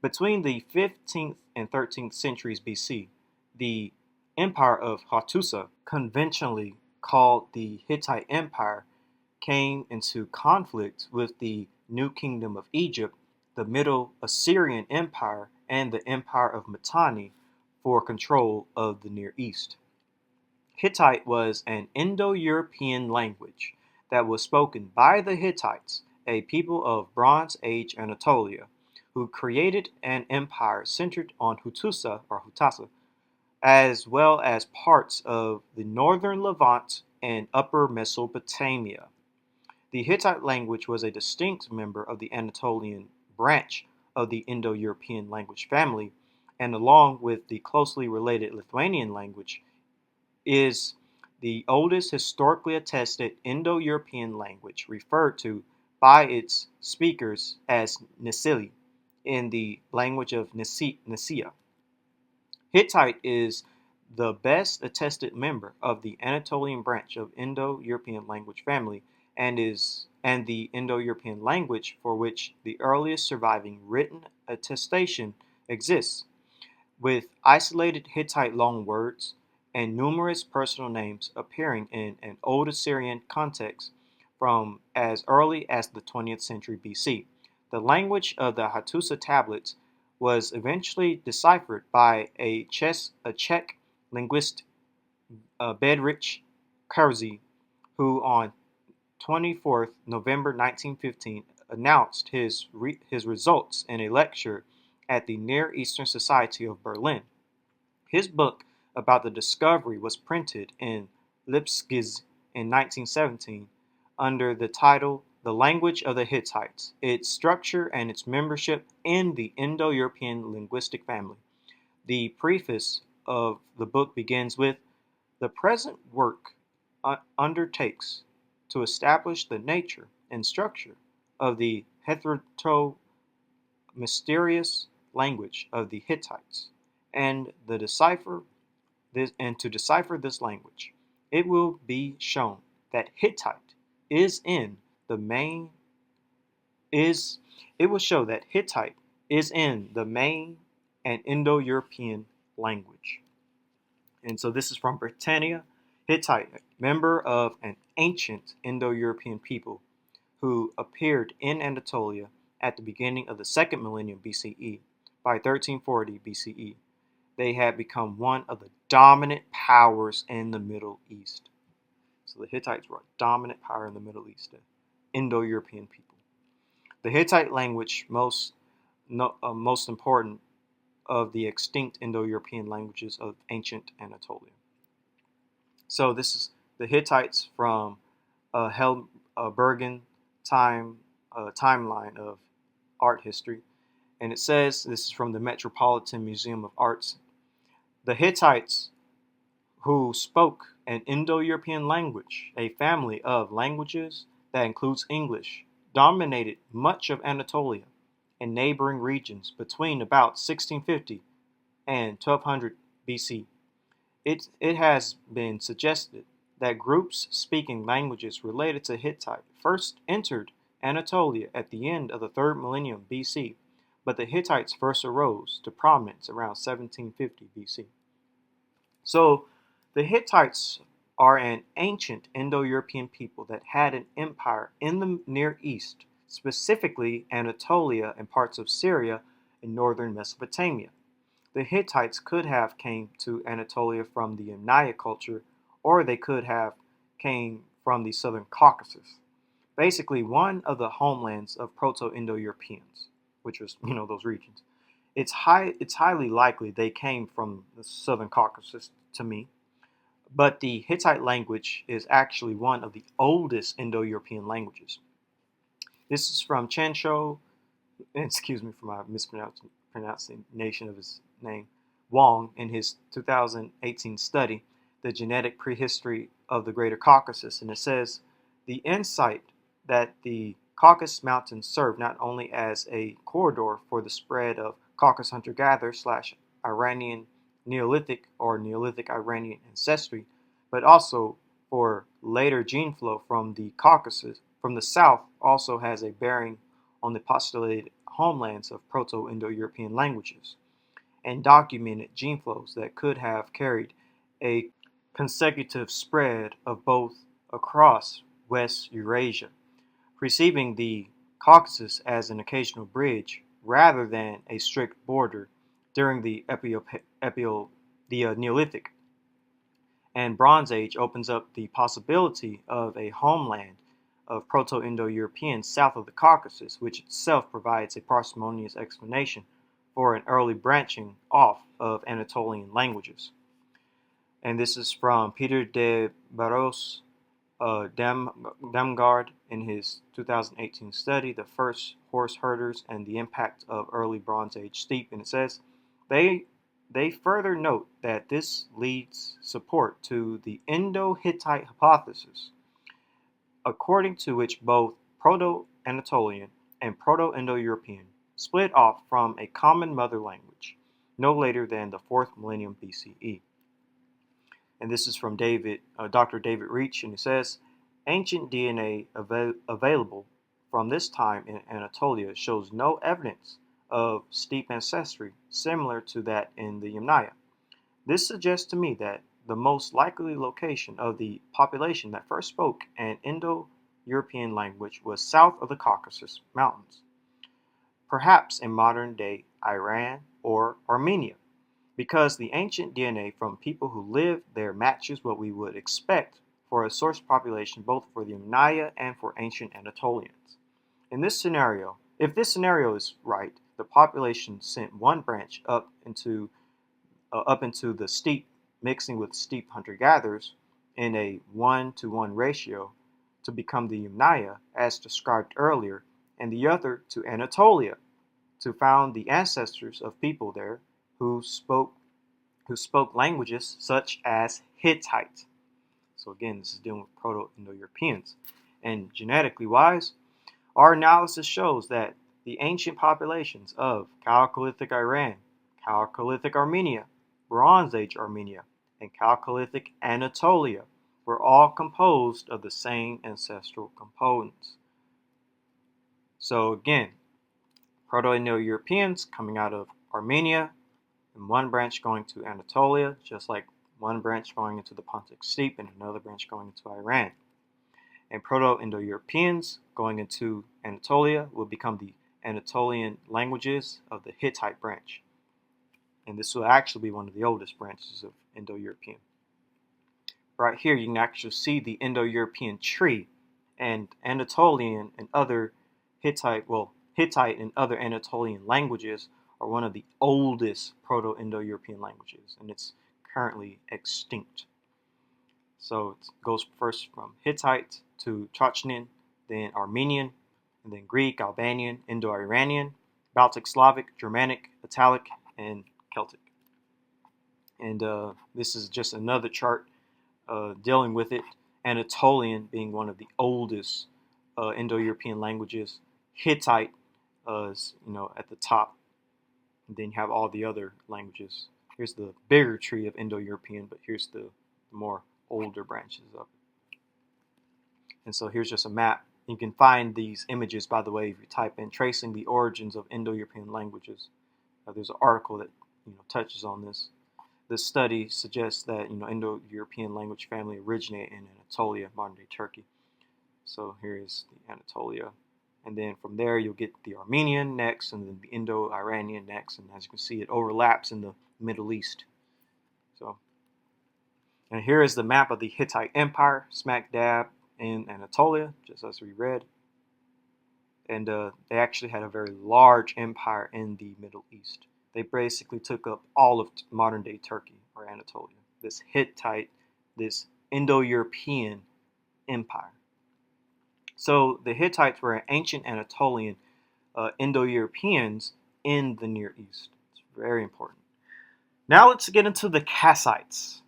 Between the 15th and 13th centuries BC, the Empire of Hattusa, conventionally called the Hittite Empire, came into conflict with the New Kingdom of Egypt, the Middle Assyrian Empire, and the Empire of Matani for control of the Near East. Hittite was an Indo-European language that was spoken by the Hittites, a people of Bronze Age Anatolia, who created an empire centered on Hattusa or Hutasa, as well as parts of the northern Levant and upper Mesopotamia. The Hittite language was a distinct member of the Anatolian branch of the Indo-European language family, and along with the closely related Lithuanian language, is the oldest historically attested Indo-European language, referred to by its speakers as Nisili in the language of Nicaea. Hittite is the best attested member of the Anatolian branch of Indo-European language family and the Indo-European language for which the earliest surviving written attestation exists, with isolated Hittite loanwords and numerous personal names appearing in an Old Assyrian context from as early as the 20th century BC. The language of the Hattusa tablets was eventually deciphered by a Czech linguist, Bedřich Krause, who on 24th November 1915 announced his results in a lecture at the Near Eastern Society of Berlin. His book about the discovery was printed in Leipzig in 1917 under the title The Language of the Hittites, Its Structure and Its Membership in the Indo-European Linguistic Family. The preface of the book begins with, "The present work undertakes to establish the nature and structure of the heteroto-mysterious language of the Hittites, and to decipher this language, it will be shown that Hittite is in the main an Indo-European language." And so this is from Britannia. Hittite, member of an ancient Indo-European people who appeared in Anatolia at the beginning of the second millennium BCE. By 1340 BCE, they had become one of the dominant powers in the Middle East. So the Hittites were a dominant power in the Middle East, the Indo-European people. The Hittite language, most important of the extinct Indo-European languages of ancient Anatolia. So this is the Hittites from Bergen timeline of art history. And it says, this is from the Metropolitan Museum of Arts, the Hittites who spoke an Indo-European language, a family of languages that includes English, dominated much of Anatolia and neighboring regions between about 1650 and 1200 BC. It has been suggested that groups speaking languages related to Hittite first entered Anatolia at the end of the 3rd millennium BC, but the Hittites first arose to prominence around 1750 BC. So the Hittites are an ancient Indo-European people that had an empire in the Near East, specifically Anatolia and parts of Syria and northern Mesopotamia. The Hittites could have came to Anatolia from the Yamnaya culture, or they could have came from the southern Caucasus, basically one of the homelands of Proto-Indo-Europeans, which was, those regions. It's highly likely they came from the southern Caucasus to me, but the Hittite language is actually one of the oldest Indo-European languages. This is from Chencho, excuse me for my mispronunciation of his name, Wong, in his 2018 study, the genetic prehistory of the Greater Caucasus, and it says the insight that the Caucasus Mountains served not only as a corridor for the spread of Caucasus hunter-gatherer / Iranian Neolithic or Neolithic Iranian ancestry, but also for later gene flow from the Caucasus from the south also has a bearing on the postulated homelands of Proto-Indo-European languages and documented gene flows that could have carried a consecutive spread of both across West Eurasia, perceiving the Caucasus as an occasional bridge rather than a strict border during the Neolithic and Bronze Age opens up the possibility of a homeland of Proto-Indo-Europeans south of the Caucasus, which itself provides a parsimonious explanation for an early branching off of Anatolian languages. And this is from Peter de Barros Damgaard in his 2018 study, The First Horse Herders and the Impact of Early Bronze Age Steppe. And it says, they further note that this leads support to the Indo-Hittite hypothesis, according to which both Proto-Anatolian and Proto-Indo-European split off from a common mother language no later than the 4th millennium BCE. And this is from Dr. David Reach, and it says, ancient DNA available from this time in Anatolia shows no evidence of steppe ancestry similar to that in the Yamnaya. This suggests to me that the most likely location of the population that first spoke an Indo-European language was south of the Caucasus Mountains, perhaps in modern-day Iran or Armenia, because the ancient DNA from people who lived there matches what we would expect for a source population both for the Yamnaya and for ancient Anatolians. In this scenario, if this scenario is right, the population sent one branch up into the steppe, mixing with steppe hunter-gatherers in a 1-to-1 ratio to become the Yamnaya, as described earlier, and the other to Anatolia, to found the ancestors of people there who spoke languages such as Hittite. So again, this is dealing with Proto-Indo-Europeans. And genetically wise, our analysis shows that the ancient populations of Chalcolithic Iran, Chalcolithic Armenia, Bronze Age Armenia, and Chalcolithic Anatolia were all composed of the same ancestral components. So again, Proto-Indo-Europeans coming out of Armenia, and one branch going to Anatolia, just like one branch going into the Pontic Steppe and another branch going into Iran. And Proto-Indo-Europeans going into Anatolia will become the Anatolian languages of the Hittite branch. And this will actually be one of the oldest branches of Indo-European. Right here, you can actually see the Indo-European tree, and Anatolian and other Hittite and other Anatolian languages are one of the oldest Proto-Indo-European languages, and it's currently extinct. So it goes first from Hittite to Chocnin, then Armenian, and then Greek, Albanian, Indo-Iranian, Baltic Slavic, Germanic, Italic, and Celtic. And this is just another chart dealing with it. Anatolian being one of the oldest Indo-European languages. Hittite is at the top. And then you have all the other languages. Here's the bigger tree of Indo-European, but here's the more older branches of it. And so here's just a map. You can find these images, by the way, if you type in tracing the origins of Indo-European languages. There's an article that touches on this. This study suggests that Indo-European language family originated in Anatolia, modern-day Turkey. So here is the Anatolia. And then from there, you'll get the Armenian next, and then the Indo-Iranian next. And as you can see, it overlaps in the Middle East. And here is the map of the Hittite Empire, smack dab in Anatolia, just as we read. And they actually had a very large empire in the Middle East. They basically took up all of modern-day Turkey or Anatolia. This Hittite, this Indo-European empire. So the Hittites were ancient Anatolian Indo-Europeans in the Near East. It's very important. Now let's get into the Cascites.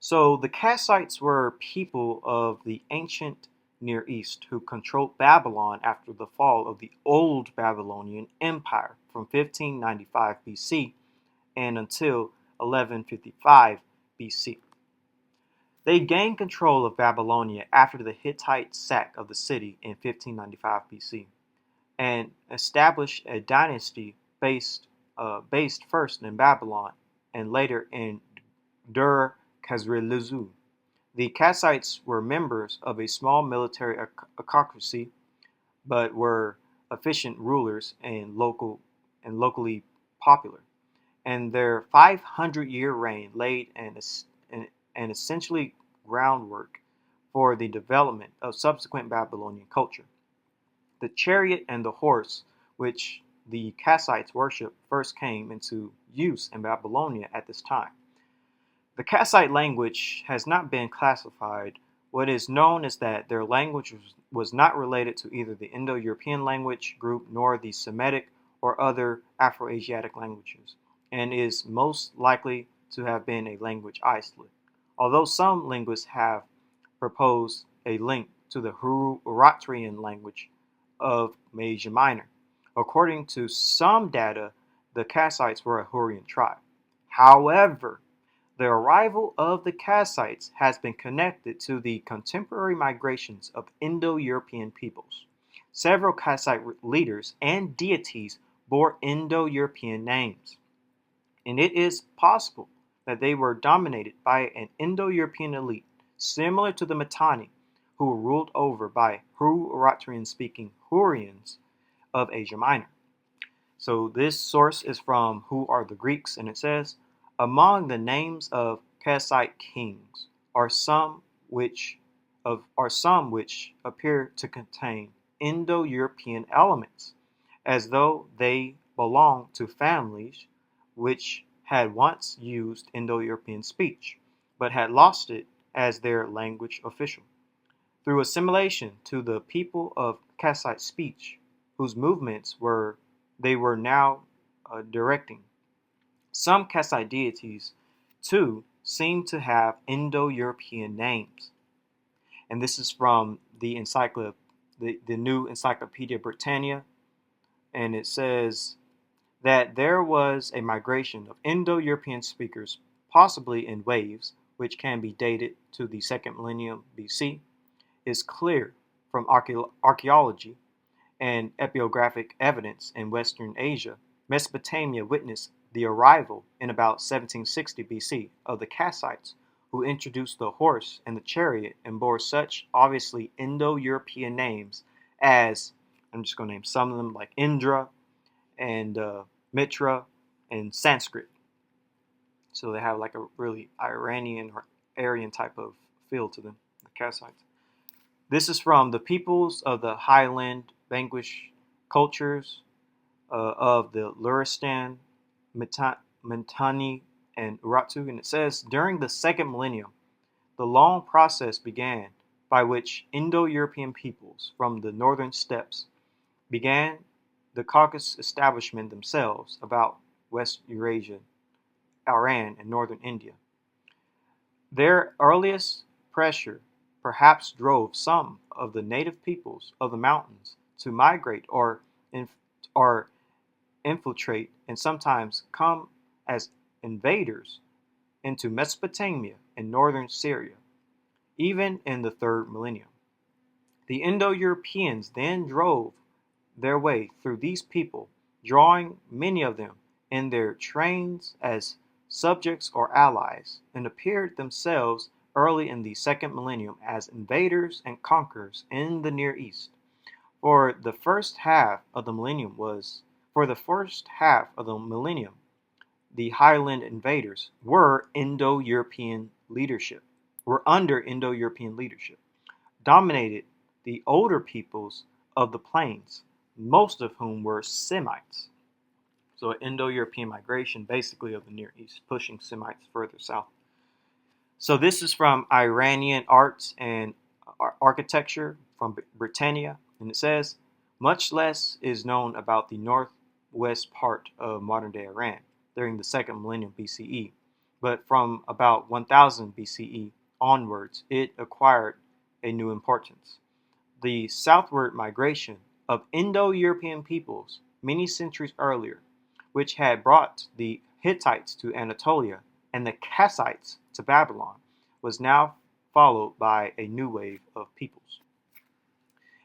So the Cascites were people of the ancient Near East who controlled Babylon after the fall of the Old Babylonian Empire from 1595 BC and until 1155 BC. They gained control of Babylonia after the Hittite sack of the city in 1595 BC and established a dynasty based first in Babylon and later in Dur-Khazrilu. The Cascites were members of a small military autocracy, but were efficient rulers and locally popular. And their 500-year reign laid an essentially groundwork for the development of subsequent Babylonian culture. The chariot and the horse, which the Cascites worshiped, first came into use in Babylonia at this time. The Cassite language has not been classified. What is known is that their language was not related to either the Indo-European language group nor the Semitic or other Afro-Asiatic languages, and is most likely to have been a language isolate, although some linguists have proposed a link to the Hurrian language of Asia Minor. According to some data, the Cascites were a Hurrian tribe. However, the arrival of the Cascites has been connected to the contemporary migrations of Indo-European peoples. Several Cassite leaders and deities bore Indo-European names, and it is possible that they were dominated by an Indo-European elite similar to the Metani, who were ruled over by Hurrian-speaking Hurrians of Asia Minor. So this source is from Who Are the Greeks, and it says, among the names of Cassite kings are some which appear to contain Indo-European elements, as though they belong to families which had once used Indo-European speech, but had lost it as their language official. Through assimilation to the people of Cassite speech, whose movements they were now directing. Some Cassite deities, too, seem to have Indo-European names. And this is from the New Encyclopedia Britannica, and it says that there was a migration of Indo-European speakers, possibly in waves, which can be dated to the 2nd millennium BC, is clear from archaeology and epigraphic evidence in Western Asia. Mesopotamia witnessed the arrival in about 1760 BC of the Cascites, who introduced the horse and the chariot and bore such obviously Indo-European names as, I'm just going to name some of them, like Indra and Mitra and Sanskrit. So they have like a really Iranian or Aryan type of feel to them, the Cascites. This is from the peoples of the highland vanquished cultures of the Luristan, Matani, and Urartu, and it says, during the 2nd millennium, the long process began by which Indo-European peoples from the northern steppes began the Caucasus establishment themselves about West Eurasia, Iran, and northern India. Their earliest pressure perhaps drove some of the native peoples of the mountains to migrate or infiltrate and sometimes come as invaders into Mesopotamia and northern Syria, even in the 3rd millennium. The Indo-Europeans then drove their way through these people, drawing many of them in their trains as subjects or allies, and appeared themselves early in the 2nd millennium as invaders and conquerors in the Near East. For the first half of the millennium, the highland invaders were under Indo-European leadership, dominated the older peoples of the plains, most of whom were Semites. So Indo-European migration basically of the Near East, pushing Semites further south. So this is from Iranian Arts and Architecture from Britannia, and it says, much less is known about the northwest part of modern-day Iran during the 2nd millennium BCE. but from about 1000 BCE onwards, it acquired a new importance. The southward migration of Indo-European peoples many centuries earlier, which had brought the Hittites to Anatolia and the Cascites to Babylon, was now followed by a new wave of peoples.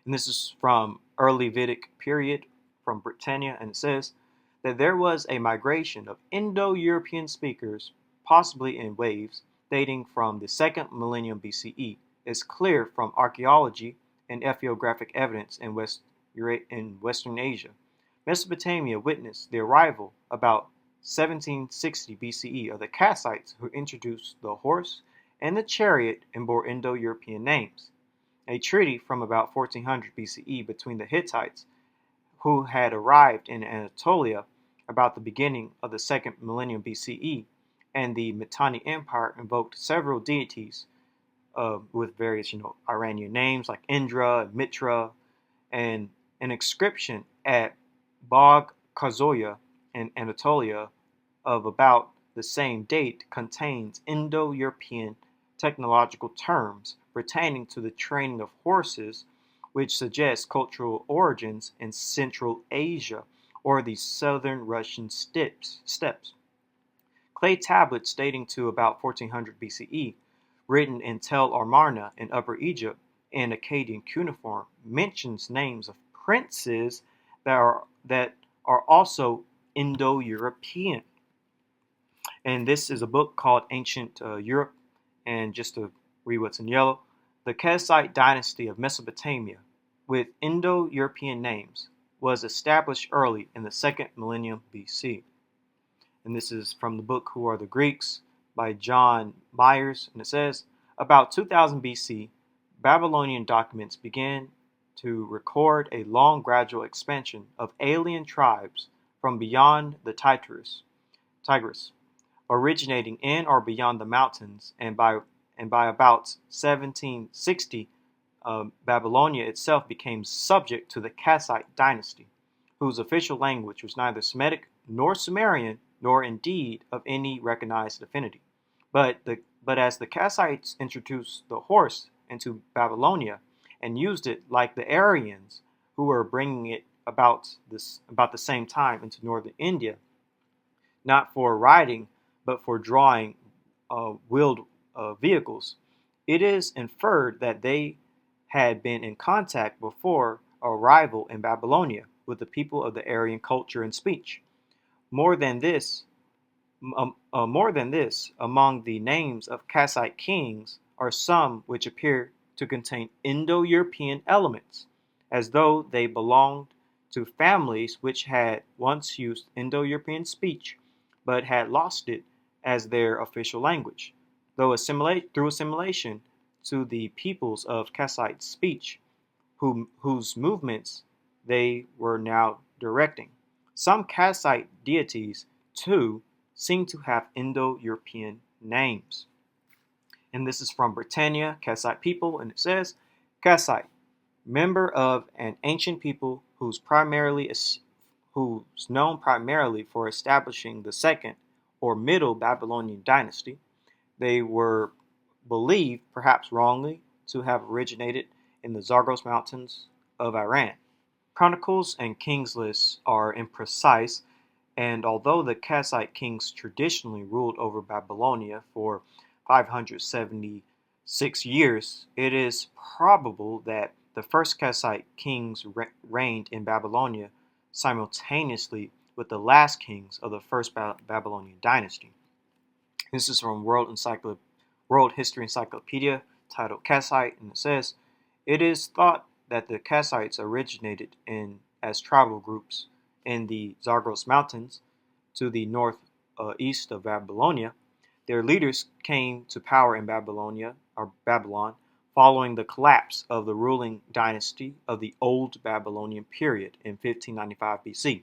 And this is from early Vedic period from Britannia, and it says that there was a migration of Indo-European speakers, possibly in waves, dating from the second millennium BCE. It's clear from archaeology and ethnographic evidence in Western Asia. Mesopotamia witnessed the arrival about 1760 BCE of the Cascites, who introduced the horse and the chariot and bore Indo-European names. A treaty from about 1400 BCE between the Hittites, who had arrived in Anatolia about the beginning of the second millennium BCE, and the Matani Empire invoked several deities with various, Iranian names like Indra and Mitra, and an inscription at Bog Kazoya in Anatolia of about the same date contains Indo-European technological terms pertaining to the training of horses, which suggests cultural origins in Central Asia or the southern Russian steppes. Clay tablets dating to about 1400 BCE, written in Tel Amarna in Upper Egypt and Akkadian cuneiform, mentions names of princes that are also Indo-European. And this is a book called Ancient Europe. And just to read what's in yellow, the Cassite dynasty of Mesopotamia, with Indo-European names, was established early in the second millennium BC. And this is from the book Who Are the Greeks by John Myers. And it says, about 2000 BC, Babylonian documents began to record a long gradual expansion of alien tribes from beyond the Tigris, originating in or beyond the mountains, and by about 1760, Babylonia itself became subject to the Cassite dynasty, whose official language was neither Semitic nor Sumerian, nor indeed of any recognized affinity. But as the Cascites introduced the horse into Babylonia and used it like the Aryans, who were bringing it about the same time into northern India, not for riding but for drawing wheeled vehicles, it is inferred that they had been in contact before arrival in Babylonia with the people of the Aryan culture and speech. More than this, among the names of Cassite kings are some which appear to contain Indo-European elements, as though they belonged to families which had once used Indo-European speech, but had lost it as their official language, through assimilation to the peoples of Cassite speech, whose movements they were now directing. Some Cassite deities, too, seem to have Indo-European names. And this is from Britannia, Cassite people, and it says, Cassite, member of an ancient people who's known primarily for establishing the second or middle Babylonian dynasty. They were believed, perhaps wrongly, to have originated in the Zagros Mountains of Iran. Chronicles and kings lists are imprecise, and although the Cassite kings traditionally ruled over Babylonia for 576 years, it is probable that the first Cassite kings reigned in Babylonia simultaneously with the last kings of the first Babylonian dynasty. This is from World History Encyclopedia, titled Cassite, and it says, it is thought that the Cascites originated as tribal groups in the Zagros Mountains to the northeast of Babylonia. Their leaders came to power in Babylon following the collapse of the ruling dynasty of the Old Babylonian period in 1595 BC.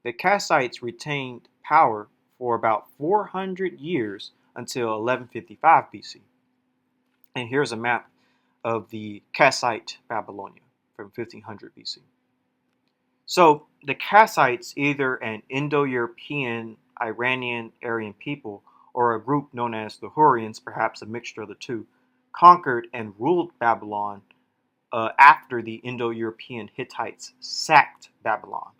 The Cascites retained power for about 400 years until 1155 BC. And here's a map of the Cassite Babylonia from 1500 BC. So the Cascites, either an Indo-European, Iranian, Aryan people, or a group known as the Hurrians, perhaps a mixture of the two, conquered and ruled Babylon after the Indo-European Hittites sacked Babylon.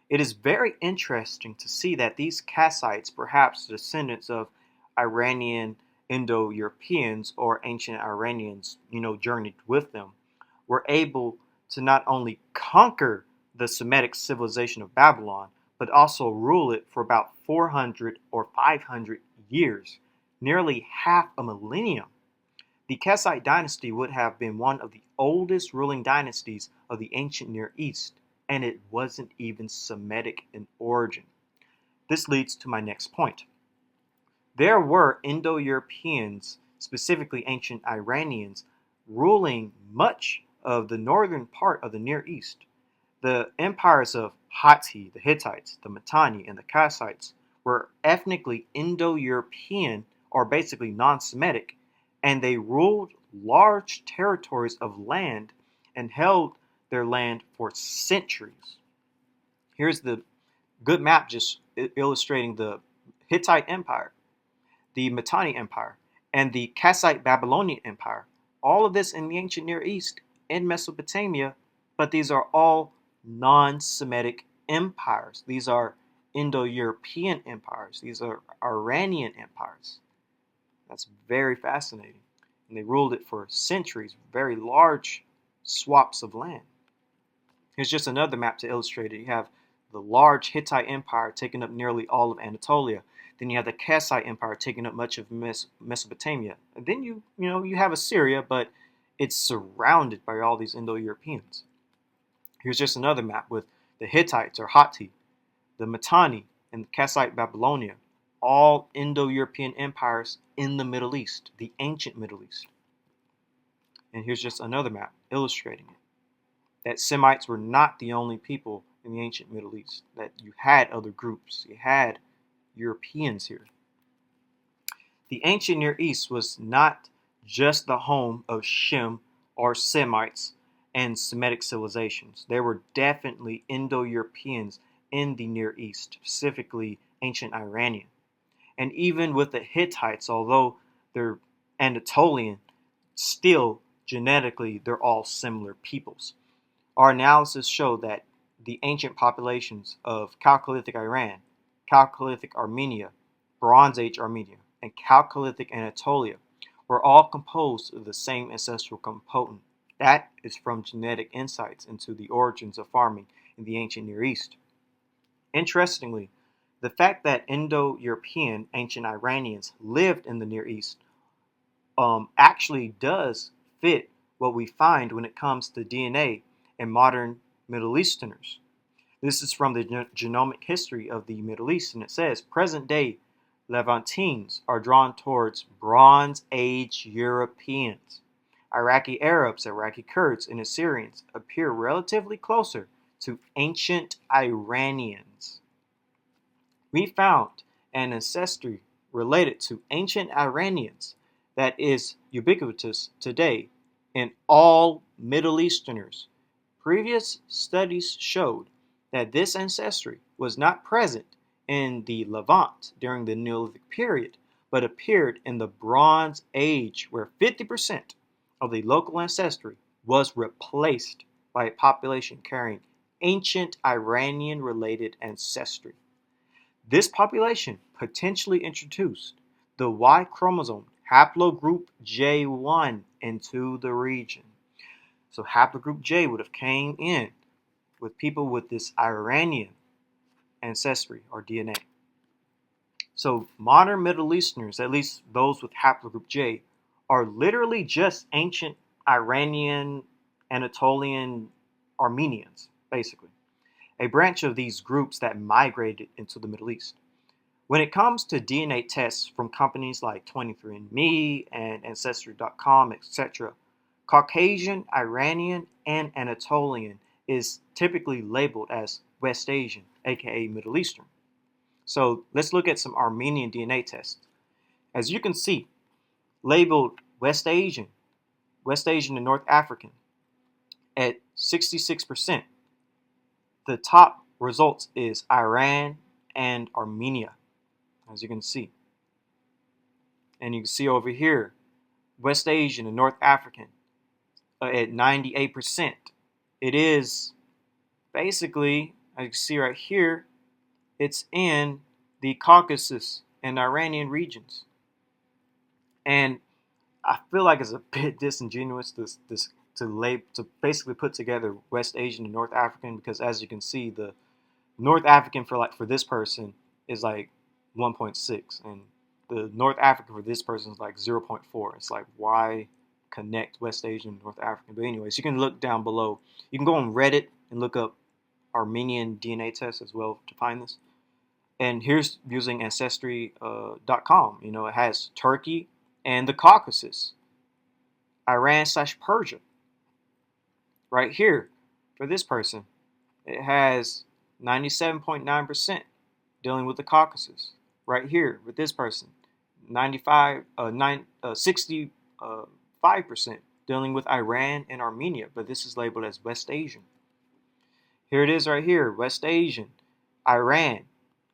It is very interesting to see that these Cascites, perhaps descendants of Iranian Indo-Europeans or ancient Iranians, journeyed with them, were able to not only conquer the Semitic civilization of Babylon, but also rule it for about 400 or 500 years, nearly half a millennium. The Cassite dynasty would have been one of the oldest ruling dynasties of the ancient Near East, and it wasn't even Semitic in origin. This leads to my next point. There were Indo-Europeans, specifically ancient Iranians, ruling much of the northern part of the Near East. The empires of Hatti, the Hittites, the Matani, and the Cascites were ethnically Indo-European, or basically non-Semitic, and they ruled large territories of land and held their land for centuries. Here's the good map just illustrating the Hittite Empire, the Matani Empire, and the Cassite Babylonian Empire. All of this in the ancient Near East in Mesopotamia, but these are all non-Semitic empires. These are Indo-European empires. These are Iranian empires. That's very fascinating. And they ruled it for centuries, very large swaths of land. Here's just another map to illustrate it. You have the large Hittite Empire taking up nearly all of Anatolia. Then you have the Cascite Empire taking up much of Mesopotamia. And then you have Assyria, but it's surrounded by all these Indo-Europeans. Here's just another map with the Hittites or Hatti, the Matani, and the Cassite Babylonia, all Indo-European empires in the Middle East, the ancient Middle East. And here's just another map illustrating it. That Semites were not the only people in the ancient Middle East, that you had other groups, you had Europeans here. The ancient Near East was not just the home of Shem or Semites and Semitic civilizations. There were definitely Indo-Europeans in the Near East, specifically ancient Iranian. And even with the Hittites, although they're Anatolian, still genetically they're all similar peoples. Our analysis showed that the ancient populations of Chalcolithic Iran, Chalcolithic Armenia, Bronze Age Armenia, and Chalcolithic Anatolia were all composed of the same ancestral component. That is from genetic insights into the origins of farming in the ancient Near East. Interestingly, the fact that Indo-European ancient Iranians lived in the Near East actually does fit what we find when it comes to DNA in modern Middle Easterners. This is from the genomic history of the Middle East, and it says present-day Levantines are drawn towards Bronze Age Europeans. Iraqi Arabs, Iraqi Kurds, and Assyrians appear relatively closer to ancient Iranians. We found an ancestry related to ancient Iranians that is ubiquitous today in all Middle Easterners. Previous studies showed that this ancestry was not present in the Levant during the Neolithic period, but appeared in the Bronze Age, where 50% of the local ancestry was replaced by a population carrying ancient Iranian-related ancestry. This population potentially introduced the Y chromosome haplogroup J1 into the region. So haplogroup J would have came in with people with this Iranian ancestry or DNA. So modern Middle Easterners, at least those with haplogroup J, are literally just ancient Iranian, Anatolian Armenians, basically. A branch of these groups that migrated into the Middle East. When it comes to DNA tests from companies like 23andMe and Ancestry.com, etc., Caucasian, Iranian, and Anatolian is typically labeled as West Asian, aka Middle Eastern. So let's look at some Armenian DNA tests. As you can see, labeled West Asian and North African at 66%. The top results is Iran and Armenia, as you can see. And you can see over here, West Asian and North African at 98%. It is basically, as you can see right here, it's in the Caucasus and Iranian regions. And I feel like it's a bit disingenuous to basically put together West Asian and North African, because as you can see, the North African for this person is like 1.6, and the North African for this person is like 0.4. It's like, why connect West Asian and North African? But anyways, you can look down below. You can go on Reddit and look up Armenian DNA Tests as well to find this. And here's using Ancestry.com. It has Turkey and the Caucasus, Iran/Persia. Right here, for this person, it has 97.9% dealing with the Caucasus. Right here, with this person, 65% dealing with Iran and Armenia, but this is labeled as West Asian. Here it is right here, West Asian, Iran,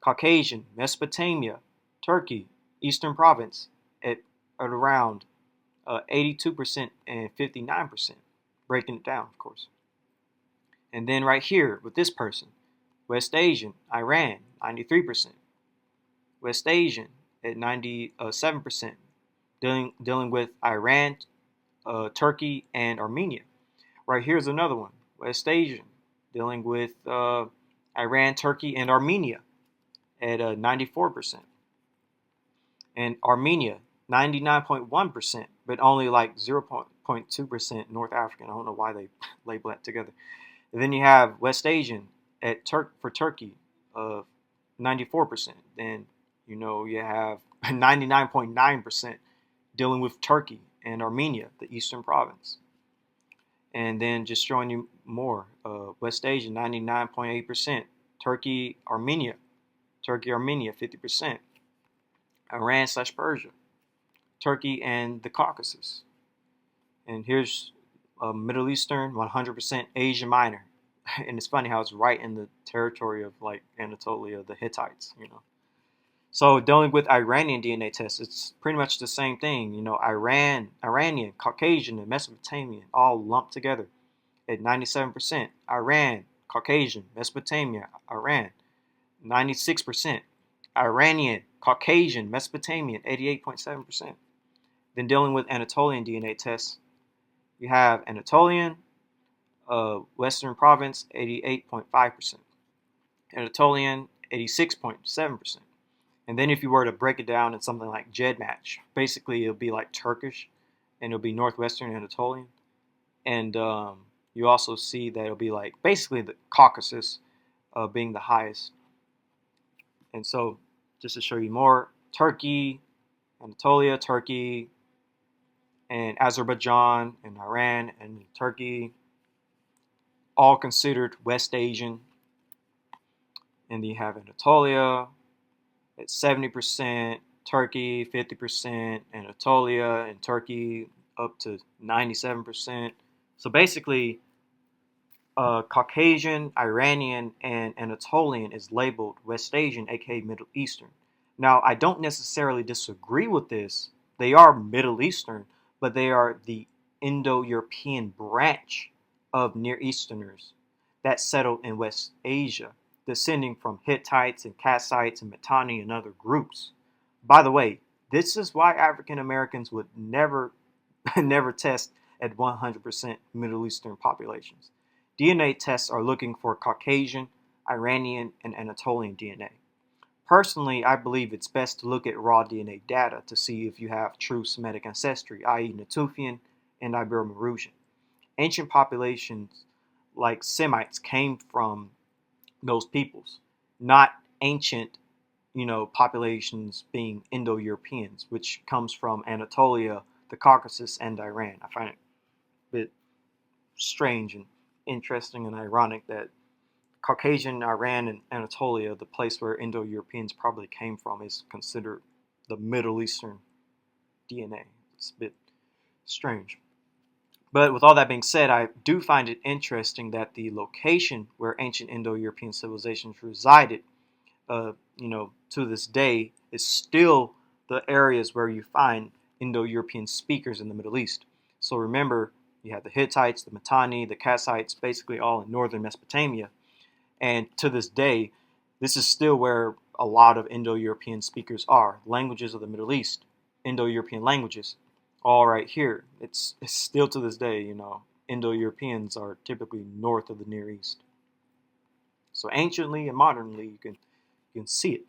Caucasian, Mesopotamia, Turkey, Eastern Province at around 82% and 59%, breaking it down, of course. And then right here with this person, West Asian, Iran, 93%. West Asian at 97%, dealing with Iran, Turkey, and Armenia. Right here's another one, West Asian, dealing with Iran, Turkey, and Armenia at 94%. And Armenia, 99.1%, but only like 0.2% North African. I don't know why they label that together. And then you have West Asian at for Turkey of 94%. Then you have 99.9% dealing with Turkey and Armenia, the Eastern Province. And then just showing you more, West Asian 99.8%, Turkey, Armenia, 50%, Iran/Persia, Turkey, and the Caucasus. And here's Middle Eastern, 100% Asia Minor. And it's funny how it's right in the territory of like Anatolia, the Hittites, So dealing with Iranian DNA tests, it's pretty much the same thing. Iranian, Caucasian, and Mesopotamian all lumped together at 97%. Iran, Caucasian, Mesopotamia, Iran, 96%. Iranian, Caucasian, Mesopotamian, 88.7%. Then dealing with Anatolian DNA tests, you have Anatolian, Western Province, 88.5%. Anatolian, 86.7%. And then if you were to break it down in something like GEDmatch, basically it'll be like Turkish, and it'll be Northwestern Anatolian. And you also see that it'll be like basically the Caucasus being the highest. And so just to show you more, Turkey, Anatolia, Turkey, and Azerbaijan, and Iran, and Turkey, all considered West Asian. And then you have Anatolia at 70%, Turkey 50%, Anatolia and Turkey up to 97%. So basically, Caucasian, Iranian, and Anatolian is labeled West Asian, aka Middle Eastern. Now, I don't necessarily disagree with this. They are Middle Eastern, but they are the Indo-European branch of Near Easterners that settled in West Asia, descending from Hittites and Cascites and Metani and other groups. By the way, this is why African Americans would never test at 100% Middle Eastern populations. DNA tests are looking for Caucasian, Iranian, and Anatolian DNA. Personally, I believe it's best to look at raw DNA data to see if you have true Semitic ancestry, i.e. Natufian and Ibero-Maurusian. Ancient populations like Semites came from those peoples, not ancient, populations being Indo-Europeans, which comes from Anatolia, the Caucasus, and Iran. I find it a bit strange and interesting and ironic that Caucasian, Iran, and Anatolia, the place where Indo-Europeans probably came from, is considered the Middle Eastern DNA. It's a bit strange. But with all that being said, I do find it interesting that the location where ancient Indo-European civilizations resided, to this day, is still the areas where you find Indo-European speakers in the Middle East. So remember, you have the Hittites, the Matani, the Cascites, basically all in northern Mesopotamia. And to this day, this is still where a lot of Indo-European speakers are. Languages of the Middle East, Indo-European languages, all right here. It's still to this day, Indo-Europeans are typically north of the Near East. So anciently and modernly, you can see it.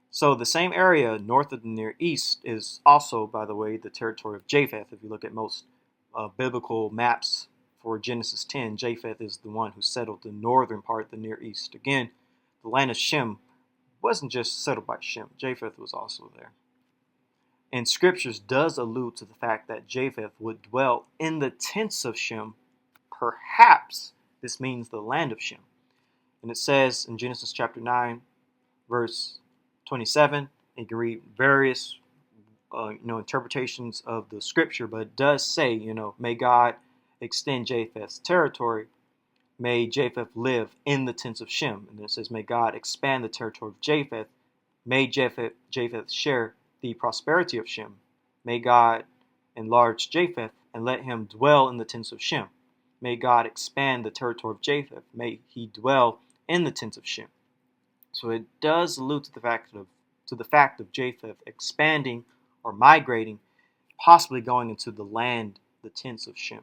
So the same area north of the Near East is also, by the way, the territory of Japheth. If you look at most biblical maps for Genesis 10, Japheth is the one who settled the northern part of the Near East. Again, the land of Shem wasn't just settled by Shem. Japheth was also there. And scriptures does allude to the fact that Japheth would dwell in the tents of Shem. Perhaps this means the land of Shem. And it says in Genesis chapter 9, verse 27, you can read various interpretations of the scripture, but it does say, may God extend Japheth's territory. May Japheth live in the tents of Shem. And then it says, may God expand the territory of Japheth. May Japheth share the prosperity of Shem. May God enlarge Japheth and let him dwell in the tents of Shem. May God expand the territory of Japheth. May he dwell in the tents of Shem. So it does allude to the fact of Japheth expanding or migrating, possibly going into the land, the tents of Shem.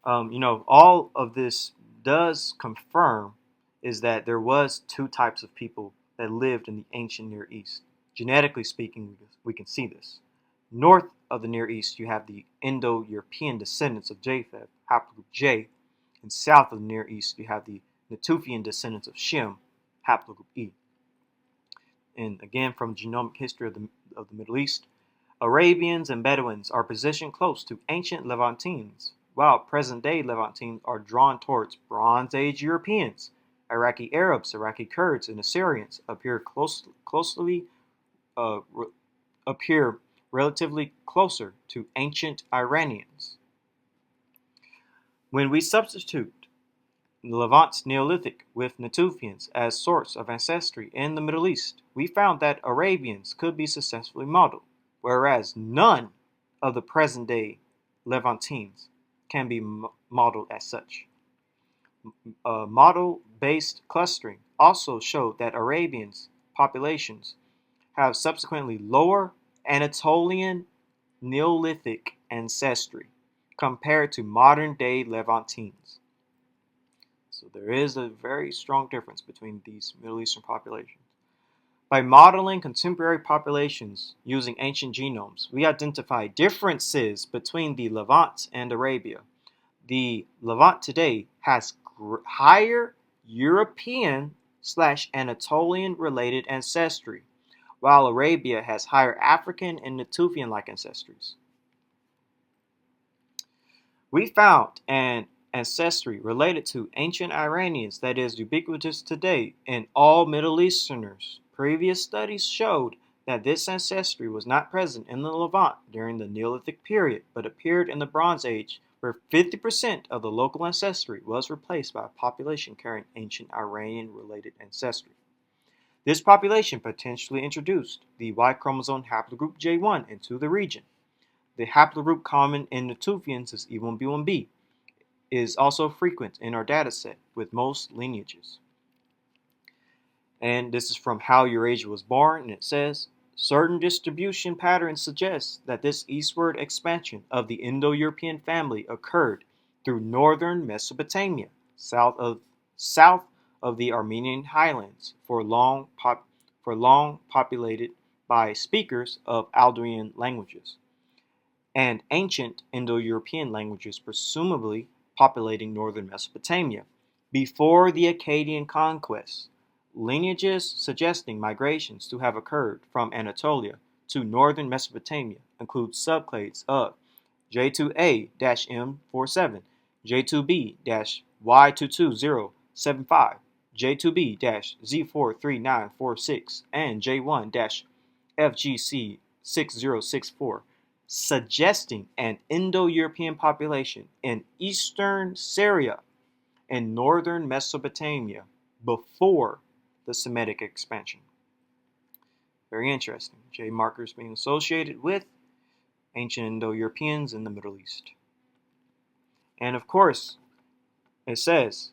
All of this does confirm is that there was two types of people that lived in the ancient Near East. Genetically speaking, we can see this. North of the Near East, you have the Indo-European descendants of Japheth, Haplogroup J, and south of the Near East, you have the Natufian descendants of Shem, Haplogroup E. And again, from genomic history of the Middle East, Arabians and Bedouins are positioned close to ancient Levantines, while present-day Levantines are drawn towards Bronze Age Europeans. Iraqi Arabs, Iraqi Kurds, and Assyrians appear relatively closer to ancient Iranians. When we substitute the Levant's Neolithic with Natufians as source of ancestry in the Middle East, we found that Arabians could be successfully modeled, whereas none of the present-day Levantines can be modeled as such. Model-based clustering also showed that Arabians' populations have subsequently lower Anatolian Neolithic ancestry compared to modern-day Levantines. So there is a very strong difference between these Middle Eastern populations. By modeling contemporary populations using ancient genomes, we identify differences between the Levant and Arabia. The Levant today has higher European/Anatolian related ancestry, while Arabia has higher African and Natufian-like ancestries. We found an ancestry related to ancient Iranians that is ubiquitous today in all Middle Easterners. Previous studies showed that this ancestry was not present in the Levant during the Neolithic period, but appeared in the Bronze Age, where 50% of the local ancestry was replaced by a population carrying ancient Iranian-related ancestry. This population potentially introduced the Y chromosome haplogroup J1 into the region. The haplogroup common in Natufians is E1B1B. Is also frequent in our data set with most lineages. And this is from How Eurasia Was Born, and it says, certain distribution patterns suggest that this eastward expansion of the Indo-European family occurred through northern Mesopotamia, south of the Armenian highlands, for long populated by speakers of Chaldean languages, and ancient Indo-European languages, presumably populating northern Mesopotamia. Before the Akkadian conquest, lineages suggesting migrations to have occurred from Anatolia to northern Mesopotamia include subclades of J2A-M47, J2B-Y22075, J2B-Z43946, and J1-FGC6064. Suggesting an Indo-European population in eastern Syria and northern Mesopotamia before the Semitic expansion. Very interesting. J markers being associated with ancient Indo-Europeans in the Middle East. And of course, it says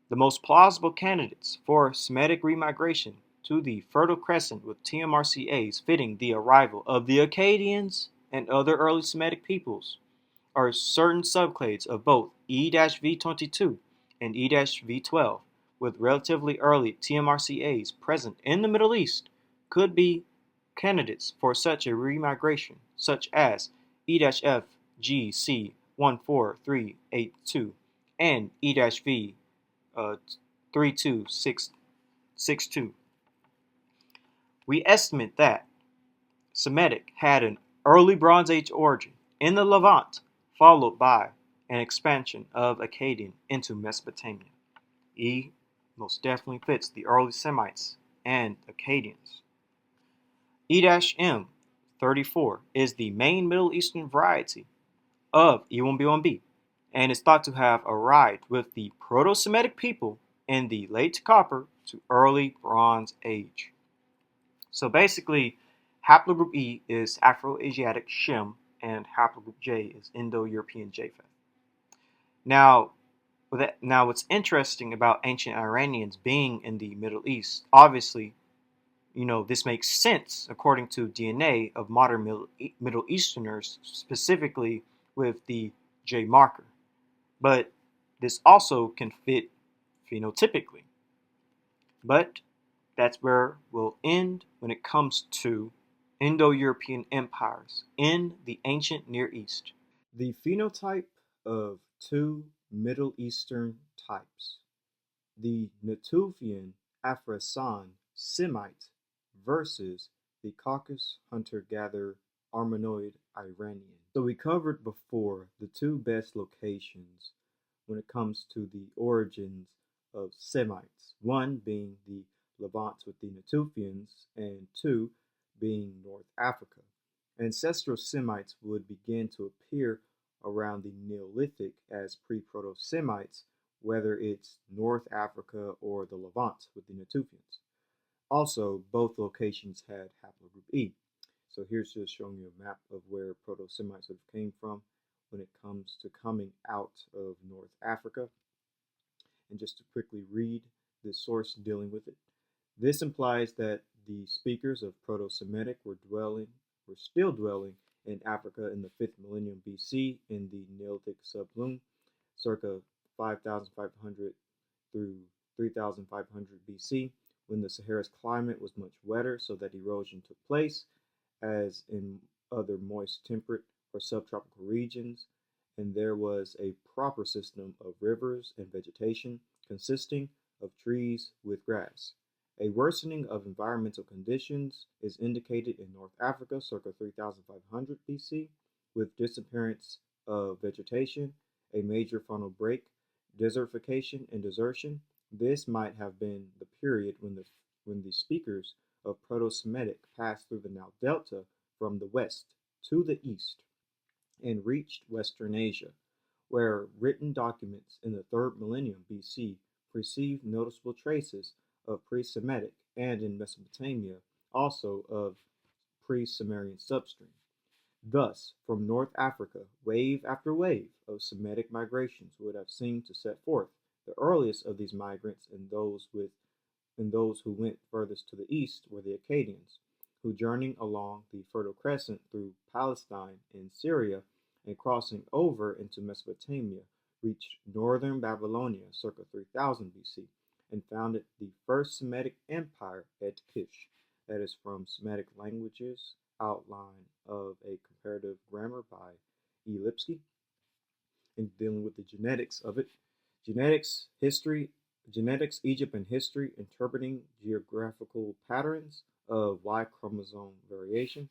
the most plausible candidates for Semitic remigration to the Fertile Crescent with TMRCAs fitting the arrival of the Akkadians and other early Semitic peoples are certain subclades of both E-V22 and E-V12 with relatively early TMRCAs present in the Middle East could be candidates for such a remigration, such as E-FGC14382 and E-V 32662. We estimate that Semitic had an early Bronze Age origin in the Levant, followed by an expansion of Akkadian into Mesopotamia. E most definitely fits the early Semites and Akkadians. E-M34 is the main Middle Eastern variety of E1B1B and is thought to have arrived with the Proto-Semitic people in the late Copper to early Bronze Age. So basically, Haplogroup E is Afro-Asiatic Shem, and Haplogroup J is Indo-European Japheth. Now, what's interesting about ancient Iranians being in the Middle East, obviously, this makes sense according to DNA of modern Middle Easterners, specifically with the J marker. But this also can fit phenotypically. But that's where we'll end when it comes to Indo-European empires in the ancient Near East. The phenotype of two Middle Eastern types, the Natufian Afro-Asiatic Semite versus the Caucasus hunter-gatherer Armenoid Iranian. So we covered before the two best locations when it comes to the origins of Semites, one being the Levant with the Natufians, and two being North Africa. Ancestral Semites would begin to appear around the Neolithic as pre-Proto-Semites, whether it's North Africa or the Levant with the Natufians. Also, both locations had haplogroup E. So here's just showing you a map of where Proto-Semites would have came from when it comes to coming out of North Africa. And just to quickly read the source dealing with it, this implies that the speakers of Proto-Semitic were still dwelling in Africa in the 5th millennium BC in the Neolithic sublume, circa 5,500 through 3,500 BC, when the Sahara's climate was much wetter, so that erosion took place, as in other moist temperate or subtropical regions, and there was a proper system of rivers and vegetation consisting of trees with grass. A worsening of environmental conditions is indicated in North Africa circa 3500 BC, with disappearance of vegetation, a major faunal break, desertification, and desertion. This might have been the period when the speakers of Proto-Semitic passed through the Nile Delta from the west to the east and reached Western Asia, where written documents in the 3rd millennium BC received noticeable traces of pre-Semitic, and in Mesopotamia also of pre-Sumerian substring. Thus, from North Africa, wave after wave of Semitic migrations would have seemed to set forth. The earliest of these migrants and those who went furthest to the east were the Akkadians, who journeying along the Fertile Crescent through Palestine and Syria and crossing over into Mesopotamia reached northern Babylonia circa 3000 BC and founded the first Semitic empire at Kish. That is from Semitic Languages, Outline of a Comparative Grammar by E. Lipsky, and dealing with the genetics of it. Genetics, Egypt and history, interpreting geographical patterns of Y chromosome variation.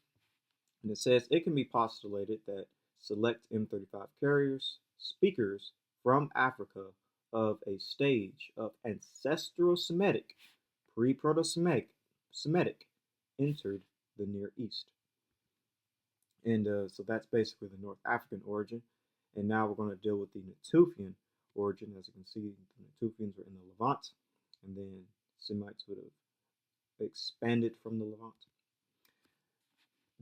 And it says it can be postulated that select M35 carriers, speakers from Africa of a stage of ancestral Semitic, pre-Proto-Semitic, entered the Near East. And so that's basically the North African origin. And now we're going to deal with the Natufian origin. As you can see, the Natufians were in the Levant, and then Semites would have expanded from the Levant.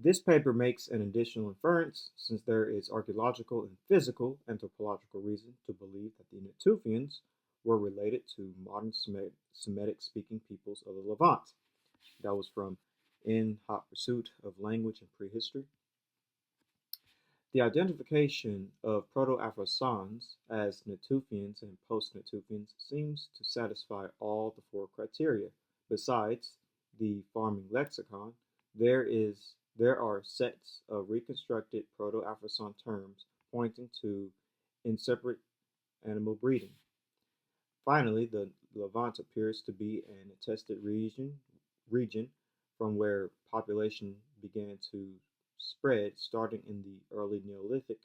This paper makes an additional inference since there is archaeological and physical anthropological reason to believe that the Natufians were related to modern Semitic-speaking peoples of the Levant. That was from In Hot Pursuit of Language and Prehistory. The identification of Proto-Afro-Saans as Natufians and post-Natufians seems to satisfy all the four criteria. Besides the farming lexicon, there are sets of reconstructed Proto-Afro-Saan terms pointing to inseparate animal breeding. Finally, the Levant appears to be an attested region from where population began to spread starting in the early Neolithic,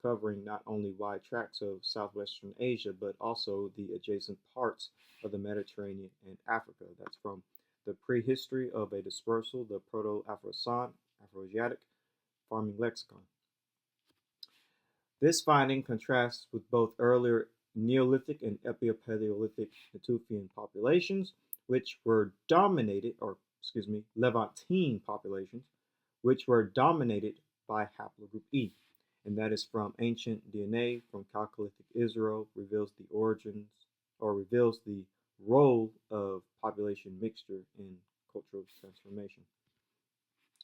covering not only wide tracts of southwestern Asia but also the adjacent parts of the Mediterranean and Africa. That's from the Prehistory of a Dispersal, the Proto-Afro-Saan, Afro-Asiatic Farming Lexicon. This finding contrasts with both earlier Neolithic and Epipaleolithic Natufian populations, which were dominated, Levantine populations, which were dominated by haplogroup E, and that is from Ancient DNA from Chalcolithic Israel, reveals the role of population mixture in cultural transformation.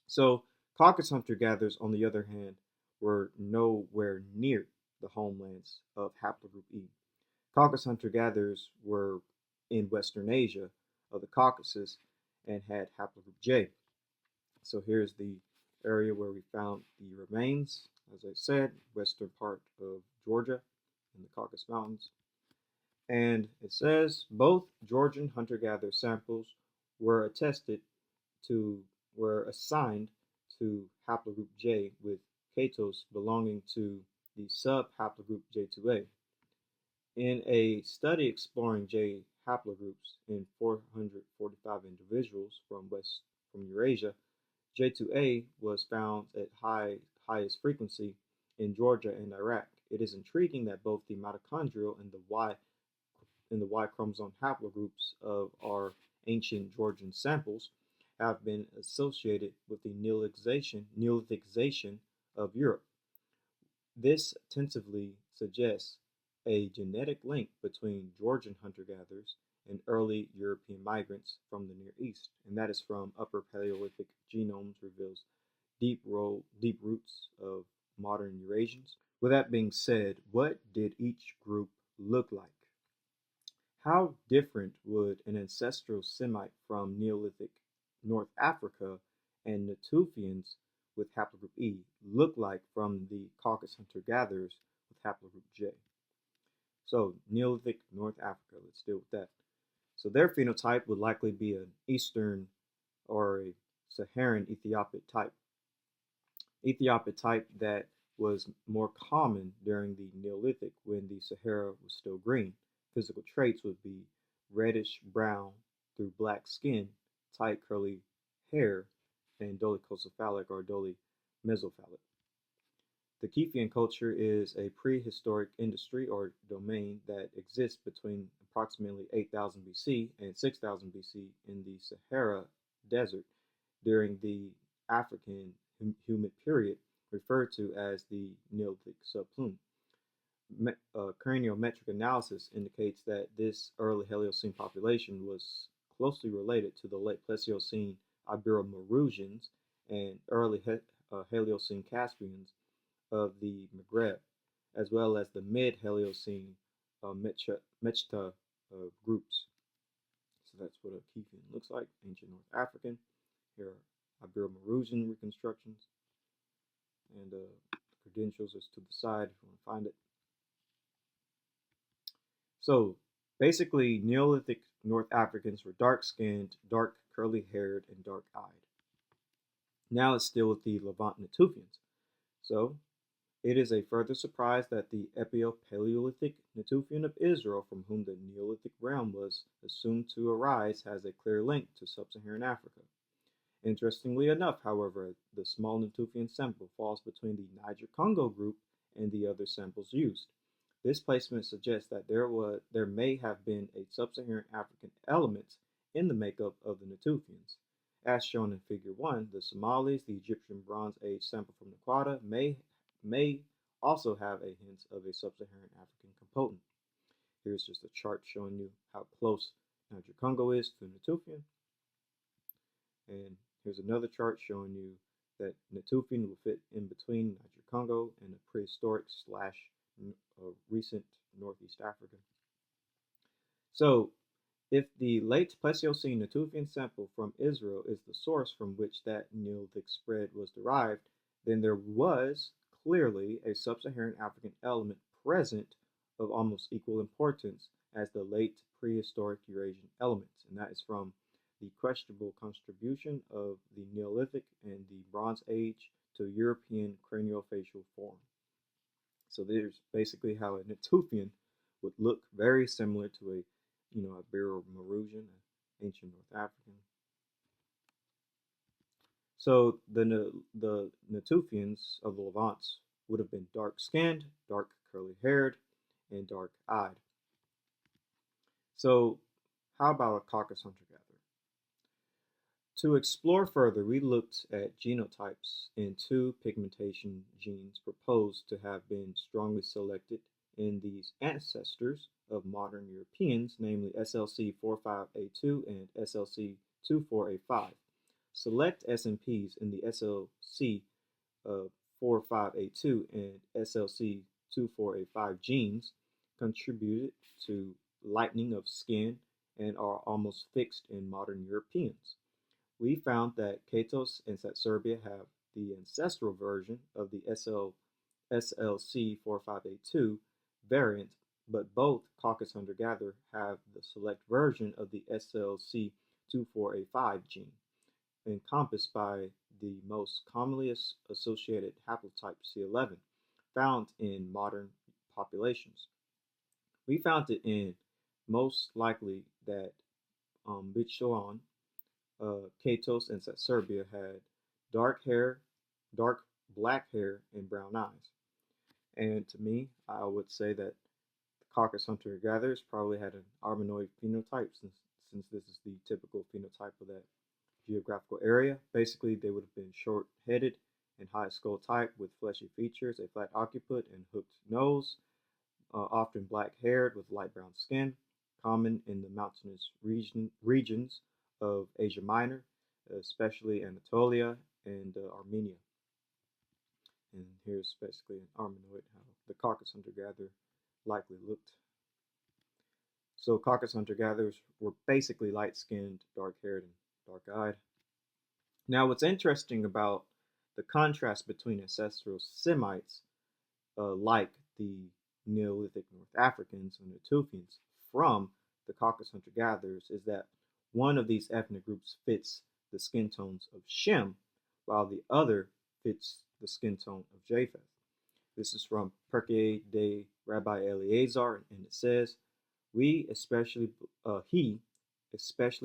So, Caucasus hunter-gatherers, on the other hand, were nowhere near the homelands of haplogroup E. Caucasus hunter-gatherers were in Western Asia of the Caucasus and had haplogroup J. So here's the area where we found the remains, as I said, western part of Georgia in the Caucasus Mountains. And it says both Georgian hunter-gatherer samples were assigned to haplogroup J with Catos belonging to the sub-haplogroup J2A. In a study exploring J haplogroups in 445 individuals from Eurasia, J2A was found at highest frequency in Georgia and Iraq. It is intriguing that both the mitochondrial and the Y chromosome haplogroups of our ancient Georgian samples have been associated with the Neolithicization of Europe. This tentatively suggests a genetic link between Georgian hunter-gatherers and early European migrants from the Near East, and that is from Upper Paleolithic genomes reveals deep roots of modern Eurasians. With that being said, what did each group look like? How different would an ancestral Semite from Neolithic North Africa and Natufians with haplogroup E look like from the Caucasus hunter-gatherers with haplogroup J? So, Neolithic North Africa, let's deal with that. So their phenotype would likely be an Eastern or a Saharan Ethiopic type. Ethiopic type that was more common during the Neolithic when the Sahara was still green. Physical traits would be reddish brown through black skin, tight curly hair, and dolichocephalic or dolimesophalic. The Kiefian culture is a prehistoric industry or domain that exists between approximately 8000 BC and 6000 BC in the Sahara Desert during the African humid period, referred to as the Neolithic subplume. Craniometric analysis indicates that this early Heliocene population was closely related to the late Pleistocene Ibero-Maurusians and early Heliocene Caspians of the Maghreb, as well as the mid-Heliocene Mechta groups. So that's what a Kiefian looks like, ancient North African. Here are Ibero-Maurusian reconstructions, and the credentials is to the side if you want to find it. So basically, Neolithic North Africans were dark-skinned, dark curly-haired, and dark-eyed. Now let's deal with the Levant Natufians. So it is a further surprise that the Epipaleolithic Natufian of Israel, from whom the Neolithic realm was assumed to arise, has a clear link to sub-Saharan Africa. Interestingly enough, however, the small Natufian sample falls between the Niger-Congo group and the other samples used. This placement suggests that there may have been a sub-Saharan African element in the makeup of the Natufians. As shown in Figure 1, the Somalis, the Egyptian Bronze Age sample from Naqada, may also have a hint of a sub-Saharan African component. Here's just a chart showing you how close Niger-Congo is to Natufian. And here's another chart showing you that Natufian will fit in between Niger-Congo and a prehistoric / recent Northeast Africa. So, if the late Pleistocene Natufian sample from Israel is the source from which that Neolithic spread was derived, then there was clearly a sub-Saharan African element present of almost equal importance as the late prehistoric Eurasian elements, and that is from the questionable contribution of the Neolithic and the Bronze Age to European craniofacial form. So there's basically how a Natufian would look very similar to a Ibero-Mauritian, ancient North African. So the Natufians of the Levant would have been dark-skinned, dark curly-haired, and dark-eyed. So how about a Caucasus hunter-gatherer? To explore further, we looked at genotypes in two pigmentation genes proposed to have been strongly selected in these ancestors of modern Europeans, namely SLC45A2 and SLC24A5. Select SNPs in the SLC45A2 and SLC24A5 genes contributed to lightening of skin and are almost fixed in modern Europeans. We found that Cascites and Serbia have the ancestral version of the SLC45A2 variant, but both Caucasus hunter-gatherer have the select version of the SLC24A5 gene, encompassed by the most commonly associated haplotype C11, found in modern populations. We found it in most likely that Bichoan, Cascites and Serbia had dark black hair, and brown eyes. And to me, I would say that the Caucasus hunter-gatherers probably had an Armenoid phenotype since this is the typical phenotype of that geographical area. Basically, they would have been short-headed and high skull type with fleshy features, a flat occiput, and hooked nose, often black-haired with light brown skin, common in the mountainous regions of Asia Minor, especially Anatolia and Armenia. And here's basically an Armenoid, how the Caucasus hunter-gatherer likely looked. So Caucasus hunter-gatherers were basically light-skinned, dark-haired, and dark-eyed. Now what's interesting about the contrast between ancestral Semites, like the Neolithic North Africans and Natufians, from the Caucasus hunter-gatherers is that one of these ethnic groups fits the skin tones of Shem, while the other fits the skin tone of Japheth. This is from Perkei de Rabbi Eleazar, and it says, he especially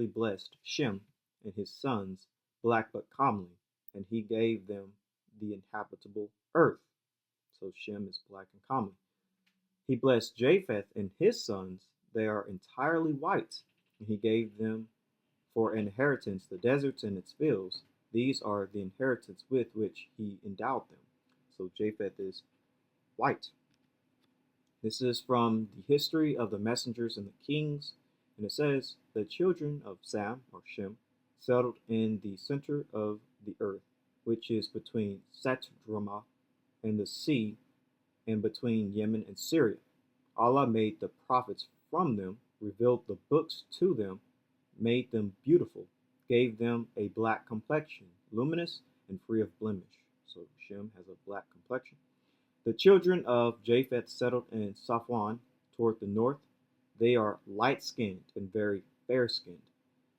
blessed Shem and his sons, black but comely, and he gave them the inhabitable earth. So Shem is black and comely. He blessed Japheth and his sons, they are entirely white, and he gave them for inheritance the deserts and its fields. These are the inheritance with which he endowed them. So Japheth is white. This is from the history of the messengers and the kings, and it says, the children of Sam, or Shem, settled in the center of the earth, which is between Satrama and the sea, and between Yemen and Syria. Allah made the prophets from them, revealed the books to them, made them beautiful, gave them a black complexion, luminous and free of blemish. So Shem has a black complexion. The children of Japheth settled in Safwan toward the north. They are light-skinned and very fair-skinned.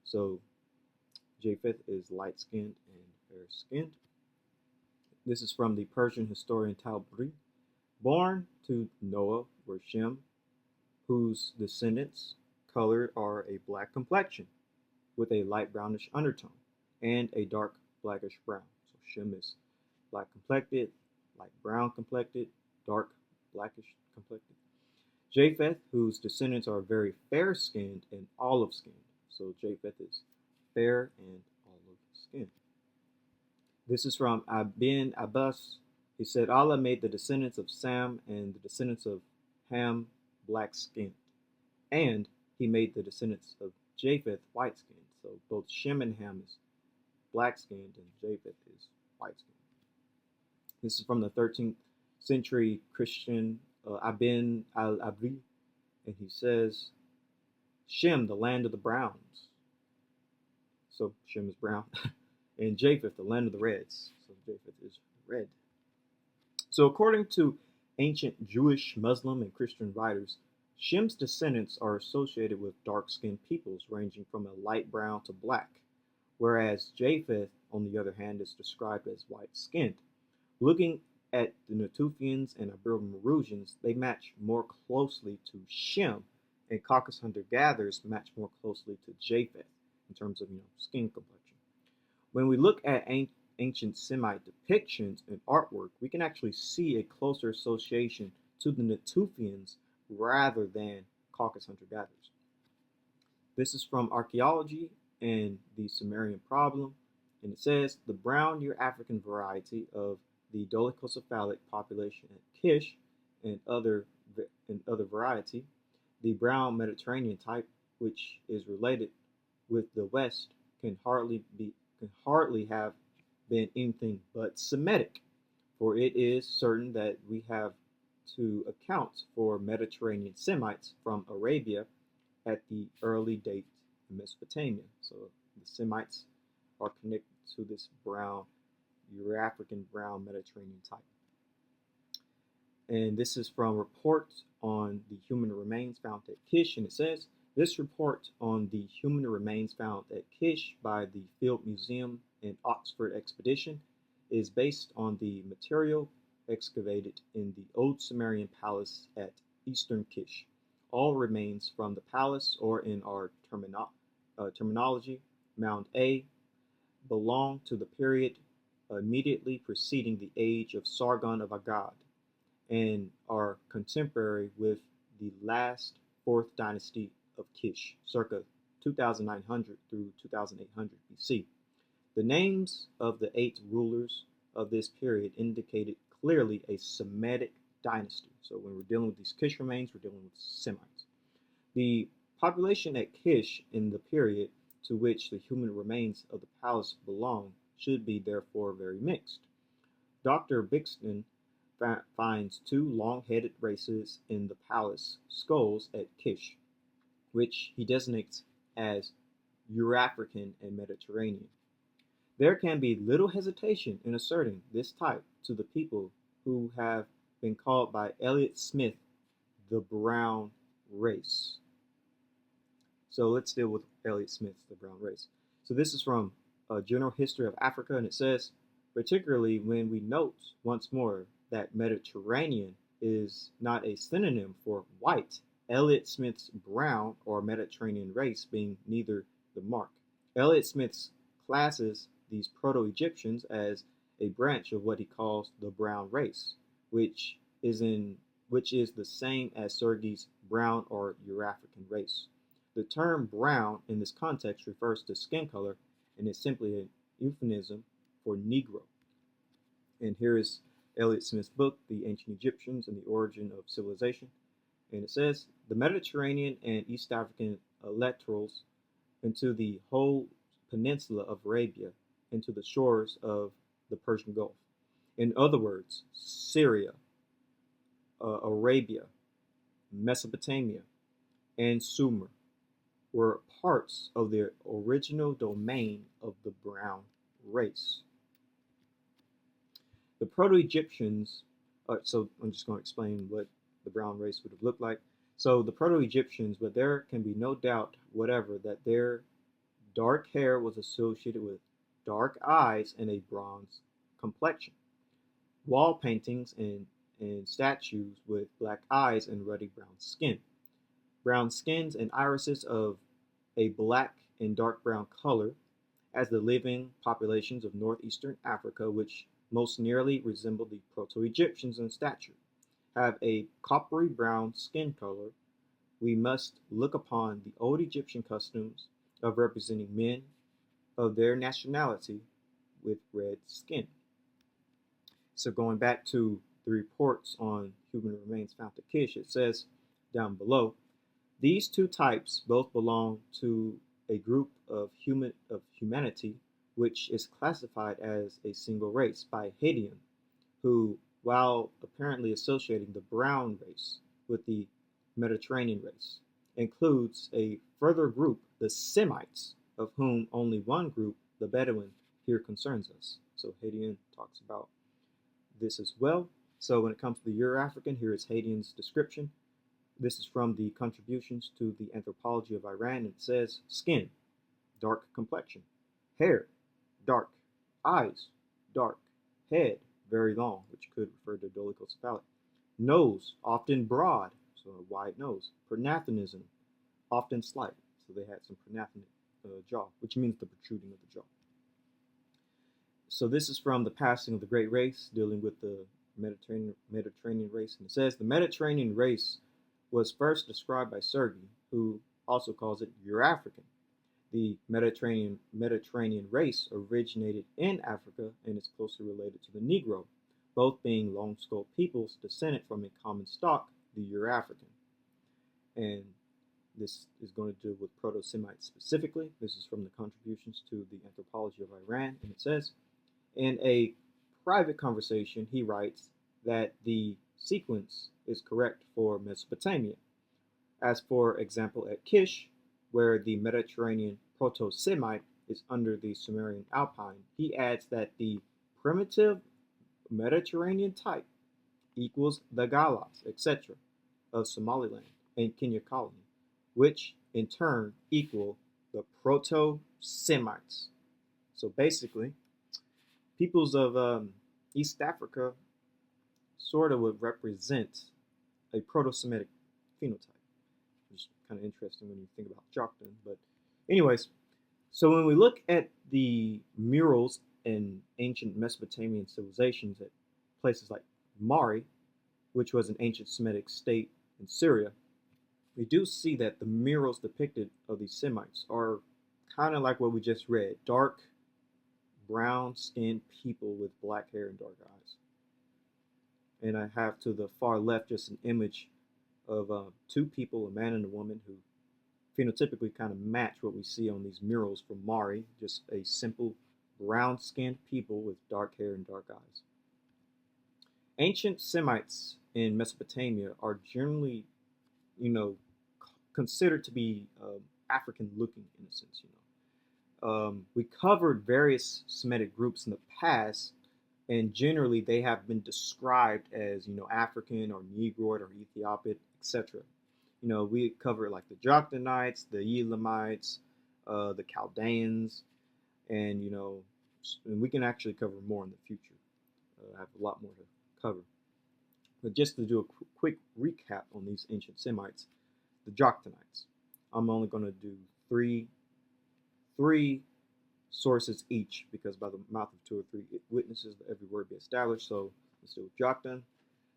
So Japheth is light-skinned and fair-skinned. This is from the Persian historian Tabari. Born to Noah were Shem, whose descendants' color are a black complexion with a light brownish undertone and a dark blackish brown. So Shem is black complected, light brown complected, dark blackish complected. Japheth, whose descendants are very fair-skinned and olive-skinned. So Japheth is fair and skin. This is from Ibn Abbas. He said, Allah made the descendants of Sam and the descendants of Ham black-skinned, and he made the descendants of Japheth white-skinned. So both Shem and Ham is black-skinned, and Japheth is white-skinned. This is from the 13th century Christian Ibn al-Abri, and he says, Shem, the land of the browns. So Shem is brown. And Japheth, the land of the reds. So Japheth is red. So according to ancient Jewish, Muslim, and Christian writers, Shem's descendants are associated with dark-skinned peoples ranging from a light brown to black, whereas Japheth, on the other hand, is described as white-skinned. Looking at the Natufians and Ibero-Maurutians, they match more closely to Shem, and Caucasus hunter-gatherers match more closely to Japheth in terms of skin complexion. When we look at ancient Semite depictions and artwork, we can actually see a closer association to the Natufians rather than Caucasus hunter-gatherers. This is from Archaeology and the Sumerian Problem, and it says the brown Euro-African variety of the dolichocephalic population at Kish and other variety, the brown Mediterranean type, which is related with the West, can hardly have been anything but Semitic, for it is certain that we have to account for Mediterranean Semites from Arabia at the early date of Mesopotamia. So the Semites are connected to this brown, Euro-African brown Mediterranean type. And this is from reports on the human remains found at Kish, and it says, this report on the human remains found at Kish by the Field Museum and Oxford Expedition is based on the material excavated in the Old Sumerian Palace at Eastern Kish. All remains from the palace, or in our terminology, Mound A, belong to the period immediately preceding the age of Sargon of Akkad and are contemporary with the last 4th dynasty of Kish, circa 2900 through 2800 BC. The names of the 8 rulers of this period indicated clearly a Semitic dynasty. So when we're dealing with these Kish remains, we're dealing with Semites. The population at Kish in the period to which the human remains of the palace belong should be therefore very mixed. Dr. Bixton finds 2 long-headed races in the palace skulls at Kish, which he designates as Euro-African and Mediterranean. There can be little hesitation in asserting this type to the people who have been called by Elliot Smith the brown race. So let's deal with Elliot Smith's the brown race. So this is from a General History of Africa, and it says, particularly when we note once more that Mediterranean is not a synonym for white, Elliot Smith's brown or Mediterranean race being neither the mark. Elliot Smith classes these Proto-Egyptians as a branch of what he calls the brown race, which is the same as Sergei's brown or Euro-African race. The term brown in this context refers to skin color and is simply a euphemism for Negro. And here is Elliot Smith's book, The Ancient Egyptians and the Origin of Civilization. And it says, the Mediterranean and East African littorals into the whole peninsula of Arabia, into the shores of the Persian Gulf. In other words, Syria, Arabia, Mesopotamia, and Sumer were parts of the original domain of the brown race. The Proto-Egyptians, so I'm just going to explain what the brown race would have looked like. So the Proto-Egyptians, but there can be no doubt whatever that their dark hair was associated with dark eyes and a bronze complexion. Wall paintings and statues with black eyes and ruddy brown skin. Brown skins and irises of a black and dark brown color, as the living populations of northeastern Africa, which most nearly resemble the Proto-Egyptians in stature, have a coppery brown skin color. We must look upon the old Egyptian customs of representing men of their nationality with red skin. So going back to the reports on human remains found at Kish, it says down below, these two types both belong to a group of humanity which is classified as a single race by Haitian, who, while apparently associating the brown race with the Mediterranean race, includes a further group, the Semites, of whom only one group, the Bedouin, here concerns us. So Haitian talks about this as well. So when it comes to the Euro-African, here is Haitian's description. This is from the Contributions to the Anthropology of Iran, and it says, skin, dark complexion, hair, dark, eyes, dark, head, very long, which could refer to dolichocephallic, nose, often broad, so a wide nose, pronathonism, often slight, so they had some pronathonic jaw, which means the protruding of the jaw. So this is from The Passing of the Great Race, dealing with the Mediterranean race, and it says, the Mediterranean race was first described by Sergi, who also calls it Euro-African. The Mediterranean race originated in Africa and is closely related to the Negro, both being long-skulled peoples descended from a common stock, the Euro-African. And this is going to deal with Proto-Semites specifically. This is from the Contributions to the Anthropology of Iran, and it says, in a private conversation, he writes that the sequence is correct for Mesopotamia. As for example at Kish, where the Mediterranean Proto-Semite is under the Sumerian Alpine, he adds that the primitive Mediterranean type equals the Galas, etc., of Somaliland and Kenya colony, which in turn equal the Proto-Semites. So basically, peoples of East Africa sort of would represent a Proto-Semitic phenotype, which is kind of interesting when you think about Joktan. But anyways, so when we look at the murals in ancient Mesopotamian civilizations at places like Mari, which was an ancient Semitic state in Syria, we do see that the murals depicted of these Semites are kind of like what we just read, dark, brown-skinned people with black hair and dark eyes. And I have to the far left just an image of two people, a man and a woman, who phenotypically kind of match what we see on these murals from Mari, just a simple brown-skinned people with dark hair and dark eyes. Ancient Semites in Mesopotamia are generally, considered to be African-looking in a sense. We covered various Semitic groups in the past, and generally they have been described as, African or Negroid or Ethiopic, etc. We covered like the Joktanites, the Elamites, the Chaldeans, and and we can actually cover more in the future. I have a lot more to cover. But just to do a quick recap on these ancient Semites, the Joktanites. I'm only going to do three sources each, because by the mouth of two or three witnesses, every word be established. So let's do Joktan.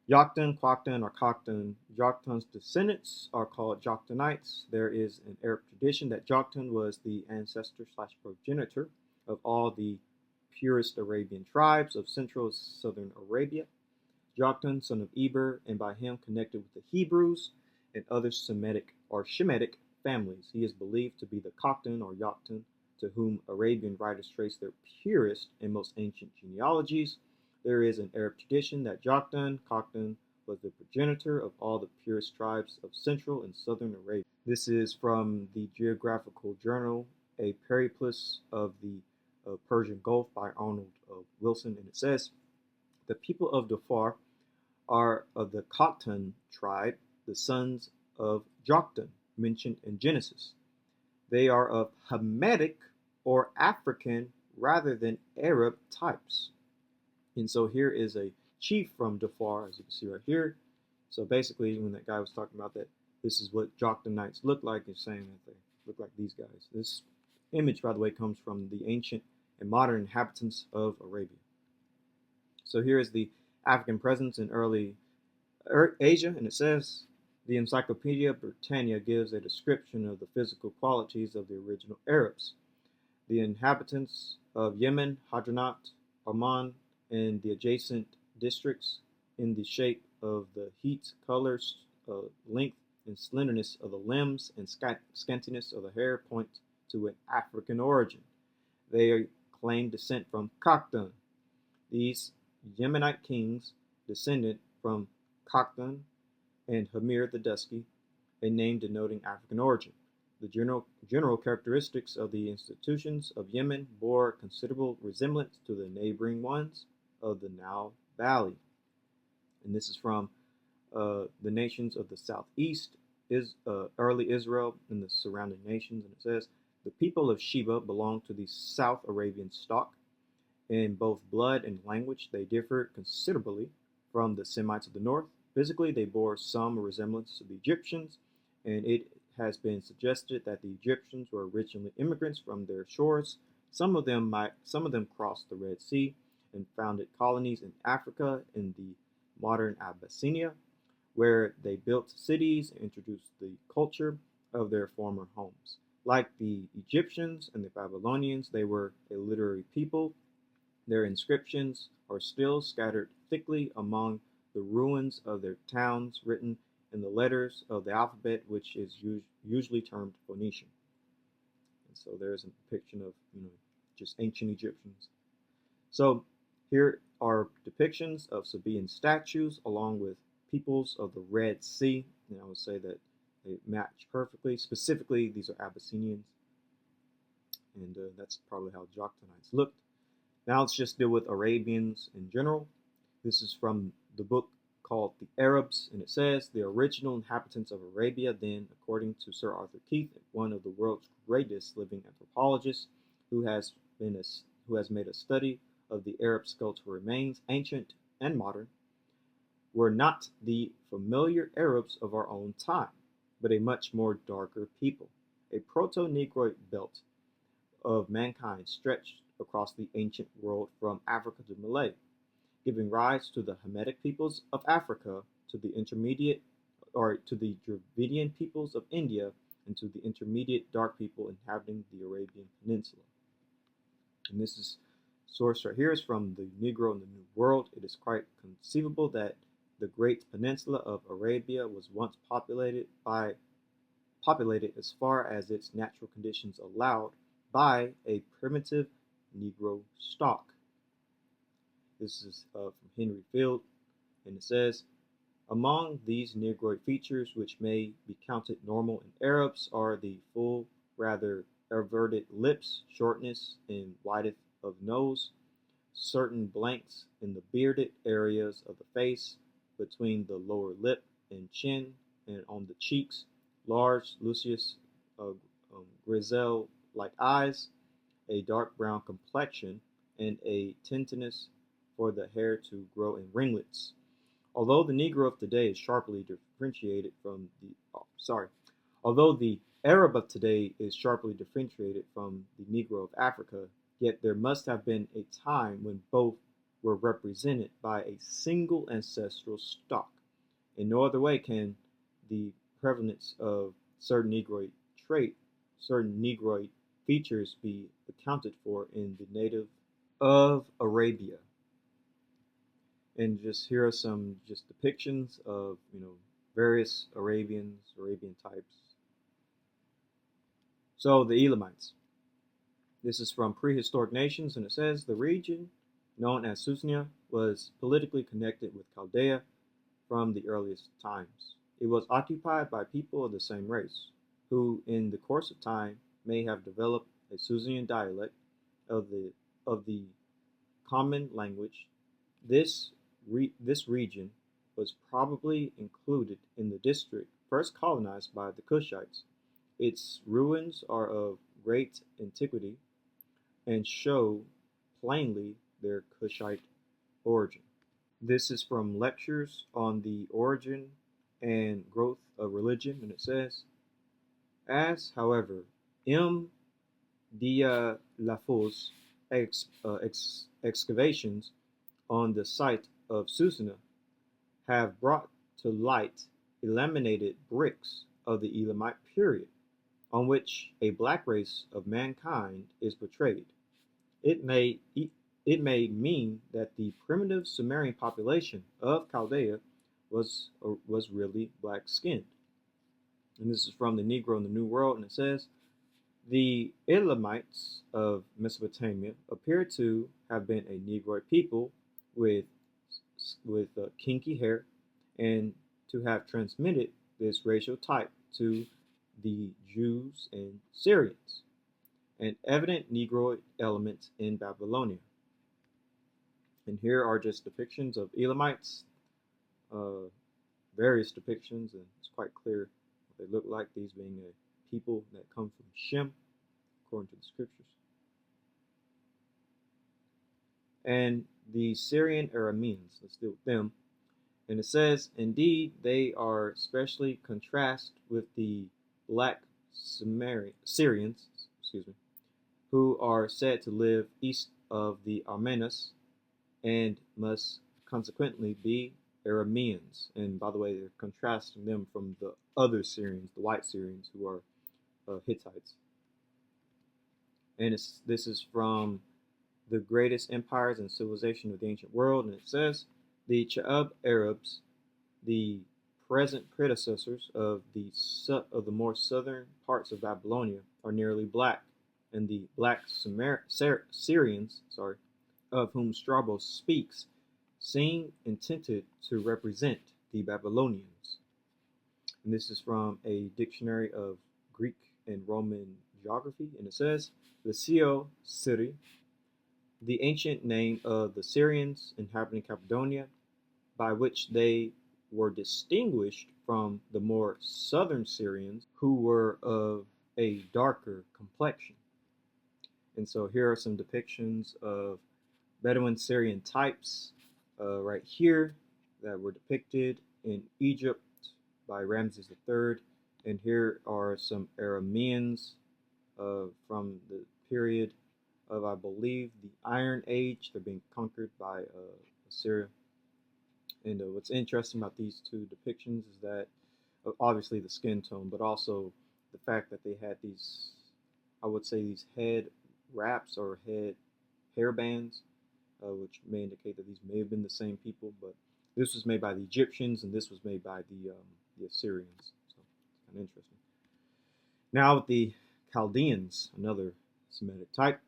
Joktan, Quaktan, or Khaktan. Joktan's descendants are called Joktanites. There is an Arab tradition that Joktan was the ancestor/progenitor of all the purest Arabian tribes of central and southern Arabia. Joktan, son of Eber, and by him connected with the Hebrews and other Semitic or Shemitic families. He is believed to be the Khaktan or Joktan, to whom Arabian writers trace their purest and most ancient genealogies. There is an Arab tradition that Joktan, Khaktan, was the progenitor of all the purest tribes of central and southern Arabia. This is from the Geographical Journal, A Periplus of the Persian Gulf by Arnold Wilson, and it says, the people of Dhofar are of the Khaktan tribe, the sons of Joktan, mentioned in Genesis. They are of Hamitic or African rather than Arab types. And so here is a chief from Dhofar, as you can see right here. So basically, when that guy was talking about that, this is what Joktanites look like, he's saying that they look like these guys. This image, by the way, comes from the ancient and modern inhabitants of Arabia. So here is the African presence in early Asia, and it says, the Encyclopedia Britannica gives a description of the physical qualities of the original Arabs. The inhabitants of Yemen, Hadranat, Oman, and the adjacent districts in the shape of the heat, colors, length, and slenderness of the limbs and scantiness of the hair point to an African origin. They claim descent from Khaktan. These Yemenite kings descended from Khaktan and Hamir the Dusky, a name denoting African origin. The general characteristics of the institutions of Yemen bore considerable resemblance to the neighboring ones of the Nile Valley. And this is from the nations of the southeast, early Israel and the surrounding nations. And it says, the people of Sheba belong to the South Arabian stock. In both blood and language, they differed considerably from the Semites of the north. Physically, they bore some resemblance to the Egyptians, and it has been suggested that the Egyptians were originally immigrants from their shores. Some of them crossed the Red Sea and founded colonies in Africa in the modern Abyssinia, where they built cities and introduced the culture of their former homes. Like the Egyptians and the Babylonians, they were a literary people. Their inscriptions are still scattered thickly among the ruins of their towns, written in the letters of the alphabet, which is usually termed Phoenician. And so there's a depiction of, just ancient Egyptians. So here are depictions of Sabaean statues along with peoples of the Red Sea, and I would say that they match perfectly. Specifically, these are Abyssinians, and that's probably how Jokhtanites looked. Now let's just deal with Arabians in general. This is from the book called The Arabs, and it says, the original inhabitants of Arabia then, according to Sir Arthur Keith, one of the world's greatest living anthropologists, who has made a study of the Arab skeletal remains, ancient and modern, were not the familiar Arabs of our own time, but a much more darker people. A proto-Negroid belt of mankind stretched across the ancient world from Africa to Malay, giving rise to the Hamitic peoples of Africa, to the Dravidian peoples of India, and to the intermediate dark people inhabiting the Arabian Peninsula. And this is source right here is from the Negro in the New World. It is quite conceivable that the great peninsula of Arabia was once populated as far as its natural conditions allowed by a primitive Negro stock. This is from Henry Field, and it says, among these Negroid features which may be counted normal in Arabs are the full, rather everted lips, shortness and width of nose, certain blanks in the bearded areas of the face, between the lower lip and chin, and on the cheeks, large, lustrous, griselle-like eyes, a dark brown complexion, and a tenderness for the hair to grow in ringlets. Although the Negro of today is sharply differentiated from although the Arab of today is sharply differentiated from the Negro of Africa, yet there must have been a time when both were represented by a single ancestral stock. In no other way can the prevalence of certain Negroid features be accounted for in the native of Arabia. And just here are some just depictions of various Arabian types. So the Elamites. This is from Prehistoric Nations, and it says the region known as Susnia was politically connected with Chaldea from the earliest times. It was occupied by people of the same race, who in the course of time may have developed a Susnian dialect of the common language. This region was probably included in the district first colonized by the Cushites. Its ruins are of great antiquity and show plainly their Cushite origin. This is from Lectures on the Origin and Growth of Religion, and it says, as, however, M. Dialafo's excavations on the site of Susna have brought to light laminated bricks of the Elamite period, on which a black race of mankind is portrayed. It may it may mean that the primitive Sumerian population of Chaldea was really black-skinned. And this is from the Negro in the New World, and it says the Elamites of Mesopotamia appear to have been a Negroid people with kinky hair, and to have transmitted this racial type to the Jews and Syrians, and evident Negroid elements in Babylonia. And here are just depictions of Elamites, uh, various depictions, and it's quite clear what they look like, these being a people that come from Shem, according to the scriptures. And the Syrian Arameans, let's deal with them. And it says, indeed, they are especially contrast with the black Syrians, who are said to live east of the Armenus and must consequently be Arameans. And by the way, they're contrasting them from the other Syrians, the white Syrians, who are Hittites. And this is from the greatest empires and civilization of the ancient world. And it says, the Cha'ab Arabs, the present predecessors of the more southern parts of Babylonia, are nearly black, and the black Syrians, of whom Strabo speaks, seem intended to represent the Babylonians. And this is from a dictionary of Greek and Roman geography, and it says, the Sio Syri, the ancient name of the Syrians inhabiting Cappadocia, by which they were distinguished from the more southern Syrians, who were of a darker complexion. And so here are some depictions of Bedouin Syrian types right here that were depicted in Egypt by Ramses III. And here are some Arameans from the period of, I believe, the Iron Age. They're being conquered by Assyria. And what's interesting about these two depictions is that obviously the skin tone, but also the fact that they had these, I would say, these head wraps or head hair bands, which may indicate that these may have been the same people. But this was made by the Egyptians, and this was made by the Assyrians. So kind of interesting. Now with the Chaldeans, another Semitic type.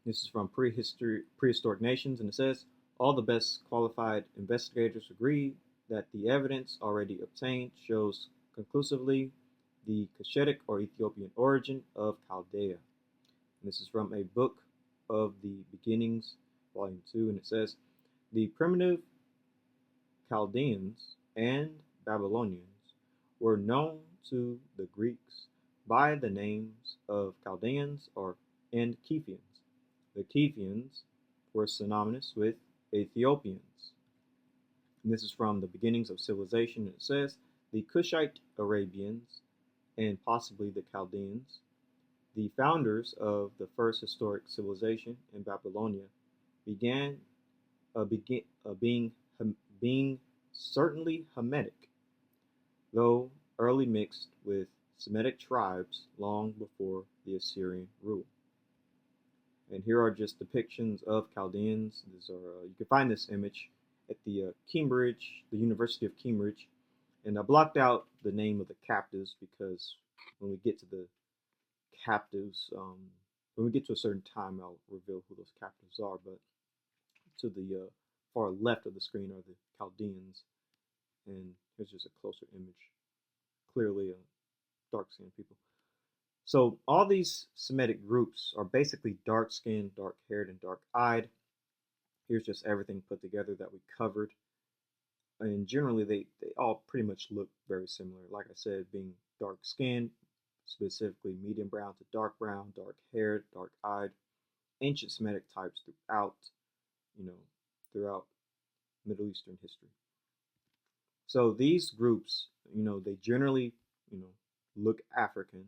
This is from Prehistoric Nations, and it says, all the best qualified investigators agree that the evidence already obtained shows conclusively the Cascitic or Ethiopian origin of Chaldea. And this is from a book of the Beginnings, Volume 2, and it says, the primitive Chaldeans and Babylonians were known to the Greeks by the names of Chaldeans and Kiphians. The Kiphians were synonymous with Ethiopians. And this is from the Beginnings of Civilization, and it says, the Cushite Arabians and possibly the Chaldeans, the founders of the first historic civilization in Babylonia, being certainly Hamitic, though early mixed with Semitic tribes long before the Assyrian rule. And here are just depictions of Chaldeans. These are you can find this image at the University of Cambridge, and I blocked out the name of the captives because when we get to the captives, when we get to a certain time, I'll reveal who those captives are. But to the far left of the screen are the Chaldeans, and here's just a closer image. Clearly, dark-skinned people. So all these Semitic groups are basically dark-skinned, dark-haired, and dark-eyed. Here's just everything put together that we covered. And generally, they all pretty much look very similar. Like I said, being dark-skinned, specifically medium brown to dark brown, dark-haired, dark-eyed, ancient Semitic types throughout Middle Eastern history. So these groups, they generally, look African,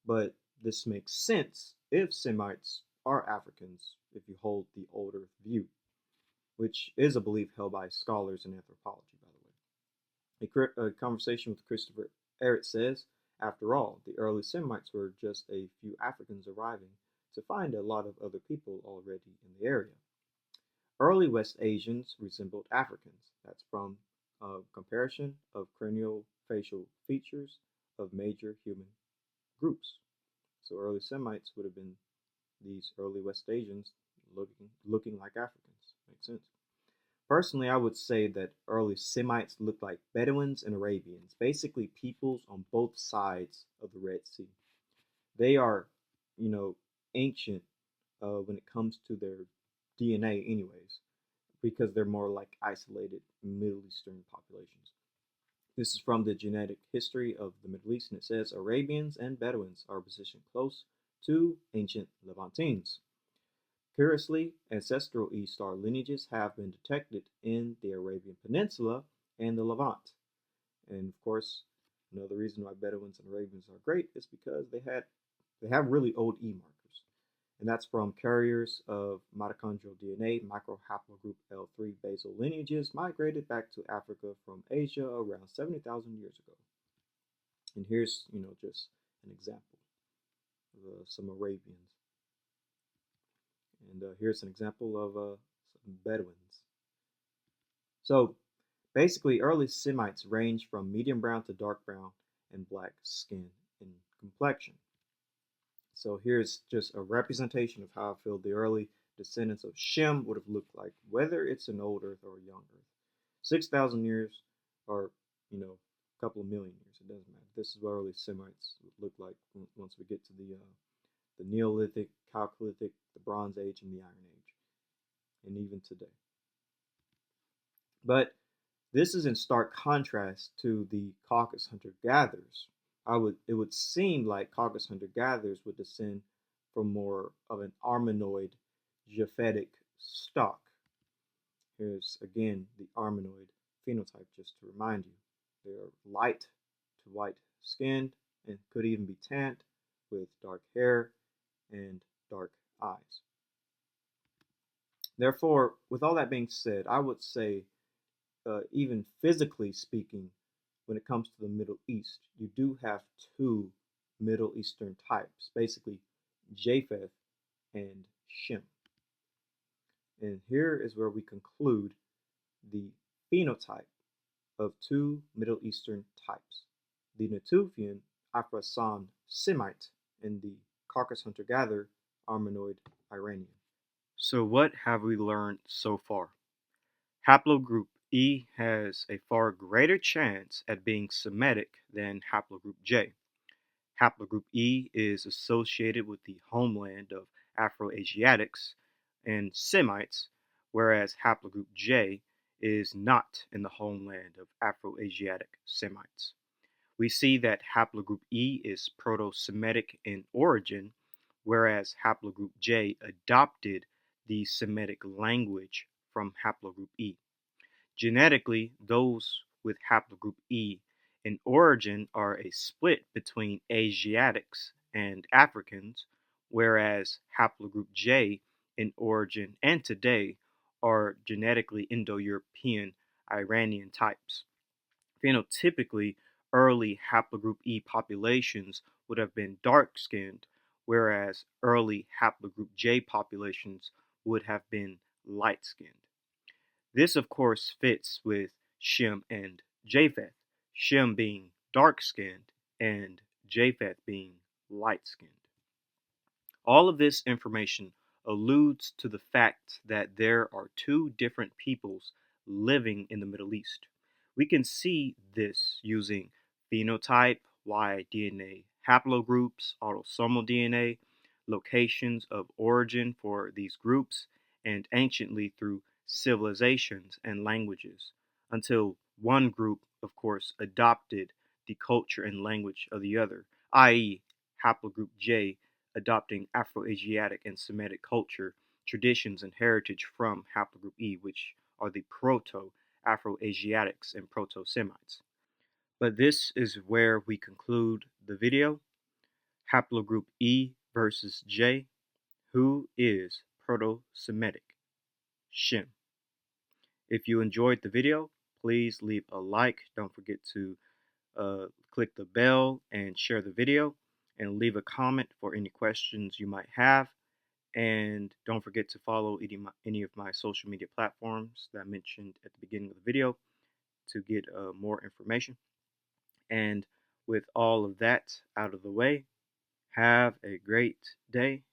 but this makes sense if Semites are Africans, if you hold the older view, which is a belief held by scholars in anthropology, by the way. A conversation with Christopher Ehret says, After all, the early Semites were just a few Africans arriving to find a lot of other people already in the area. Early West Asians resembled Africans. That's from a comparison of craniofacial features of major human groups. So early Semites would have been these early West Asians looking like Africans. Makes sense. Personally, I would say that early Semites looked like Bedouins and Arabians, basically peoples on both sides of the Red Sea. They are, you know, ancient when it comes to their DNA, anyways, because they're more like isolated Middle Eastern populations. This is from the genetic history of the Middle East, and it says Arabians and Bedouins are positioned close to ancient Levantines. Curiously, ancestral E star lineages have been detected in the Arabian Peninsula and the Levant. And of course, another reason why Bedouins and Arabians are great is because they have really old E markers. And that's from carriers of mitochondrial DNA, microhaplogroup L3 basal lineages migrated back to Africa from Asia around 70,000 years ago. And here's, just an example of some Arabians. And here's an example of some Bedouins. So basically, early Semites range from medium brown to dark brown and black skin and complexion. So here's just a representation of how I feel the early descendants of Shem would have looked like, whether it's an old Earth or a young Earth. 6,000 years or, a couple of million years, it doesn't matter. This is what early Semites would look like once we get to the Neolithic, Chalcolithic, the Bronze Age, and the Iron Age, and even today. But this is in stark contrast to the Caucasus hunter-gatherers. It would seem like Caucasus hunter-gatherers would descend from more of an Armenoid Japhetic stock. Here's again the Armenoid phenotype, just to remind you. They are light to white skinned and could even be tanned with dark hair and dark eyes. Therefore, with all that being said, I would say, even physically speaking, when it comes to the Middle East, you do have two Middle Eastern types, basically Japheth and Shem. And here is where we conclude the phenotype of two Middle Eastern types, the Natufian Afro-Assam Semite and the Caucasus hunter-gatherer Armenoid Iranian. So what have we learned so far? Haplogroup E has a far greater chance at being Semitic than haplogroup J. Haplogroup E is associated with the homeland of Afro-Asiatics and Semites, whereas haplogroup J is not in the homeland of Afro-Asiatic Semites. We see that haplogroup E is Proto-Semitic in origin, whereas haplogroup J adopted the Semitic language from haplogroup E. Genetically, those with haplogroup E in origin are a split between Asiatics and Africans, whereas haplogroup J in origin and today are genetically Indo-European Iranian types. Phenotypically, early haplogroup E populations would have been dark-skinned, whereas early haplogroup J populations would have been light-skinned. This, of course, fits with Shem and Japheth, Shem being dark-skinned and Japheth being light-skinned. All of this information alludes to the fact that there are two different peoples living in the Middle East. We can see this using phenotype, Y DNA haplogroups, autosomal DNA, locations of origin for these groups, and anciently through civilizations and languages, until one group, of course, adopted the culture and language of the other, i.e., haplogroup J adopting Afro-Asiatic and Semitic culture, traditions, and heritage from haplogroup E, which are the Proto-Afro-Asiatics and Proto-Semites. But this is where we conclude the video. Haplogroup E versus J. Who is Proto-Semitic? Shem. If you enjoyed the video, please leave a like. Don't forget to click the bell and share the video, and leave a comment for any questions you might have. And don't forget to follow any of my social media platforms that I mentioned at the beginning of the video to get more information. And with all of that out of the way, have a great day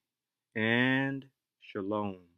and shalom.